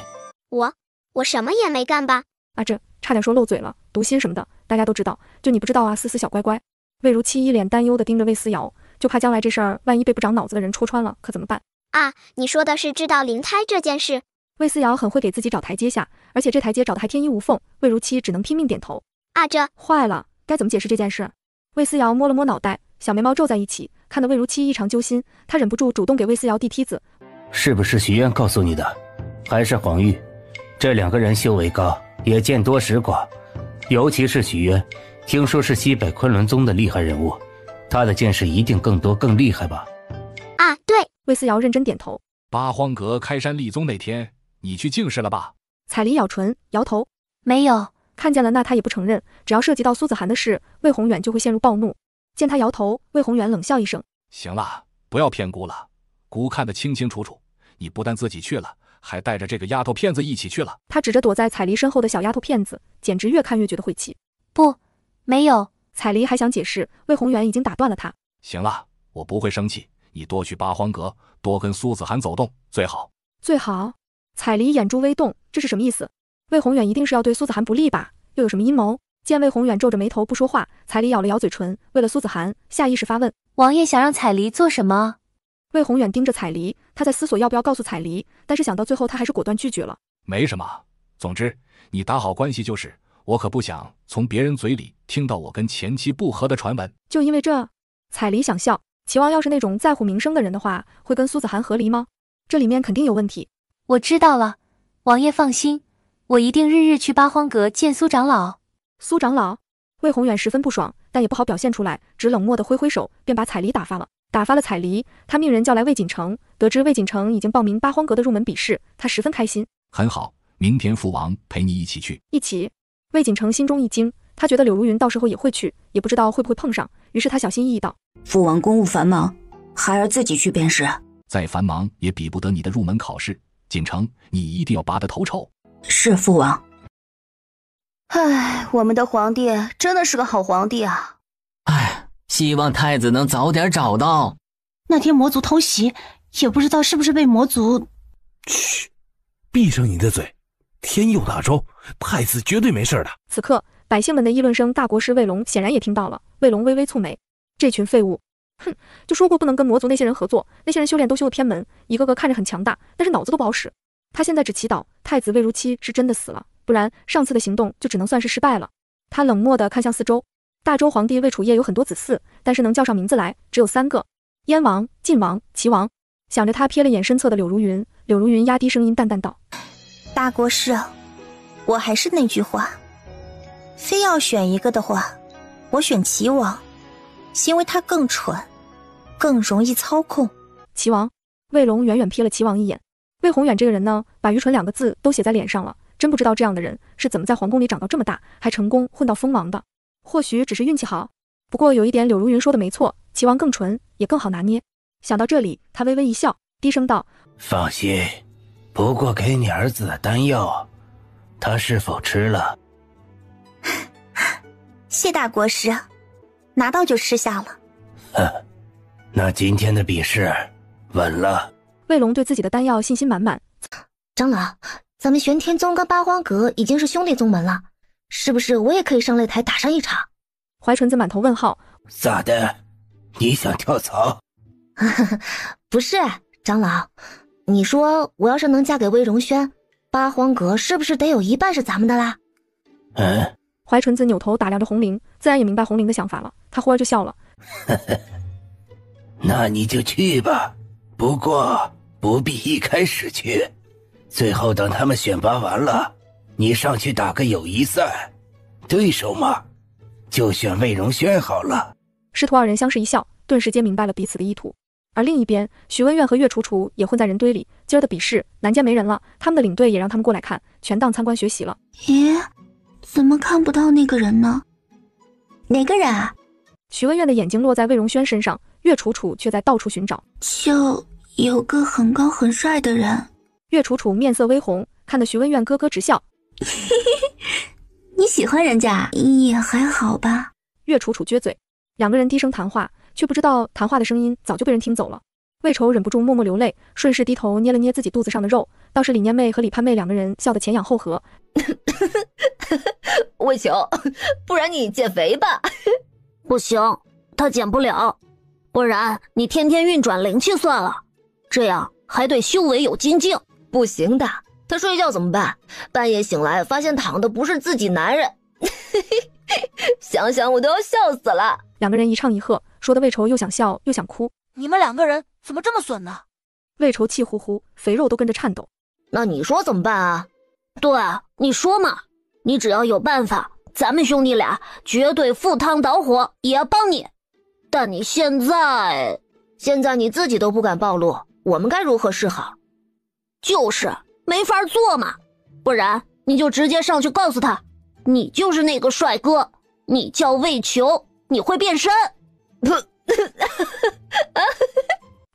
我什么也没干吧？啊，差点说漏嘴了，读心什么的，大家都知道，就你不知道啊，思思小乖乖。魏如期一脸担忧地盯着魏思瑶，就怕将来这事儿万一被不长脑子的人戳穿了，可怎么办？啊，你说的是知道灵胎这件事？魏思瑶很会给自己找台阶下，而且这台阶找得还天衣无缝，魏如期只能拼命点头。啊，这坏了，该怎么解释这件事？魏思瑶摸了摸脑袋，小眉毛皱在一起，看得魏如期异常揪心，她忍不住主动给魏思瑶递梯子。是不是许愿告诉你的，还是黄玉？这两个人修为高，也见多识广，尤其是许渊，听说是西北昆仑宗的厉害人物，他的见识一定更多更厉害吧？啊，对。魏思瑶认真点头。八荒阁开山立宗那天，你去净室了吧？彩梨咬唇摇头，没有。看见了那他也不承认，只要涉及到苏子涵的事，魏宏远就会陷入暴怒。见他摇头，魏宏远冷笑一声，行了，不要骗姑了，姑看得清清楚楚，你不但自己去了，还带着这个丫头片子一起去了。他指着躲在彩梨身后的小丫头片子，简直越看越觉得晦气。不，没有。彩梨还想解释，魏宏远已经打断了他。行了，我不会生气，你多去八荒阁，多跟苏子涵走动，最好。最好。彩梨眼珠微动，这是什么意思？魏宏远一定是要对苏子涵不利吧？又有什么阴谋？见魏宏远皱着眉头不说话，彩梨咬了咬嘴唇，为了苏子涵，下意识发问：王爷想让彩梨做什么？魏宏远盯着彩梨，他在思索要不要告诉彩梨，但是想到最后他还是果断拒绝了。没什么，总之你打好关系就是，我可不想从别人嘴里听到我跟前妻不和的传闻。就因为这，彩梨想笑，齐王要是那种在乎名声的人的话，会跟苏子涵和离吗？这里面肯定有问题。我知道了，王爷放心，我一定日日去八荒阁见苏长老。苏长老？魏宏远十分不爽，但也不好表现出来，只冷漠地挥挥手，便把彩梨打发了。打发了彩梨，他命人叫来魏锦城，得知魏锦城已经报名八荒阁的入门比试，他十分开心。很好，明天父王陪你一起去。一起？魏锦城心中一惊，他觉得柳如云到时候也会去，也不知道会不会碰上，于是他小心翼翼道：父王公务繁忙，孩儿自己去便是。再繁忙也比不得你的入门考试，锦城，你一定要拔得头筹。是父王。唉，我们的皇帝真的是个好皇帝啊！唉，希望太子能早点找到。那天魔族偷袭，也不知道是不是被魔族……嘘，闭上你的嘴！天佑大周，太子绝对没事的。此刻，百姓们的议论声，大国师魏龙显然也听到了。魏龙微微蹙眉，这群废物！哼，就说过不能跟魔族那些人合作，那些人修炼都修得偏门，一个个看着很强大，但是脑子都不好使。他现在只祈祷太子魏如期是真的死了，不不然上次的行动就只能算是失败了。他冷漠地看向四周，大周皇帝魏楚业有很多子嗣，但是能叫上名字来只有3个：燕王、晋王、齐王。想着他瞥了眼身侧的柳如云，柳如云压低声音淡淡道：大国师，我还是那句话，非要选一个的话，我选齐王，因为他更蠢，更容易操控。齐王。魏龙远远瞥了齐王一眼。魏宏远这个人呢，把愚蠢2个字都写在脸上了，真不知道这样的人是怎么在皇宫里长到这么大，还成功混到封王的。或许只是运气好，不过有一点柳如云说的没错，齐王更纯，也更好拿捏。想到这里，他微微一笑，低声道：放心，不过给你儿子的丹药，他是否吃了？谢大国师，拿到就吃下了。哼，那今天的比试稳了。魏龙对自己的丹药信心满满。长老，咱们玄天宗跟八荒阁已经是兄弟宗门了，是不是我也可以上擂台打上一场？怀纯子满头问号。咋的？你想跳槽？不是，长老，你说我要是能嫁给魏荣轩，八荒阁是不是得有一半是咱们的啦？怀纯子扭头打量着红绫，自然也明白红绫的想法了，他忽而就笑了。那你就去吧，不过不必一开始去，最后等他们选拔完了，你上去打个友谊赛，对手嘛，就选魏荣轩好了。师徒2人相视一笑，顿时皆明白了彼此的意图。而另一边，徐文苑和岳楚楚也混在人堆里。今儿的比试南间没人了，他们的领队也让他们过来看，全当参观学习了。咦，怎么看不到那个人呢？哪个人啊？徐文苑的眼睛落在魏荣轩身上，岳楚楚却在到处寻找。就有个很高很帅的人。岳楚楚面色微红，看得徐文苑咯咯直笑。你喜欢人家？也还好吧。岳楚楚撅嘴。2个人低声谈话，却不知道谈话的声音早就被人听走了。魏愁忍不住默默流泪，顺势低头捏了捏自己肚子上的肉。倒是李念妹和李盼妹2个人笑得前仰后合。魏求，不然你减肥吧。不行，他减不了，不然你天天运转灵气算了，这样还对修为有精进。不行的，他睡觉怎么办？半夜醒来发现躺的不是自己男人。想想我都要笑死了。2个人一唱一和，说的魏愁又想笑又想哭。你们2个人怎么这么损呢？魏愁气呼呼，肥肉都跟着颤抖。那你说怎么办啊？对，你说嘛，你只要有办法，咱们兄弟俩绝对赴汤蹈火也要帮你。但你现在你自己都不敢暴露，我们该如何是好？就是没法做嘛，不然你就直接上去告诉他，你就是那个帅哥，你叫魏求，你会变身。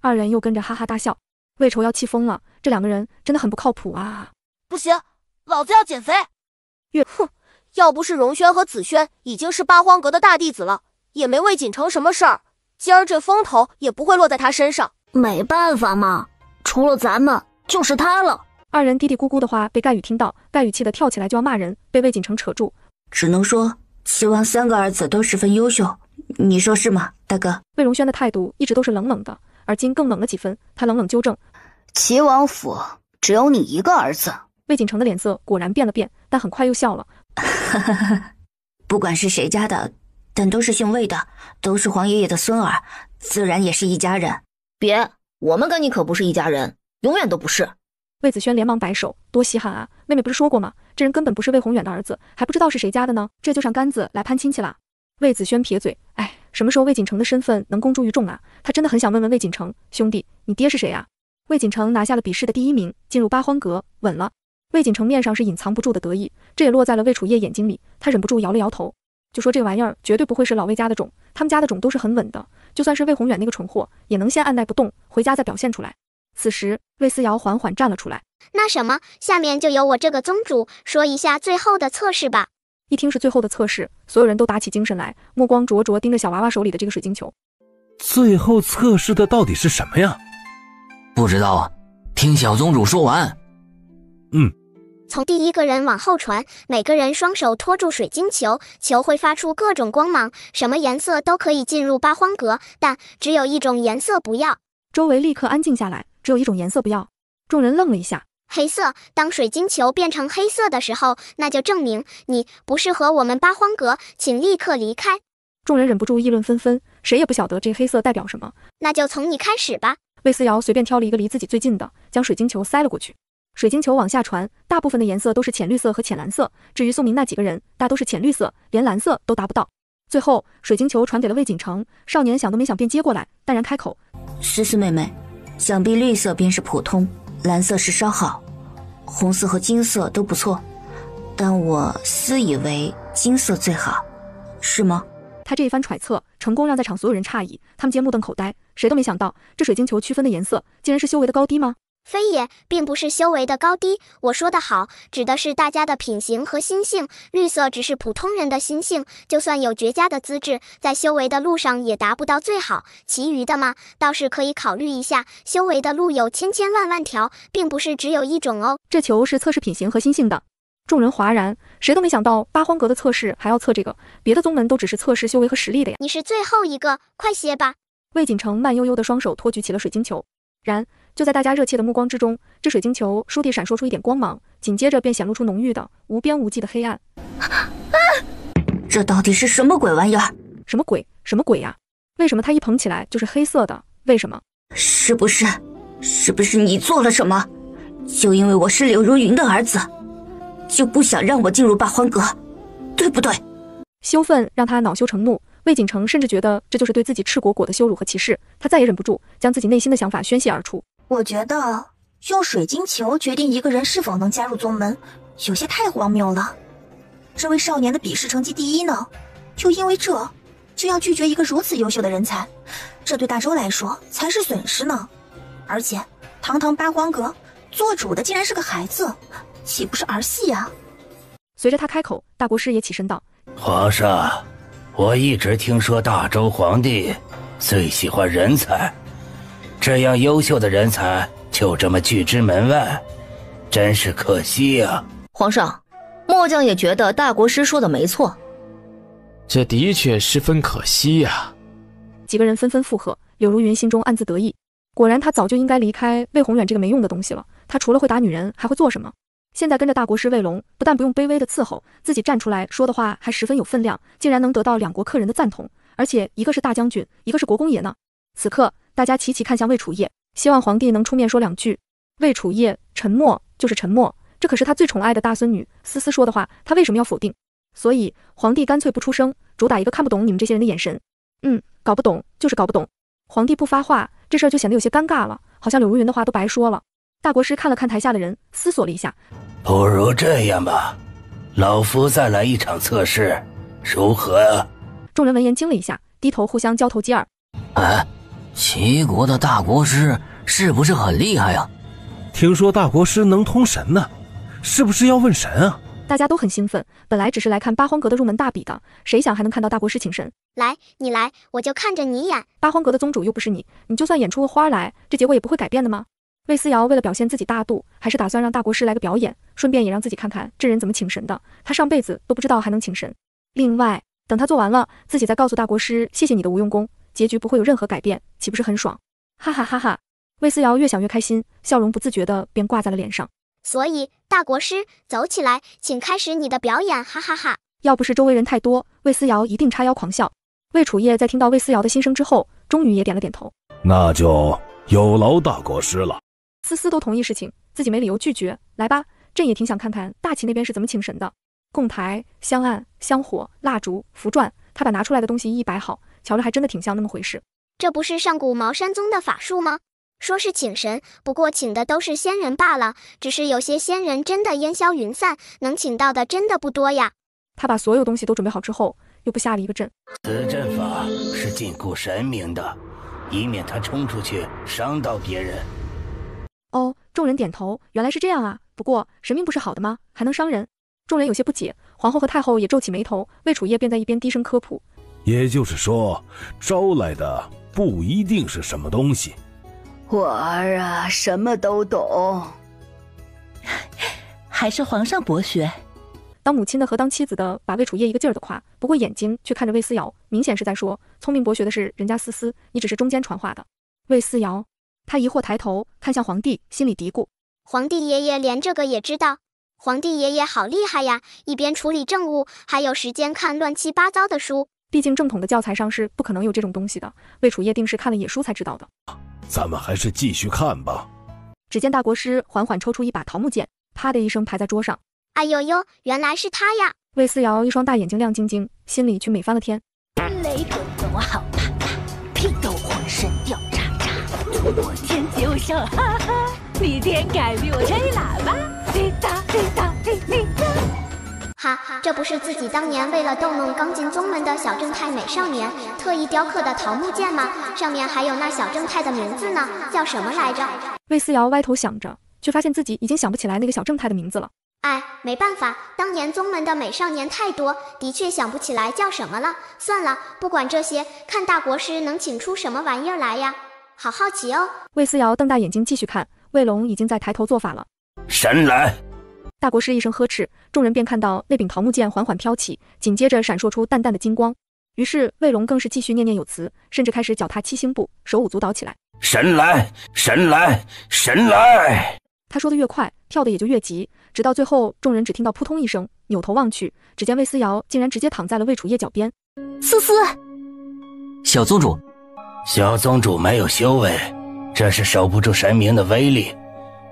2人又跟着哈哈大笑。魏愁要气疯了，这2个人真的很不靠谱啊！不行，老子要减肥。哼，要不是荣轩和子轩已经是八荒阁的大弟子了，也没魏锦城什么事儿，今儿这风头也不会落在他身上。没办法嘛，除了咱们就是他了。2人嘀嘀咕咕的话被盖宇听到，盖宇气得跳起来就要骂人，被魏锦城扯住。只能说齐王3个儿子都十分优秀，你说是吗，大哥？魏荣轩的态度一直都是冷冷的，而今更冷了几分。他冷冷纠正：齐王府只有你一个儿子。魏锦城的脸色果然变了变，但很快又笑了。不管是谁家的，但都是姓魏的，都是皇爷爷的孙儿，自然也是一家人。别，我们跟你可不是一家人，永远都不是。魏子轩连忙摆手，多稀罕啊！妹妹不是说过吗？这人根本不是魏宏远的儿子，还不知道是谁家的呢，这就上杆子来攀亲戚啦。魏子轩撇嘴，哎，什么时候魏锦城的身份能公诸于众啊？他真的很想问问魏锦城，兄弟，你爹是谁啊？魏锦城拿下了比试的第1名，进入八荒阁，稳了。魏锦城面上是隐藏不住的得意，这也落在了魏楚业眼睛里，他忍不住摇了摇头，就说这玩意儿绝对不会是老魏家的种，他们家的种都是很稳的，就算是魏宏远那个蠢货，也能先按耐不动，回家再表现出来。此时，魏思瑶缓缓站了出来。那什么，下面就由我这个宗主说一下最后的测试吧。一听是最后的测试，所有人都打起精神来，目光灼灼盯着小娃娃手里的这个水晶球。最后测试的到底是什么呀？不知道啊，听小宗主说完。从第1个人往后传，每个人双手托住水晶球，球会发出各种光芒，什么颜色都可以进入八荒阁，但只有一种颜色不要。周围立刻安静下来，只有一种颜色不要。众人愣了一下，黑色，当水晶球变成黑色的时候，那就证明你不适合我们八荒阁，请立刻离开。众人忍不住议论纷纷，谁也不晓得这黑色代表什么。那就从你开始吧。魏思瑶随便挑了一个离自己最近的，将水晶球塞了过去。水晶球往下传，大部分的颜色都是浅绿色和浅蓝色，至于宋明那几个人，大都是浅绿色，连蓝色都达不到。最后，水晶球传给了魏锦城，少年想都没想便接过来，淡然开口：“思思妹妹，想必绿色便是普通，蓝色是稍好，红色和金色都不错，但我私以为金色最好，是吗？”他这一番揣测，成功让在场所有人诧异，他们皆目瞪口呆，谁都没想到，这水晶球区分的颜色，竟然是修为的高低吗？非也，并不是修为的高低，我说的好，指的是大家的品行和心性。绿色只是普通人的心性，就算有绝佳的资质，在修为的路上也达不到最好。其余的嘛，倒是可以考虑一下。修为的路有千千万万条，并不是只有一种哦。这球是测试品行和心性的。众人哗然，谁都没想到八荒阁的测试还要测这个，别的宗门都只是测试修为和实力的呀。你是最后一个，快些吧。魏锦城慢悠悠的双手托举起了水晶球，然就在大家热切的目光之中，这水晶球倏地闪烁出一点光芒，紧接着便显露出浓郁的无边无际的黑暗。这到底是什么鬼玩意儿？什么鬼？什么鬼呀？为什么它一捧起来就是黑色的？为什么？是不是你做了什么？就因为我是柳如云的儿子，就不想让我进入八荒阁，对不对？羞愤让他恼羞成怒，魏锦城甚至觉得这就是对自己赤果果的羞辱和歧视，他再也忍不住将自己内心的想法宣泄而出。我觉得用水晶球决定一个人是否能加入宗门，有些太荒谬了。这位少年的笔试成绩第一呢，就因为这就要拒绝一个如此优秀的人才，这对大周来说才是损失呢。而且堂堂八荒阁做主的竟然是个孩子，岂不是儿戏啊？随着他开口，大国师也起身道：“皇上，我一直听说大周皇帝最喜欢人才，这样优秀的人才就这么拒之门外，真是可惜啊。”皇上，末将也觉得大国师说的没错，这的确十分可惜呀。几个人纷纷附和，柳如云心中暗自得意，果然他早就应该离开魏宏远这个没用的东西了，他除了会打女人还会做什么？现在跟着大国师魏龙，不但不用卑微的伺候，自己站出来说的话还十分有分量，竟然能得到两国客人的赞同，而且一个是大将军，一个是国公爷呢。此刻大家齐齐看向魏楚业，希望皇帝能出面说两句。魏楚业沉默就是沉默，这可是他最宠爱的大孙女思思说的话，他为什么要否定？所以皇帝干脆不出声，主打一个看不懂你们这些人的眼神。搞不懂就是搞不懂。皇帝不发话，这事儿就显得有些尴尬了，好像柳如云的话都白说了。大国师看了看台下的人，思索了一下，不如这样吧，老夫再来一场测试，如何啊？众人闻言惊了一下，低头互相交头接耳。齐国的大国师是不是很厉害啊？听说大国师能通神呢，是不是要问神啊？大家都很兴奋，本来只是来看八荒阁的入门大比的，谁想还能看到大国师请神？来，你来，我就看着你演。八荒阁的宗主又不是你，你就算演出个花来，这结果也不会改变的吗？魏思瑶为了表现自己大度，还是打算让大国师来个表演，顺便也让自己看看这人怎么请神的。他上辈子都不知道还能请神。另外，等他做完了，自己再告诉大国师谢谢你的无用功，结局不会有任何改变，岂不是很爽？哈哈哈哈！魏思瑶越想越开心，笑容不自觉地便挂在了脸上。所以，大国师，走起来，请开始你的表演，哈哈哈！要不是周围人太多，魏思瑶一定叉腰狂笑。魏楚业在听到魏思瑶的心声之后，终于也点了点头。那就有劳大国师了。思思都同意事情，自己没理由拒绝。来吧，朕也挺想看看大齐那边是怎么请神的。供台、香案、香火、蜡烛、符篆，他把拿出来的东西一摆好，瞧着还真的挺像那么回事。这不是上古茅山宗的法术吗？说是请神，不过请的都是仙人罢了，只是有些仙人真的烟消云散，能请到的真的不多呀。他把所有东西都准备好之后，又布下了一个阵。此阵法是禁锢神明的，以免他冲出去伤到别人。哦，众人点头，原来是这样啊。不过神明不是好的吗？还能伤人？众人有些不解，皇后和太后也皱起眉头，魏楚业便在一边低声科普。也就是说，招来的不一定是什么东西。我儿啊，什么都懂，还是皇上博学。当母亲的和当妻子的把魏楚业一个劲儿的夸，不过眼睛却看着魏思瑶，明显是在说，聪明博学的是人家思思，你只是中间传话的。魏思瑶，他疑惑抬头看向皇帝，心里嘀咕，皇帝爷爷连这个也知道，皇帝爷爷好厉害呀，一边处理政务，还有时间看乱七八糟的书。毕竟正统的教材上是不可能有这种东西的，魏楚业定是看了野书才知道的。咱们还是继续看吧。只见大国师缓缓抽出一把桃木剑，啪的一声拍在桌上。哎呦呦，原来是他呀！魏思瑶一双大眼睛亮晶晶，心里却美翻了天。雷滚滚我好怕怕，屁都浑身掉渣渣。我天就上哈哈，你天改比我吹喇叭，滴答滴答滴滴答。哈，这不是自己当年为了逗弄刚进宗门的小正太美少年特意雕刻的桃木剑吗？上面还有那小正太的名字呢，叫什么来着？魏思瑶歪头想着，却发现自己已经想不起来那个小正太的名字了。哎，没办法，当年宗门的美少年太多，的确想不起来叫什么了。算了，不管这些，看大国师能请出什么玩意儿来呀？好好奇哦。魏思瑶瞪大眼睛继续看，魏龙已经在抬头做法了。神来！大国师一声呵斥，众人便看到那柄桃木剑缓缓飘起，紧接着闪烁出淡淡的金光。于是魏龙更是继续念念有词，甚至开始脚踏七星步，手舞足蹈起来。神来！神来！神来！他说的越快，跳的也就越急，直到最后，众人只听到扑通一声，扭头望去，只见魏思瑶竟然直接躺在了魏楚业脚边。思思，小宗主，小宗主没有修为，这是守不住神明的威力，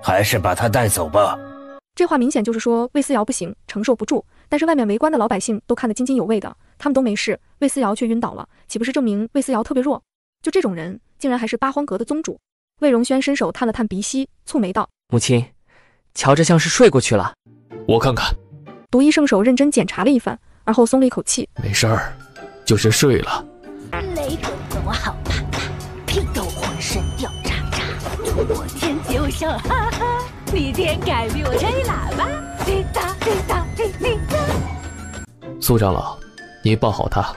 还是把他带走吧。这话明显就是说魏思瑶不行，承受不住，但是外面围观的老百姓都看得津津有味的，他们都没事，魏思瑶却晕倒了，岂不是证明魏思瑶特别弱？就这种人，竟然还是八荒阁的宗主。魏荣轩伸手探了探鼻息，蹙眉道：母亲，瞧着像是睡过去了。我看看。独一圣手认真检查了一番，而后松了一口气。没事儿，就是睡了。雷滚滚我好怕怕，屁都浑身掉渣渣。我天就上哈哈，你天改比我吹喇叭，滴答滴答滴滴答。苏长老，你抱好他，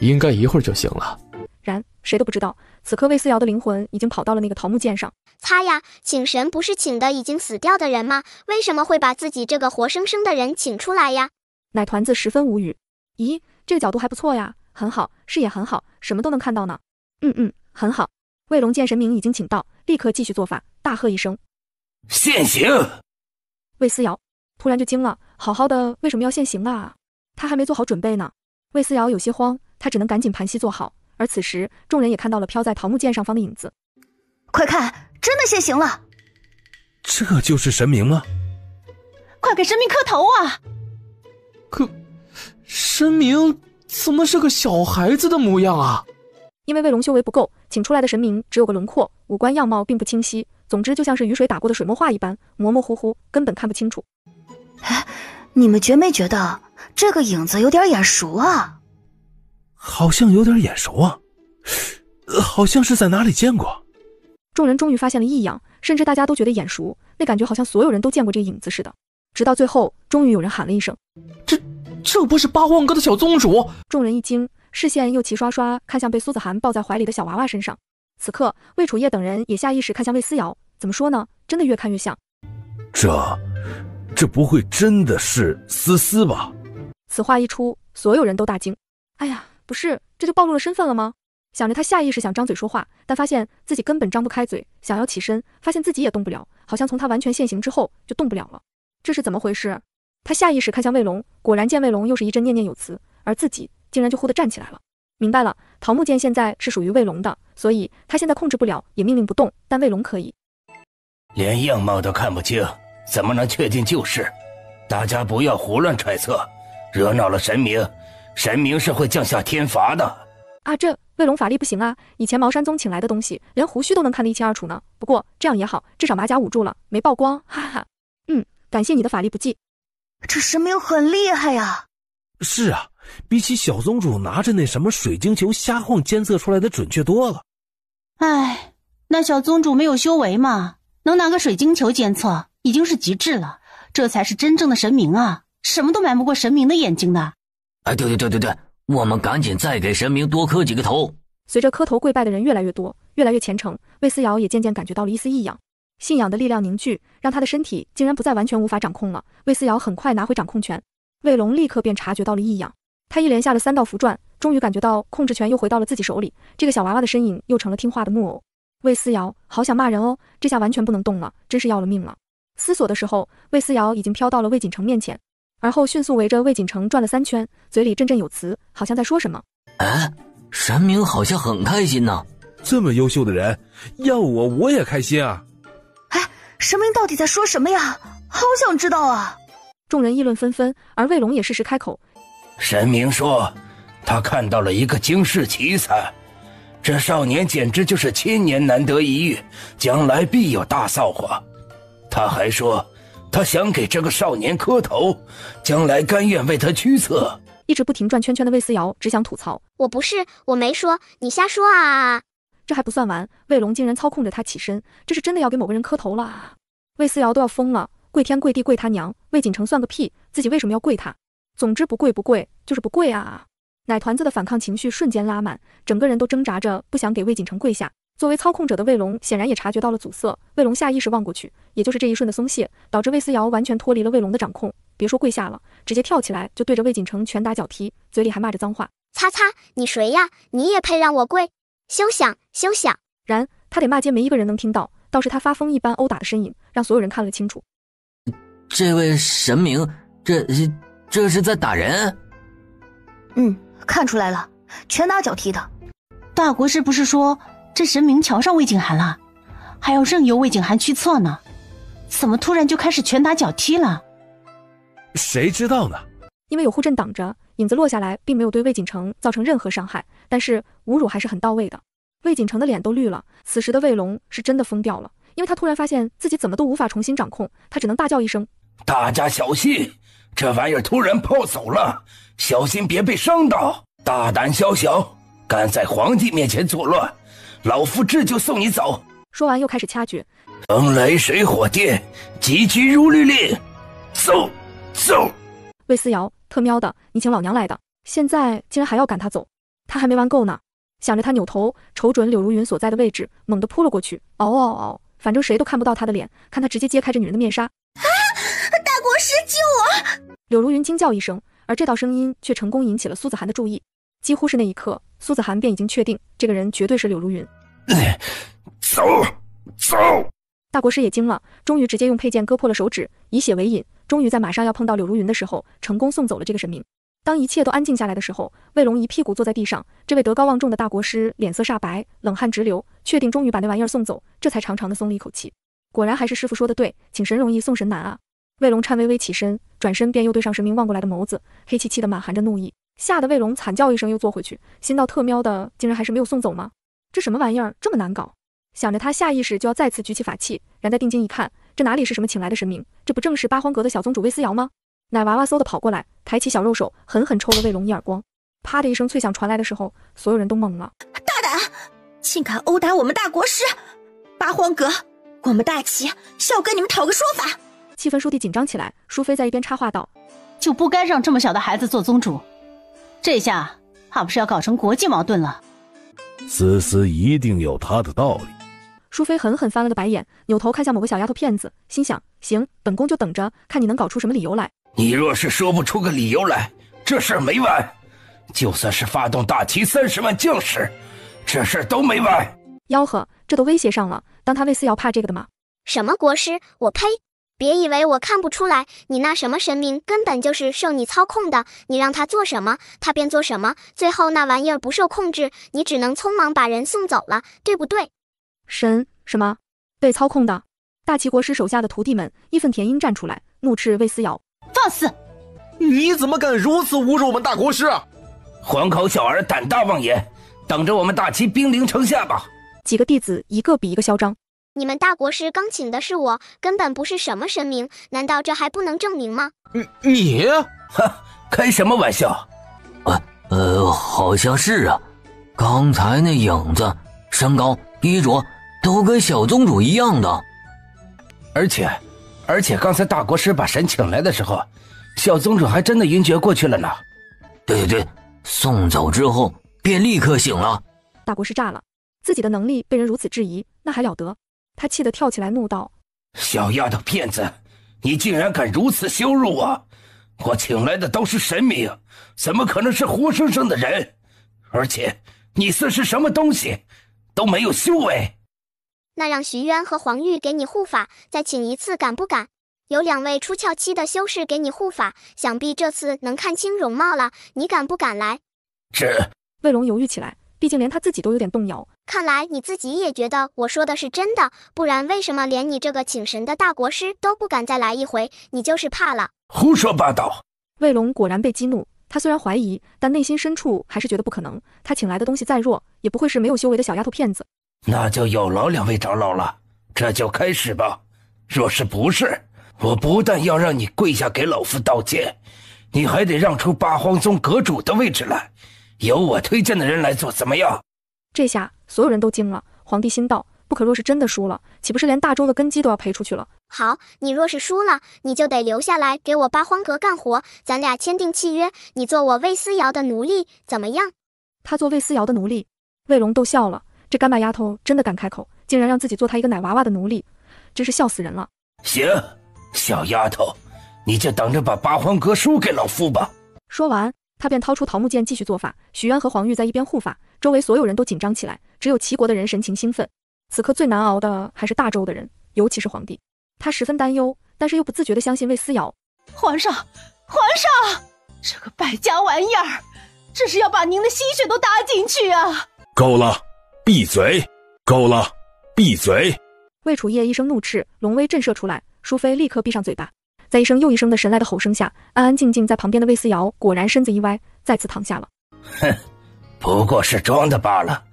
应该一会儿就行了。然谁都不知道，此刻魏思瑶的灵魂已经跑到了那个桃木剑上。擦呀，请神不是请的已经死掉的人吗？为什么会把自己这个活生生的人请出来呀？奶团子十分无语。咦，这个角度还不错呀，很好，视野很好，什么都能看到呢。很好。魏龙见神明已经请到，立刻继续做法，大喝一声：现形！魏思瑶突然就惊了，好好的为什么要现形啊？他还没做好准备呢。魏思瑶有些慌，他只能赶紧盘膝坐好。而此时，众人也看到了飘在桃木剑上方的影子。快看，真的现形了！这就是神明吗？快给神明磕头啊！可，神明怎么是个小孩子的模样啊？因为魏龙修为不够，请出来的神明只有个轮廓，五官样貌并不清晰，总之就像是雨水打过的水墨画一般，模模糊糊，根本看不清楚。哎，你们觉没觉得这个影子有点眼熟啊？好像有点眼熟啊，好像是在哪里见过。众人终于发现了异样，甚至大家都觉得眼熟，那感觉好像所有人都见过这个影子似的。直到最后，终于有人喊了一声：这不是八荒阁的小宗主！众人一惊，视线又齐刷刷看向被苏子涵抱在怀里的小娃娃身上。此刻，魏楚业等人也下意识看向魏思瑶，怎么说呢？真的越看越像。这不会真的是思思吧？此话一出，所有人都大惊。哎呀，不是，这就暴露了身份了吗？想着他下意识想张嘴说话，但发现自己根本张不开嘴，想要起身，发现自己也动不了，好像从他完全现形之后就动不了了。这是怎么回事？他下意识看向魏龙，果然见魏龙又是一阵念念有词，而自己竟然就忽地站起来了。明白了，桃木剑现在是属于魏龙的，所以他现在控制不了，也命令不动，但魏龙可以。连样貌都看不清，怎么能确定就是？大家不要胡乱揣测，惹恼了神明，神明是会降下天罚的。啊，这魏龙法力不行啊，以前茅山宗请来的东西，连胡须都能看得一清二楚呢。不过这样也好，至少马甲捂住了，没曝光，哈哈。感谢你的法力不济。这神明很厉害呀。是啊，比起小宗主拿着那什么水晶球瞎晃监测出来的准确多了。哎，那小宗主没有修为嘛，能拿个水晶球监测已经是极致了，这才是真正的神明啊，什么都瞒不过神明的眼睛的。哎，对，我们赶紧再给神明多磕几个头。随着磕头跪拜的人越来越多，越来越虔诚，魏思瑶也渐渐感觉到了一丝异样。信仰的力量凝聚，让他的身体竟然不再完全无法掌控了。魏思瑶很快拿回掌控权，魏龙立刻便察觉到了异样，他一连下了3道符转，终于感觉到控制权又回到了自己手里，这个小娃娃的身影又成了听话的木偶。魏思瑶好想骂人哦，这下完全不能动了，真是要了命了。思索的时候，魏思瑶已经飘到了魏锦城面前，而后迅速围着魏锦城转了3圈，嘴里振振有词，好像在说什么。哎，神明好像很开心呢。这么优秀的人，要我也开心啊。哎，神明到底在说什么呀？好想知道啊。众人议论纷纷，而魏龙也适时开口。神明说，他看到了一个惊世奇才，这少年简直就是千年难得一遇，将来必有大造化。他还说，他想给这个少年磕头，将来甘愿为他驱策。一直不停转圈圈的魏思瑶只想吐槽：我不是，我没说，你瞎说啊！这还不算完，魏龙竟然操控着他起身，这是真的要给某个人磕头了啊！魏思瑶都要疯了，跪天跪地跪他娘，魏锦城算个屁，自己为什么要跪他？总之不跪就是不跪啊！奶团子的反抗情绪瞬间拉满，整个人都挣扎着不想给魏锦城跪下。作为操控者的魏龙显然也察觉到了阻塞，魏龙下意识望过去，也就是这一瞬的松懈，导致魏思瑶完全脱离了魏龙的掌控，别说跪下了，直接跳起来就对着魏锦城拳打脚踢，嘴里还骂着脏话。擦擦，你谁呀？你也配让我跪？休想休想！然他得骂街没一个人能听到，倒是他发疯一般殴打的身影，让所有人看了清楚。这位神明，这是在打人？看出来了，拳打脚踢的。大国师不是说这神明瞧上魏景涵了，还要任由魏景涵去测呢，怎么突然就开始拳打脚踢了？谁知道呢？因为有护阵挡着，影子落下来并没有对魏锦城造成任何伤害，但是侮辱还是很到位的。魏锦城的脸都绿了，此时的魏龙是真的疯掉了，因为他突然发现自己怎么都无法重新掌控，他只能大叫一声：大家小心，这玩意儿突然跑走了，小心别被伤到！大胆小小，敢在皇帝面前作乱，老夫这就送你走！说完又开始掐诀：风雷水火电，急急如律令，走走！魏思瑶，特喵的，你请老娘来的，现在竟然还要赶他走，他还没玩够呢！想着他扭头瞅准柳如云所在的位置，猛地扑了过去，嗷嗷嗷！反正谁都看不到他的脸，看他直接揭开这女人的面纱。大国师救我！柳如云惊叫一声，而这道声音却成功引起了苏子涵的注意。几乎是那一刻，苏子涵便已经确定这个人绝对是柳如云。走走！大国师也惊了，终于直接用佩剑割破了手指，以血为引，终于在马上要碰到柳如云的时候，成功送走了这个神明。当一切都安静下来的时候，魏龙一屁股坐在地上，这位德高望重的大国师脸色煞白，冷汗直流，确定终于把那玩意儿送走，这才长长的松了一口气。果然还是师傅说的对，请神容易送神难啊！魏龙颤巍巍起身，转身便又对上神明望过来的眸子，黑漆漆的满含着怒意，吓得魏龙惨叫一声又坐回去，心道特喵的，竟然还是没有送走吗？这什么玩意儿这么难搞？想着他下意识就要再次举起法器，然再定睛一看，这哪里是什么请来的神明，这不正是八荒阁的小宗主魏思瑶吗？奶娃娃嗖的跑过来，抬起小肉手，狠狠抽了魏龙一耳光。啪的一声脆响传来的时候，所有人都懵了。大胆，竟敢殴打我们大国师！八荒阁，我们大齐是要跟你们讨个说法。气氛倏地紧张起来，淑妃在一边插话道：就不该让这么小的孩子做宗主，这下怕不是要搞成国际矛盾了。思思一定有他的道理。淑妃狠狠翻了个白眼，扭头看向某个小丫头片子，心想：行，本宫就等着看你能搞出什么理由来。你若是说不出个理由来，这事儿没完。就算是发动大齐30万将士，这事儿都没完。吆喝，这都威胁上了，当他魏思瑶怕这个的吗？什么国师，我呸！别以为我看不出来，你那什么神明根本就是受你操控的，你让他做什么，他便做什么，最后那玩意儿不受控制，你只能匆忙把人送走了，对不对？神什么？被操控的？大齐国师手下的徒弟们义愤填膺站出来，怒斥魏思瑶：放肆！你怎么敢如此侮辱我们大国师啊！黄口小儿胆大妄言，等着我们大齐兵临城下吧！几个弟子一个比一个嚣张。你们大国师刚请的是我，根本不是什么神明，难道这还不能证明吗？你，开什么玩笑？好像是啊，刚才那影子、身高、衣着都跟小宗主一样的。而且刚才大国师把神请来的时候，小宗主还真的晕厥过去了呢。对，送走之后便立刻醒了。大国师炸了，自己的能力被人如此质疑，那还了得？他气得跳起来怒道：小丫头片子，你竟然敢如此羞辱我！我请来的都是神明，怎么可能是活生生的人？而且你算是什么东西，都没有修为。那让徐渊和黄玉给你护法，再请一次，敢不敢？有2位出窍期的修士给你护法，想必这次能看清容貌了，你敢不敢来？魏龙犹豫起来，毕竟连他自己都有点动摇。看来你自己也觉得我说的是真的，不然为什么连你这个请神的大国师都不敢再来一回？你就是怕了？胡说八道！魏龙果然被激怒，他虽然怀疑，但内心深处还是觉得不可能。他请来的东西再弱，也不会是没有修为的小丫头片子。那就有劳2位长老了，这就开始吧。若是不是，我不但要让你跪下给老夫道歉，你还得让出八荒宗阁主的位置来，由我推荐的人来做，怎么样？这下所有人都惊了。皇帝心道，不可若是真的输了，岂不是连大周的根基都要赔出去了？好，你若是输了，你就得留下来给我八荒阁干活，咱俩签订契约，你做我魏思瑶的奴隶，怎么样？他做魏思瑶的奴隶？魏龙逗笑了，这干巴丫头真的敢开口，竟然让自己做他一个奶娃娃的奴隶，真是笑死人了。行，小丫头，你就等着把八荒阁输给老夫吧。说完，他便掏出桃木剑继续做法。许渊和黄玉在一边护法，周围所有人都紧张起来，只有齐国的人神情兴奋。此刻最难熬的还是大周的人，尤其是皇帝，他十分担忧，但是又不自觉地相信魏思瑶。皇上，这个败家玩意儿，这是要把您的心血都搭进去啊！够了，闭嘴！够了，闭嘴！魏楚夜一声怒斥，龙威震慑出来，淑妃立刻闭上嘴巴。在一声又一声的神来的吼声下，安安静静在旁边的魏思瑶果然身子一歪，再次躺下了。哼，不过是装的罢了。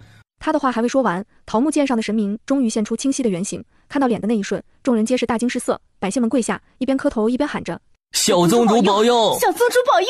他的话还未说完，桃木剑上的神明终于现出清晰的原形。看到脸的那一瞬，众人皆是大惊失色，百姓们跪下，一边磕头一边喊着：“小宗主保佑！小宗主保佑！”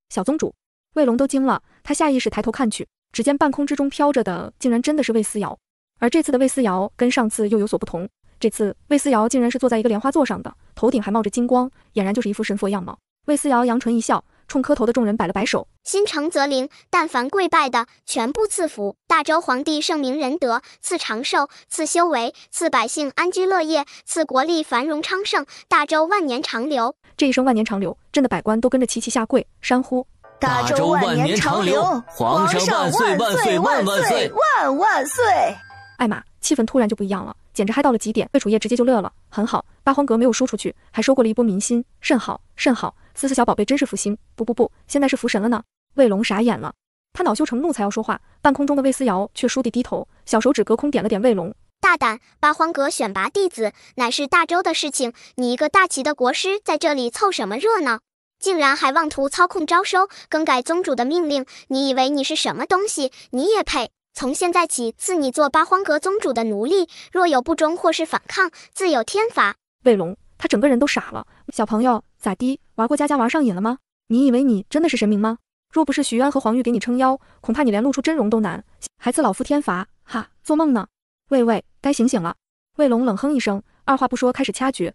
小宗主，魏龙都惊了，他下意识抬头看去，只见半空之中飘着的竟然真的是魏思瑶。而这次的魏思瑶跟上次又有所不同，这次魏思瑶竟然是坐在一个莲花座上的，头顶还冒着金光，俨然就是一副神佛样貌。魏思瑶扬唇一笑，冲磕头的众人摆了摆手：“心诚则灵，但凡跪拜的，全部赐福。大周皇帝圣明仁德，赐长寿，赐修为，赐百姓安居乐业，赐国力繁荣昌盛，大周万年长流。”这一声万年长流，震得百官都跟着齐齐下跪，山呼：“大周万年长流，皇上万岁万岁万万岁万万岁！”艾玛，气氛突然就不一样了，简直嗨到了极点。魏楚夜直接就乐了，很好，八荒阁没有输出去，还收过了一波民心，甚好甚好。思思小宝贝真是福星，不，现在是福神了呢。魏龙傻眼了，他恼羞成怒才要说话，半空中的魏思瑶却倏地低头，小手指隔空点了点魏龙。大胆，八荒阁选拔弟子乃是大周的事情，你一个大齐的国师在这里凑什么热闹？竟然还妄图操控招收，更改宗主的命令，你以为你是什么东西？你也配？从现在起赐你做八荒阁宗主的奴隶，若有不忠或是反抗，自有天罚。魏龙他整个人都傻了，小朋友咋的，玩过家家玩上瘾了吗？你以为你真的是神明吗？若不是徐渊和黄玉给你撑腰，恐怕你连露出真容都难，还赐老夫天罚，哈，做梦呢！喂，该醒醒了。魏龙冷哼一声，二话不说开始掐诀。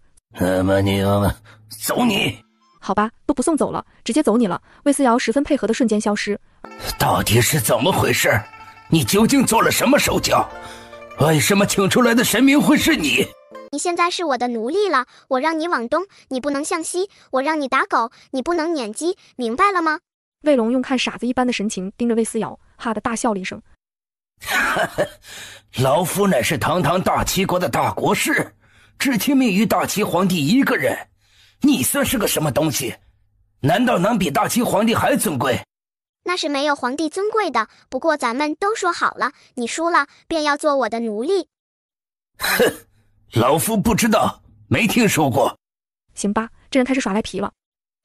走你！好吧，都不送走了，直接走你了。魏思瑶十分配合的瞬间消失。到底是怎么回事？你究竟做了什么手脚？为什么请出来的神明会是你？你现在是我的奴隶了，我让你往东，你不能向西；我让你打狗，你不能撵鸡，明白了吗？魏龙用看傻子一般的神情盯着魏思瑶，哈的大笑了一声。老夫乃是堂堂大齐国的大国师，只听命于大齐皇帝一个人，你算是个什么东西？难道能比大齐皇帝还尊贵？那是没有皇帝尊贵的，不过咱们都说好了，你输了便要做我的奴隶。哼，老夫不知道，没听说过。行吧，这人开始耍赖皮了。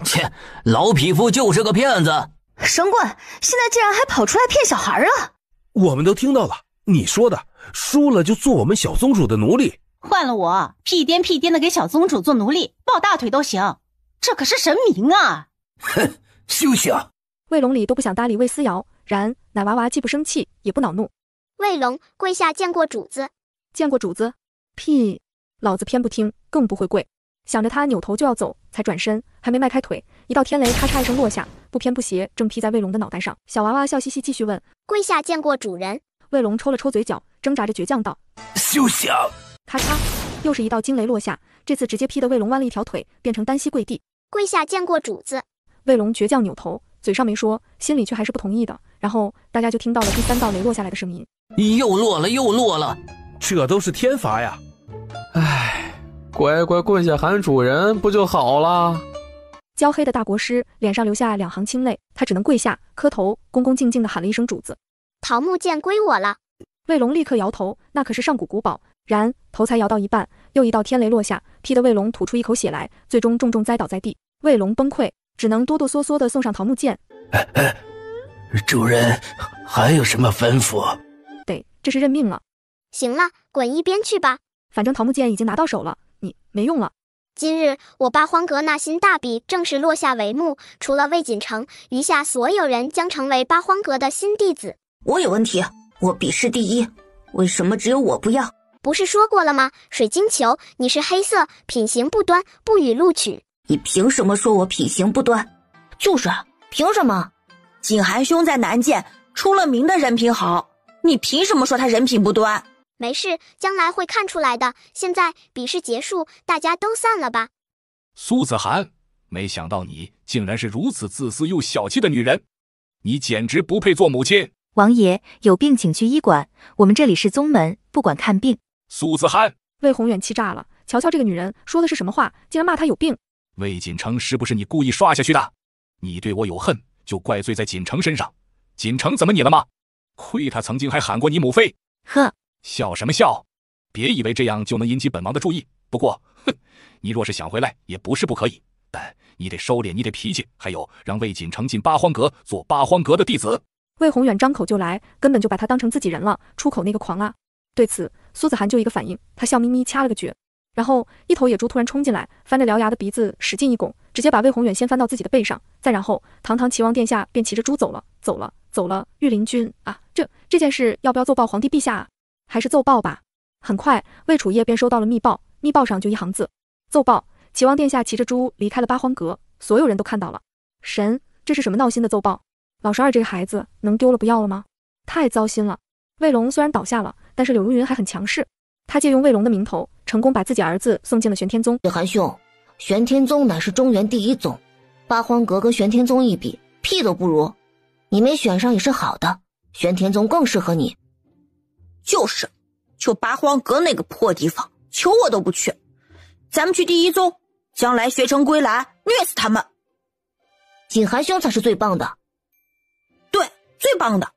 切，老匹夫就是个骗子。神棍，现在竟然还跑出来骗小孩了！我们都听到了，你说的，输了就做我们小宗主的奴隶。换了我，屁颠的给小宗主做奴隶，抱大腿都行。这可是神明啊！哼，休想！魏龙里都不想搭理魏思瑶，然奶娃娃既不生气也不恼怒。魏龙，跪下见过主子。见过主子？屁！老子偏不听，更不会跪。想着他扭头就要走，才转身，还没迈开腿，一道天雷咔嚓一声落下，不偏不斜正劈在魏龙的脑袋上。小娃娃笑嘻嘻继续问：跪下见过主人？魏龙抽了抽嘴角，挣扎着倔强道：休想！咔嚓，又是一道惊雷落下，这次直接劈得魏龙弯了一条腿，变成单膝跪地。跪下见过主子。魏龙倔强扭头，嘴上没说，心里却还是不同意的。然后大家就听到了第三道雷落下来的声音。又落了，这都是天罚呀。唉，乖乖跪下喊主人不就好了？焦黑的大国师脸上流下2行清泪，他只能跪下磕头，恭恭敬敬地喊了一声主子。桃木剑归我了。卫龙立刻摇头，那可是上古古堡。然头才摇到一半，又一道天雷落下，劈得卫龙吐出一口血来，最终重重栽倒在地。卫龙崩溃，只能哆哆嗦嗦地送上桃木剑。主人还有什么吩咐？对，这是认命了。行了，滚一边去吧。反正桃木剑已经拿到手了，你没用了。今日我八荒阁那新大比正式落下帷幕，除了魏锦城，余下所有人将成为八荒阁的新弟子。我有问题，我比试第一，为什么只有我不要？不是说过了吗？水晶球，你是黑色，品行不端，不予录取。你凭什么说我品行不端？就是凭什么？景寒兄在南界出了名的人品好，你凭什么说他人品不端？没事，将来会看出来的。现在比试结束，大家都散了吧。苏子涵，没想到你竟然是如此自私又小气的女人，你简直不配做母亲。王爷，有病请去医馆，我们这里是宗门，不管看病。苏子涵，魏宏远气炸了，瞧瞧这个女人说的是什么话，竟然骂她有病。魏锦城是不是你故意刷下去的？你对我有恨，就怪罪在锦城身上。锦城怎么你了吗？亏他曾经还喊过你母妃。呵，笑什么笑？别以为这样就能引起本王的注意。不过，你若是想回来，也不是不可以，但你得收敛你的脾气，还有让魏锦城进八荒阁，做八荒阁的弟子。魏宏远张口就来，根本就把他当成自己人了，出口那个狂啊！对此，苏子涵就一个反应，他笑眯眯掐了个诀，然后一头野猪突然冲进来，翻着獠牙的鼻子使劲一拱，直接把魏宏远先翻到自己的背上，再然后堂堂齐王殿下便骑着猪走了。御林军啊，这件事要不要奏报皇帝陛下啊？还是奏报吧。很快，魏楚业便收到了密报，密报上就一行字：奏报，齐王殿下骑着猪离开了八荒阁，所有人都看到了。神，这是什么闹心的奏报？老十二这个孩子能丢了不要了吗？太糟心了。魏龙虽然倒下了，但是柳如云还很强势，他借用魏龙的名头，成功把自己儿子送进了玄天宗。韩兄，玄天宗乃是中原第一宗，八荒阁跟玄天宗一比，屁都不如。你没选上也是好的，玄天宗更适合你。就八荒阁那个破地方，求我都不去。咱们去第一宗，将来学成归来，虐死他们。景寒兄才是最棒的。对，最棒的。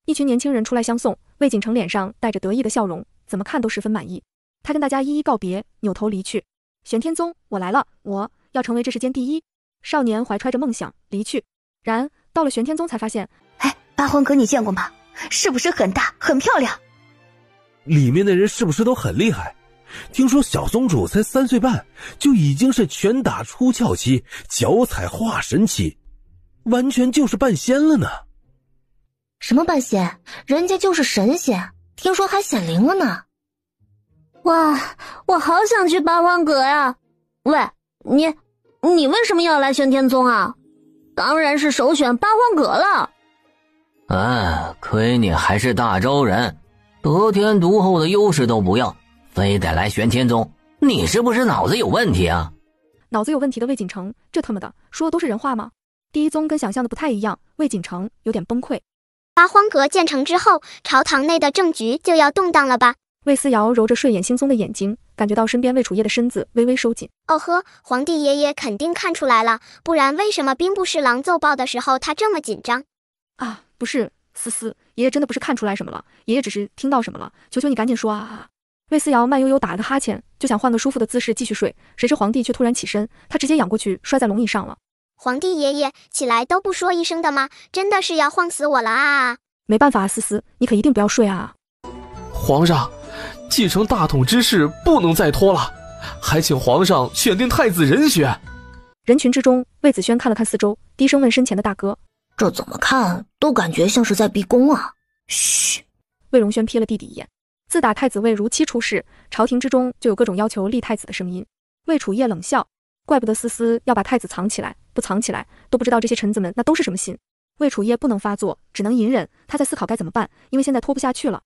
一群年轻人出来相送，魏锦城脸上带着得意的笑容，怎么看都十分满意。他跟大家一一告别，扭头离去。玄天宗，我来了，我要成为这世间第一。少年怀揣着梦想离去，然到了玄天宗才发现，八荒阁你见过吗？是不是很大很漂亮？里面的人是不是都很厉害？听说小宗主才3岁半，就已经是拳打出窍期，脚踩化神期，完全就是半仙了呢。什么半仙？人家就是神仙，听说还显灵了呢。哇，我好想去八荒阁呀！喂，你为什么要来玄天宗啊？当然是首选八荒阁了。亏你还是大周人，得天独厚的优势都不要，非得来玄天宗，你是不是脑子有问题啊？脑子有问题的魏锦城，这他妈的说的都是人话吗？第一宗跟想象的不太一样，魏锦城有点崩溃。八荒阁建成之后，朝堂内的政局就要动荡了吧？魏思瑶揉着睡眼惺忪的眼睛，感觉到身边魏楚业的身子微微收紧。哦呵，皇帝爷爷肯定看出来了，不然为什么兵部侍郎奏报的时候他这么紧张？啊，不是，思思，爷爷真的不是看出来什么了，爷爷只是听到什么了，求求你赶紧说啊！魏思瑶慢悠悠打了个哈欠，就想换个舒服的姿势继续睡，谁知皇帝却突然起身，他直接仰过去摔在龙椅上了。皇帝爷爷起来都不说一声的吗？真的是要晃死我了啊！没办法啊，思思，你可一定不要睡啊！皇上，继承大统之事不能再拖了，还请皇上选定太子人选。人群之中，魏子轩看了看四周，低声问身前的大哥：“这怎么看都感觉像是在逼宫啊！”嘘。魏荣轩瞥了弟弟一眼。自打太子魏如期出世，朝廷之中就有各种要求立太子的声音。魏楚业冷笑，怪不得思思要把太子藏起来，不藏起来都不知道这些臣子们那都是什么心。魏楚业不能发作，只能隐忍，他在思考该怎么办，因为现在拖不下去了。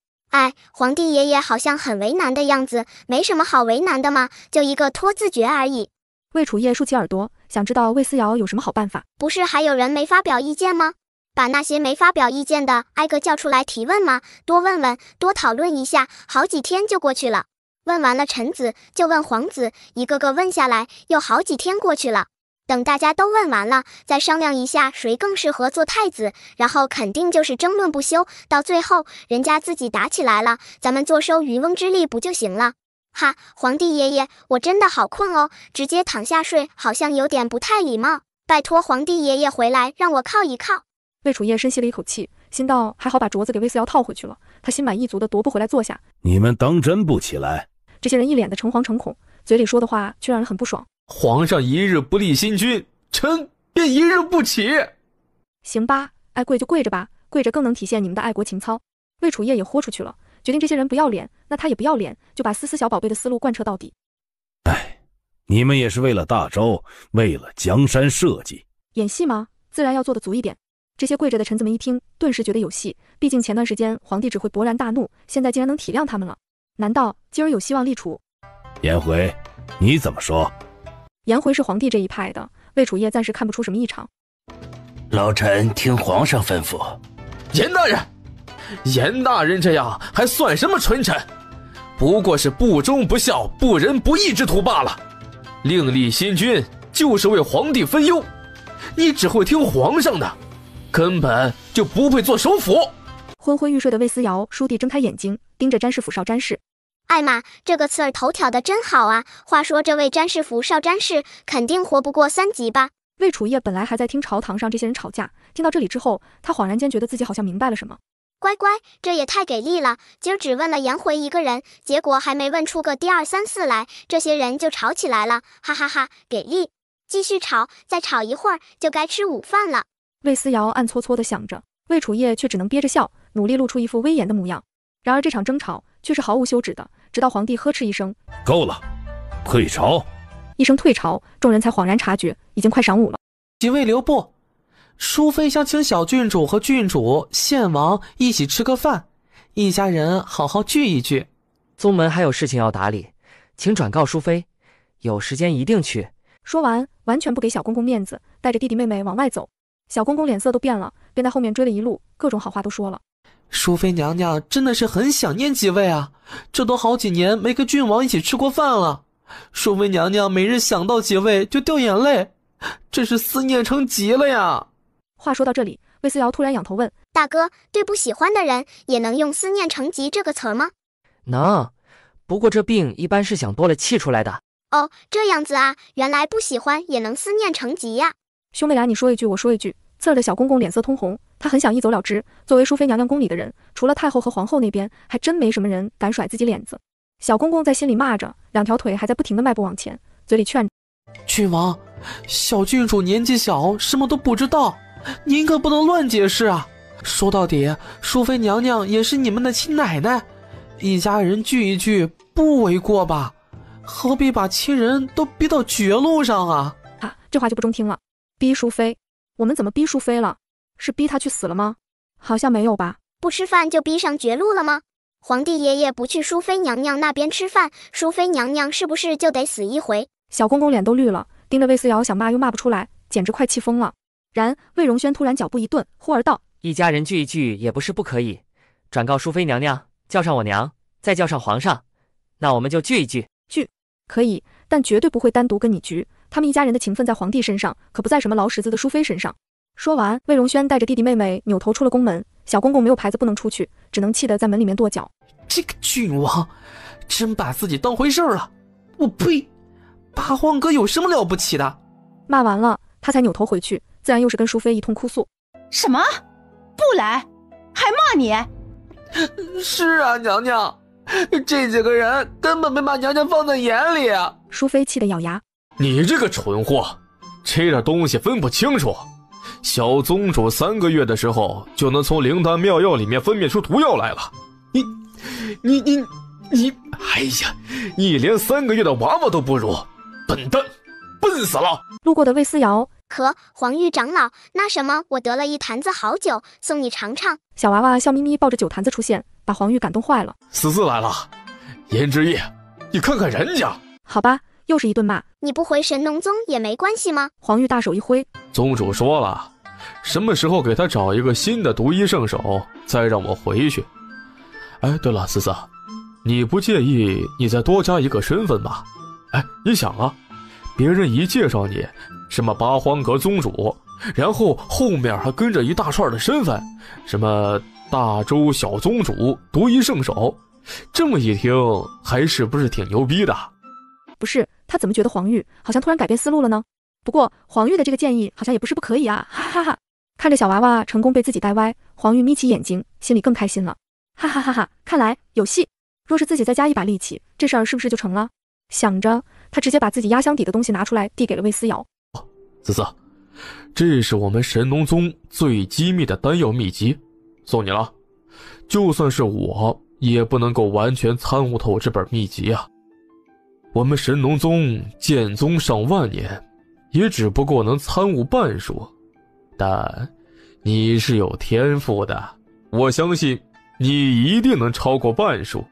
皇帝爷爷好像很为难的样子，没什么好为难的嘛，就一个拖字诀而已。魏楚业竖起耳朵，想知道魏思瑶有什么好办法。不是还有人没发表意见吗？把那些没发表意见的挨个叫出来提问吗？多问问，多讨论一下，好几天就过去了。问完了臣子，就问皇子，一个个问下来，又好几天过去了。等大家都问完了，再商量一下谁更适合做太子，然后肯定就是争论不休，到最后人家自己打起来了，咱们坐收渔翁之利不就行了？哈，皇帝爷爷，我真的好困哦，直接躺下睡好像有点不太礼貌，拜托皇帝爷爷回来让我靠一靠。魏楚夜深吸了一口气，心道还好把镯子给魏思瑶套回去了，他心满意足的踱步回来坐下。你们当真不起来？这些人一脸的诚惶诚恐，嘴里说的话却让人很不爽。皇上一日不立新君，臣便一日不起。行吧，爱跪就跪着吧，跪着更能体现你们的爱国情操。魏楚夜也豁出去了，决定这些人不要脸，那他也不要脸，就把思思小宝贝的思路贯彻到底。你们也是为了大周，为了江山社稷。演戏吗？自然要做得足一点。这些跪着的臣子们一听，顿时觉得有戏，毕竟前段时间皇帝只会勃然大怒，现在竟然能体谅他们了。难道今儿有希望立储？颜回，你怎么说？颜回是皇帝这一派的，魏楚夜暂时看不出什么异常。老臣听皇上吩咐。颜大人，颜大人这样还算什么纯臣？不过是不忠不孝、不仁不义之徒罢了。另立新君就是为皇帝分忧，你只会听皇上的，根本就不配做首辅。昏昏欲睡的魏思瑶倏地睁开眼睛，盯着詹事府少詹事。艾玛，这个刺儿头挑的真好啊！话说这位詹事府少詹事肯定活不过3集吧？魏楚夜本来还在听朝堂上这些人吵架，听到这里之后，他恍然间觉得自己好像明白了什么。乖乖，这也太给力了！今儿只问了颜回一个人，结果还没问出个1、2、3、4来，这些人就吵起来了，哈哈哈，给力！继续吵，再吵一会儿就该吃午饭了。魏思瑶暗搓搓地想着，魏楚夜却只能憋着笑，努力露出一副威严的模样。然而这场争吵却是毫无休止的，直到皇帝呵斥一声够了，退朝。一声退朝，众人才恍然察觉已经快晌午了。几位留步，淑妃想请小郡主和郡主、献王一起吃个饭，一家人好好聚一聚。宗门还有事情要打理，请转告淑妃，有时间一定去。说完，完全不给小公公面子，带着弟弟妹妹往外走。小公公脸色都变了，便在后面追了一路，各种好话都说了。淑妃娘娘真的是很想念几位啊，这都好几年没跟郡王一起吃过饭了。淑妃娘娘每日想到几位就掉眼泪，真是思念成疾了呀。话说到这里，魏思瑶突然仰头问：大哥，对不喜欢的人也能用思念成疾这个词儿吗？能，不过这病一般是想多了气出来的。哦，这样子啊，原来不喜欢也能思念成疾呀。兄妹俩你说一句我说一句，刺儿的小公公脸色通红，他很想一走了之。作为淑妃娘娘宫里的人，除了太后和皇后那边，还真没什么人敢甩自己脸子。小公公在心里骂着，两条腿还在不停地迈步往前，嘴里劝郡王，小郡主年纪小，什么都不知道，您可不能乱解释啊。说到底，淑妃娘娘也是你们的亲奶奶，一家人聚一聚不为过吧？何必把亲人都逼到绝路上啊？这话就不中听了。逼淑妃？我们怎么逼淑妃了？是逼她去死了吗？好像没有吧。不吃饭就逼上绝路了吗？皇帝爷爷不去淑妃娘娘那边吃饭，淑妃娘娘是不是就得死一回？小公公脸都绿了，盯着魏思瑶想骂又骂不出来，简直快气疯了。然魏荣轩突然脚步一顿，忽而道：一家人聚一聚也不是不可以，转告淑妃娘娘，叫上我娘，再叫上皇上，那我们就聚一聚。聚可以，但绝对不会单独跟你聚，他们一家人的情分在皇帝身上，可不在什么劳什子的淑妃身上。说完，魏荣轩带着弟弟妹妹扭头出了宫门，小公公没有牌子不能出去，只能气得在门里面跺脚。这个郡王真把自己当回事了，我呸！八荒阁有什么了不起的？骂完了，他才扭头回去，自然又是跟淑妃一通哭诉。什么？不来？还骂你？是啊，娘娘，这几个人根本没把娘娘放在眼里啊！淑妃气得咬牙：你这个蠢货，这点东西分不清楚。小宗主3个月的时候就能从灵丹妙药里面分辨出毒药来了，你，哎呀，你连3个月的娃娃都不如，笨蛋，笨死了！路过的魏思瑶：可皇玉长老，那什么，我得了一坛子好酒，送你尝尝。小娃娃笑眯眯抱着酒坛子出现，把皇玉感动坏了。思思来了，颜之夜，你看看人家。好吧，又是一顿骂。你不回神农宗也没关系吗？皇玉大手一挥：宗主说了，什么时候给他找一个新的独一圣手，再让我回去。哎，对了，思思，你不介意你再多加一个身份吧？哎，你想啊，别人一介绍你什么八荒阁宗主，然后后面还跟着一大串的身份，什么大周小宗主、独一圣手，这么一听还是不是挺牛逼的？不是，他怎么觉得黄玉好像突然改变思路了呢？不过黄玉的这个建议好像也不是不可以啊，哈哈哈！看着小娃娃成功被自己带歪，黄玉眯起眼睛，心里更开心了，哈哈哈哈！看来有戏。若是自己再加一把力气，这事儿是不是就成了？想着，他直接把自己压箱底的东西拿出来，递给了魏思瑶。思思，这是我们神农宗最机密的丹药秘籍，送你了。就算是我，也不能够完全参悟透这本秘籍啊。我们神农宗建宗上万年，也只不过能参悟半数。但你是有天赋的，我相信你一定能超过半数。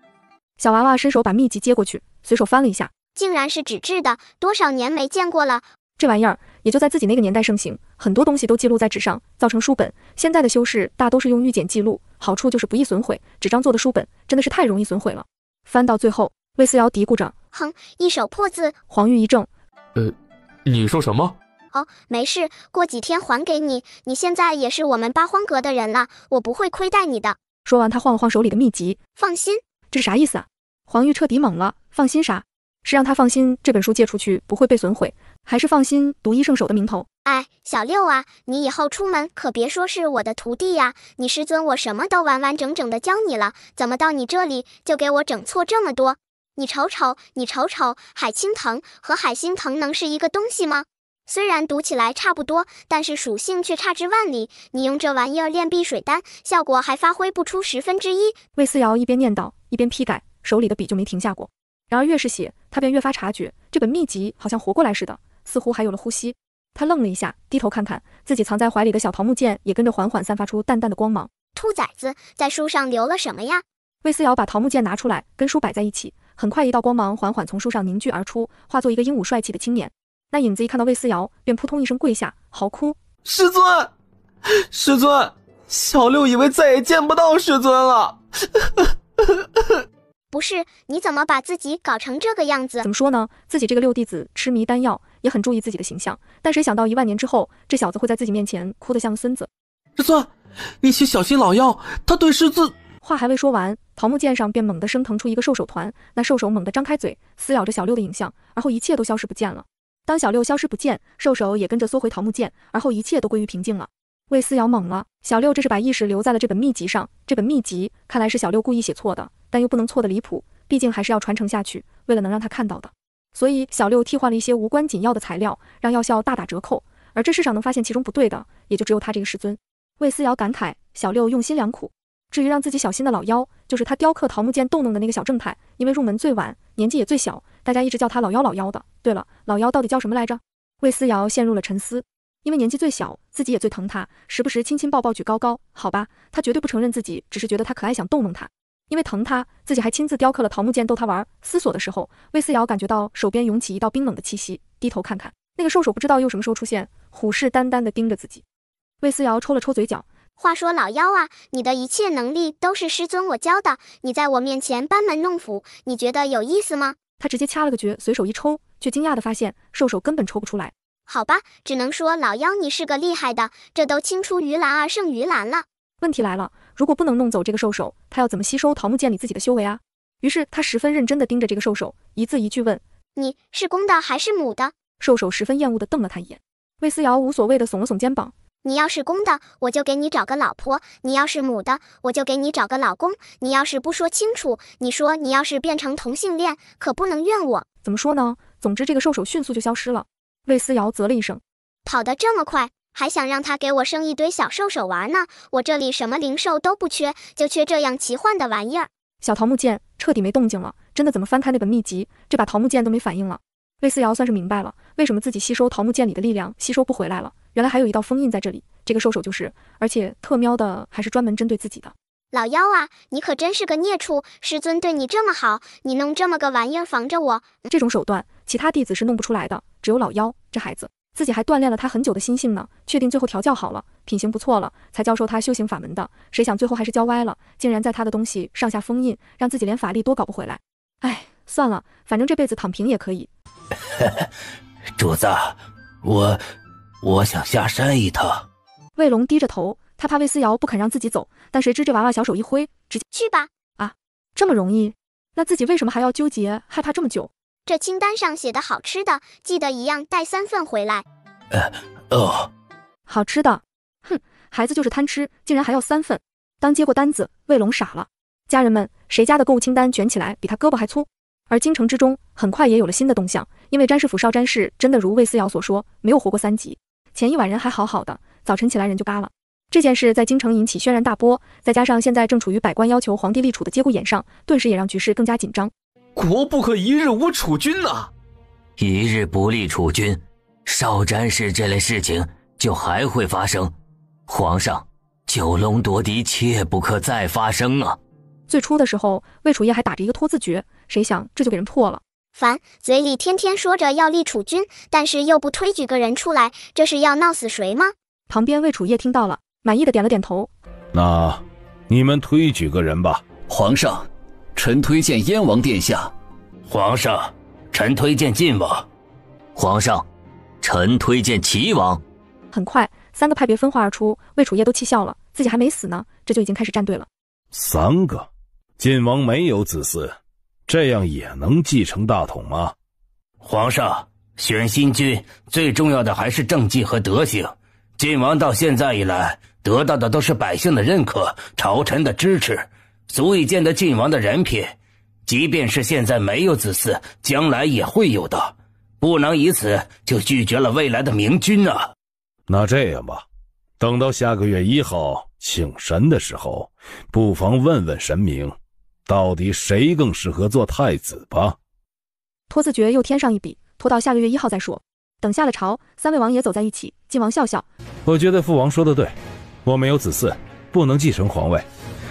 小娃娃伸手把秘籍接过去，随手翻了一下，竟然是纸质的，多少年没见过了。这玩意儿也就在自己那个年代盛行，很多东西都记录在纸上，造成书本。现在的修士大都是用玉简记录，好处就是不易损毁，纸张做的书本真的是太容易损毁了。翻到最后，魏思瑶嘀咕着：“哼，一手破字。”黄玉一怔：“你说什么？”“哦，没事，过几天还给你。你现在也是我们八荒阁的人了，我不会亏待你的。”说完，他晃了晃手里的秘籍：“放心。”这是啥意思啊？黄玉彻底懵了，放心啥？是让他放心这本书借出去不会被损毁，还是放心独一圣手的名头？哎，小六啊，你以后出门可别说是我的徒弟呀，你师尊我什么都完完整整的教你了，怎么到你这里就给我整错这么多？你瞅瞅，海青藤和海心藤能是一个东西吗？虽然读起来差不多，但是属性却差之万里。你用这玩意儿炼碧水丹，效果还发挥不出1/10。魏思瑶一边念叨，一边批改，手里的笔就没停下过。然而越是写，他便越发察觉这本秘籍好像活过来似的，似乎还有了呼吸。他愣了一下，低头看看自己藏在怀里的小桃木剑，也跟着缓缓散发出淡淡的光芒。兔崽子，在书上留了什么呀？魏思瑶把桃木剑拿出来，跟书摆在一起，很快一道光芒缓缓从书上凝聚而出，化作一个英武帅气的青年。那影子一看到魏思瑶，便扑通一声跪下，嚎哭：“师尊，师尊，小六以为再也见不到师尊了。”不是，你怎么把自己搞成这个样子？怎么说呢？自己这个六弟子痴迷丹药，也很注意自己的形象，但谁想到1万年之后，这小子会在自己面前哭得像个孙子。师尊，你且小心老妖，他对师尊……话还未说完，桃木剑上便猛地升腾出一个兽手团，那兽手猛地张开嘴，撕咬着小六的影像，而后一切都消失不见了。当小六消失不见，兽手也跟着缩回桃木剑，而后一切都归于平静了。魏思瑶懵了，小六这是把意识留在了这本秘籍上，这本秘籍看来是小六故意写错的，但又不能错得离谱，毕竟还是要传承下去，为了能让他看到的。所以小六替换了一些无关紧要的材料，让药效大打折扣，而这世上能发现其中不对的，也就只有他这个师尊。魏思瑶感慨，小六用心良苦。至于让自己小心的老妖，就是他雕刻桃木剑动弄的那个小正太，因为入门最晚，年纪也最小，大家一直叫他老妖的。对了，老妖到底叫什么来着？魏思瑶陷入了沉思。因为年纪最小，自己也最疼他，时不时亲亲抱抱举高高。好吧，他绝对不承认自己只是觉得他可爱想动弄他。因为疼他，自己还亲自雕刻了桃木剑逗他玩。思索的时候，魏思瑶感觉到手边涌起一道冰冷的气息，低头看看，那个兽手不知道又什么时候出现，虎视眈眈地盯着自己。魏思瑶抽了抽嘴角，话说老妖啊，你的一切能力都是师尊我教的，你在我面前班门弄斧，你觉得有意思吗？他直接掐了个诀，随手一抽，却惊讶地发现兽手根本抽不出来。好吧，只能说老妖你是个厉害的，这都青出于蓝而胜于蓝了。问题来了，如果不能弄走这个兽手，他要怎么吸收桃木剑里自己的修为啊？于是他十分认真地盯着这个兽手，一字一句问：“你是公的还是母的？”兽手十分厌恶地瞪了他一眼。魏思瑶无所谓地耸了耸肩膀：“你要是公的，我就给你找个老婆；你要是母的，我就给你找个老公。你要是不说清楚，你说你要是变成同性恋，可不能怨我。”怎么说呢？总之这个兽手迅速就消失了。魏思瑶啧了一声，跑得这么快，还想让他给我生一堆小兽手玩呢？我这里什么灵兽都不缺，就缺这样奇幻的玩意儿。小桃木剑彻底没动静了，真的怎么翻开那本秘籍，这把桃木剑都没反应了。魏思瑶算是明白了，为什么自己吸收桃木剑里的力量吸收不回来了，原来还有一道封印在这里，这个兽手就是，而且特喵的还是专门针对自己的。老妖啊，你可真是个孽畜！师尊对你这么好，你弄这么个玩意儿防着我，这种手段其他弟子是弄不出来的，只有老妖这孩子，自己还锻炼了他很久的心性呢，确定最后调教好了，品行不错了，才教授他修行法门的，谁想最后还是教歪了，竟然在他的东西上下封印，让自己连法力都搞不回来。哎，算了，反正这辈子躺平也可以。主子，我想下山一趟。卫龙低着头，他怕魏思瑶不肯让自己走，但谁知这娃娃小手一挥，直接去吧。啊，这么容易？那自己为什么还要纠结害怕这么久？这清单上写的好吃的，记得一样带3份回来。好吃的，哼，孩子就是贪吃，竟然还要3份。当接过单子，卫龙傻了。家人们，谁家的购物清单卷起来比他胳膊还粗？而京城之中很快也有了新的动向，因为詹师府少詹氏真的如魏思瑶所说，没有活过3级。前一晚人还好好的，早晨起来人就嘎了。这件事在京城引起轩然大波，再加上现在正处于百官要求皇帝立储的节骨眼上，顿时也让局势更加紧张。国不可一日无储君呐！一日不立储君，少詹氏这类事情就还会发生。皇上，九龙夺嫡切不可再发生啊！最初的时候，魏楚夜还打着一个拖字诀，谁想这就给人破了。烦，嘴里天天说着要立储君，但是又不推举个人出来，这是要闹死谁吗？旁边魏楚夜听到了，满意的点了点头。那你们推举个人吧。皇上，臣推荐燕王殿下。皇上，臣推荐晋王。皇上，臣推荐齐王。很快，3个派别分化而出，魏楚夜都气笑了，自己还没死呢，这就已经开始站队了。3个，晋王没有子嗣，这样也能继承大统吗？皇上，选新君最重要的还是政绩和德行。晋王到现在以来得到的都是百姓的认可，朝臣的支持，足以见得晋王的人品。即便是现在没有子嗣，将来也会有的，不能以此就拒绝了未来的明君啊。那这样吧，等到下个月1号请神的时候，不妨问问神明，到底谁更适合做太子吧。拖字诀又添上一笔，拖到下个月1号再说。等下了朝，3位王爷走在一起，晋王笑笑，我觉得父王说的对，我没有子嗣，不能继承皇位，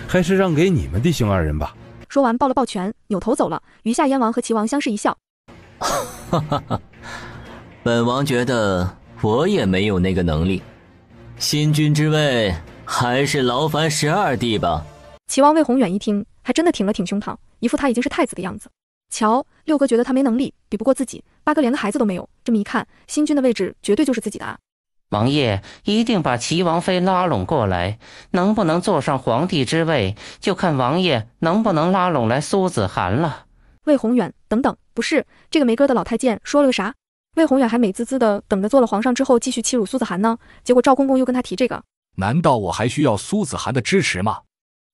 还是让给你们弟兄2人吧。说完抱了抱拳，扭头走了。余下燕王和齐王相视一笑。哈哈哈，本王觉得我也没有那个能力，新君之位还是劳烦12弟吧。齐王魏宏远一听，还真的挺了挺胸膛，一副他已经是太子的样子。瞧，6哥觉得他没能力，比不过自己，8哥连个孩子都没有，这么一看，新君的位置绝对就是自己的啊。王爷一定把齐王妃拉拢过来，能不能坐上皇帝之位，就看王爷能不能拉拢来苏子涵了。魏宏远，等等，不是这个没根的老太监说了个啥？魏宏远还美滋滋的等着做了皇上之后继续欺辱苏子涵呢，结果赵公公又跟他提这个。难道我还需要苏子涵的支持吗？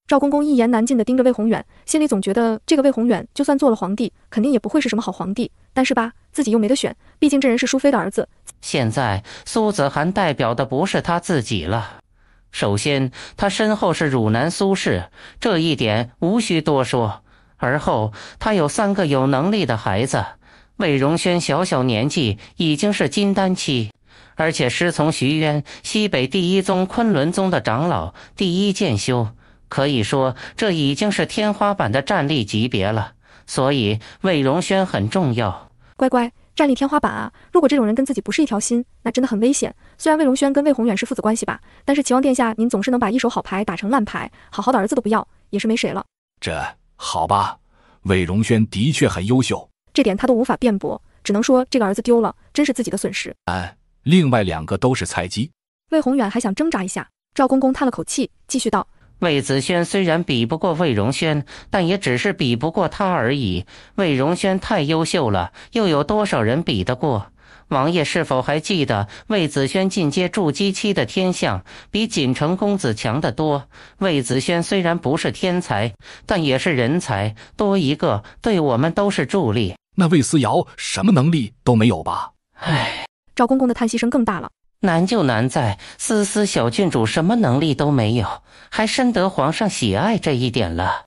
赵公公一言难尽地盯着魏宏远，心里总觉得这个魏宏远就算做了皇帝，肯定也不会是什么好皇帝。但是吧，自己又没得选，毕竟这人是淑妃的儿子。现在苏子涵代表的不是他自己了。首先，他身后是汝南苏氏，这一点无需多说。而后，他有3个有能力的孩子。魏荣轩小小年纪已经是金丹期，而且师从徐渊，西北第1宗昆仑宗的长老，第1剑修。可以说，这已经是天花板的战力级别了，所以魏荣轩很重要。乖乖，战力天花板啊！如果这种人跟自己不是一条心，那真的很危险。虽然魏荣轩跟魏宏远是父子关系吧，但是齐王殿下您总是能把一手好牌打成烂牌，好好的儿子都不要，也是没谁了。这好吧，魏荣轩的确很优秀，这点他都无法辩驳，只能说这个儿子丢了，真是自己的损失。另外2个都是菜鸡。魏宏远还想挣扎一下，赵公公叹了口气，继续道。魏子轩虽然比不过魏荣轩，但也只是比不过他而已。魏荣轩太优秀了，又有多少人比得过？王爷是否还记得魏子轩进阶筑基期的天象比锦城公子强得多？魏子轩虽然不是天才，但也是人才，多一个对我们都是助力。那魏思瑶什么能力都没有吧？唉，赵公公的叹息声更大了。难就难在思思小郡主什么能力都没有，还深得皇上喜爱这一点了。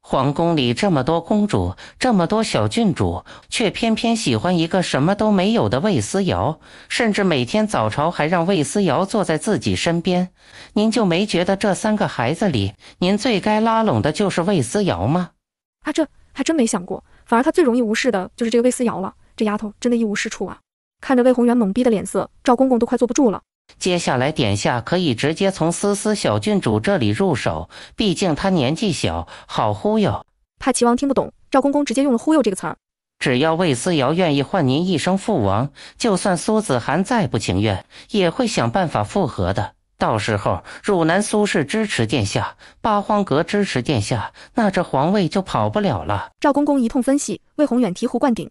皇宫里这么多公主，这么多小郡主，却偏偏喜欢一个什么都没有的魏思瑶，甚至每天早朝还让魏思瑶坐在自己身边。您就没觉得这3个孩子里，您最该拉拢的就是魏思瑶吗？啊，这还真没想过，反而他最容易无视的就是这个魏思瑶了。这丫头真的一无是处啊！看着魏宏远懵逼的脸色，赵公公都快坐不住了。接下来殿下可以直接从思思小郡主这里入手，毕竟她年纪小，好忽悠。怕齐王听不懂，赵公公直接用了忽悠这个词儿。只要魏思瑶愿意唤您一声父王，就算苏子涵再不情愿，也会想办法复合的。到时候汝南苏氏支持殿下，八荒阁支持殿下，那这皇位就跑不了了。赵公公一通分析，魏宏远醍醐灌顶，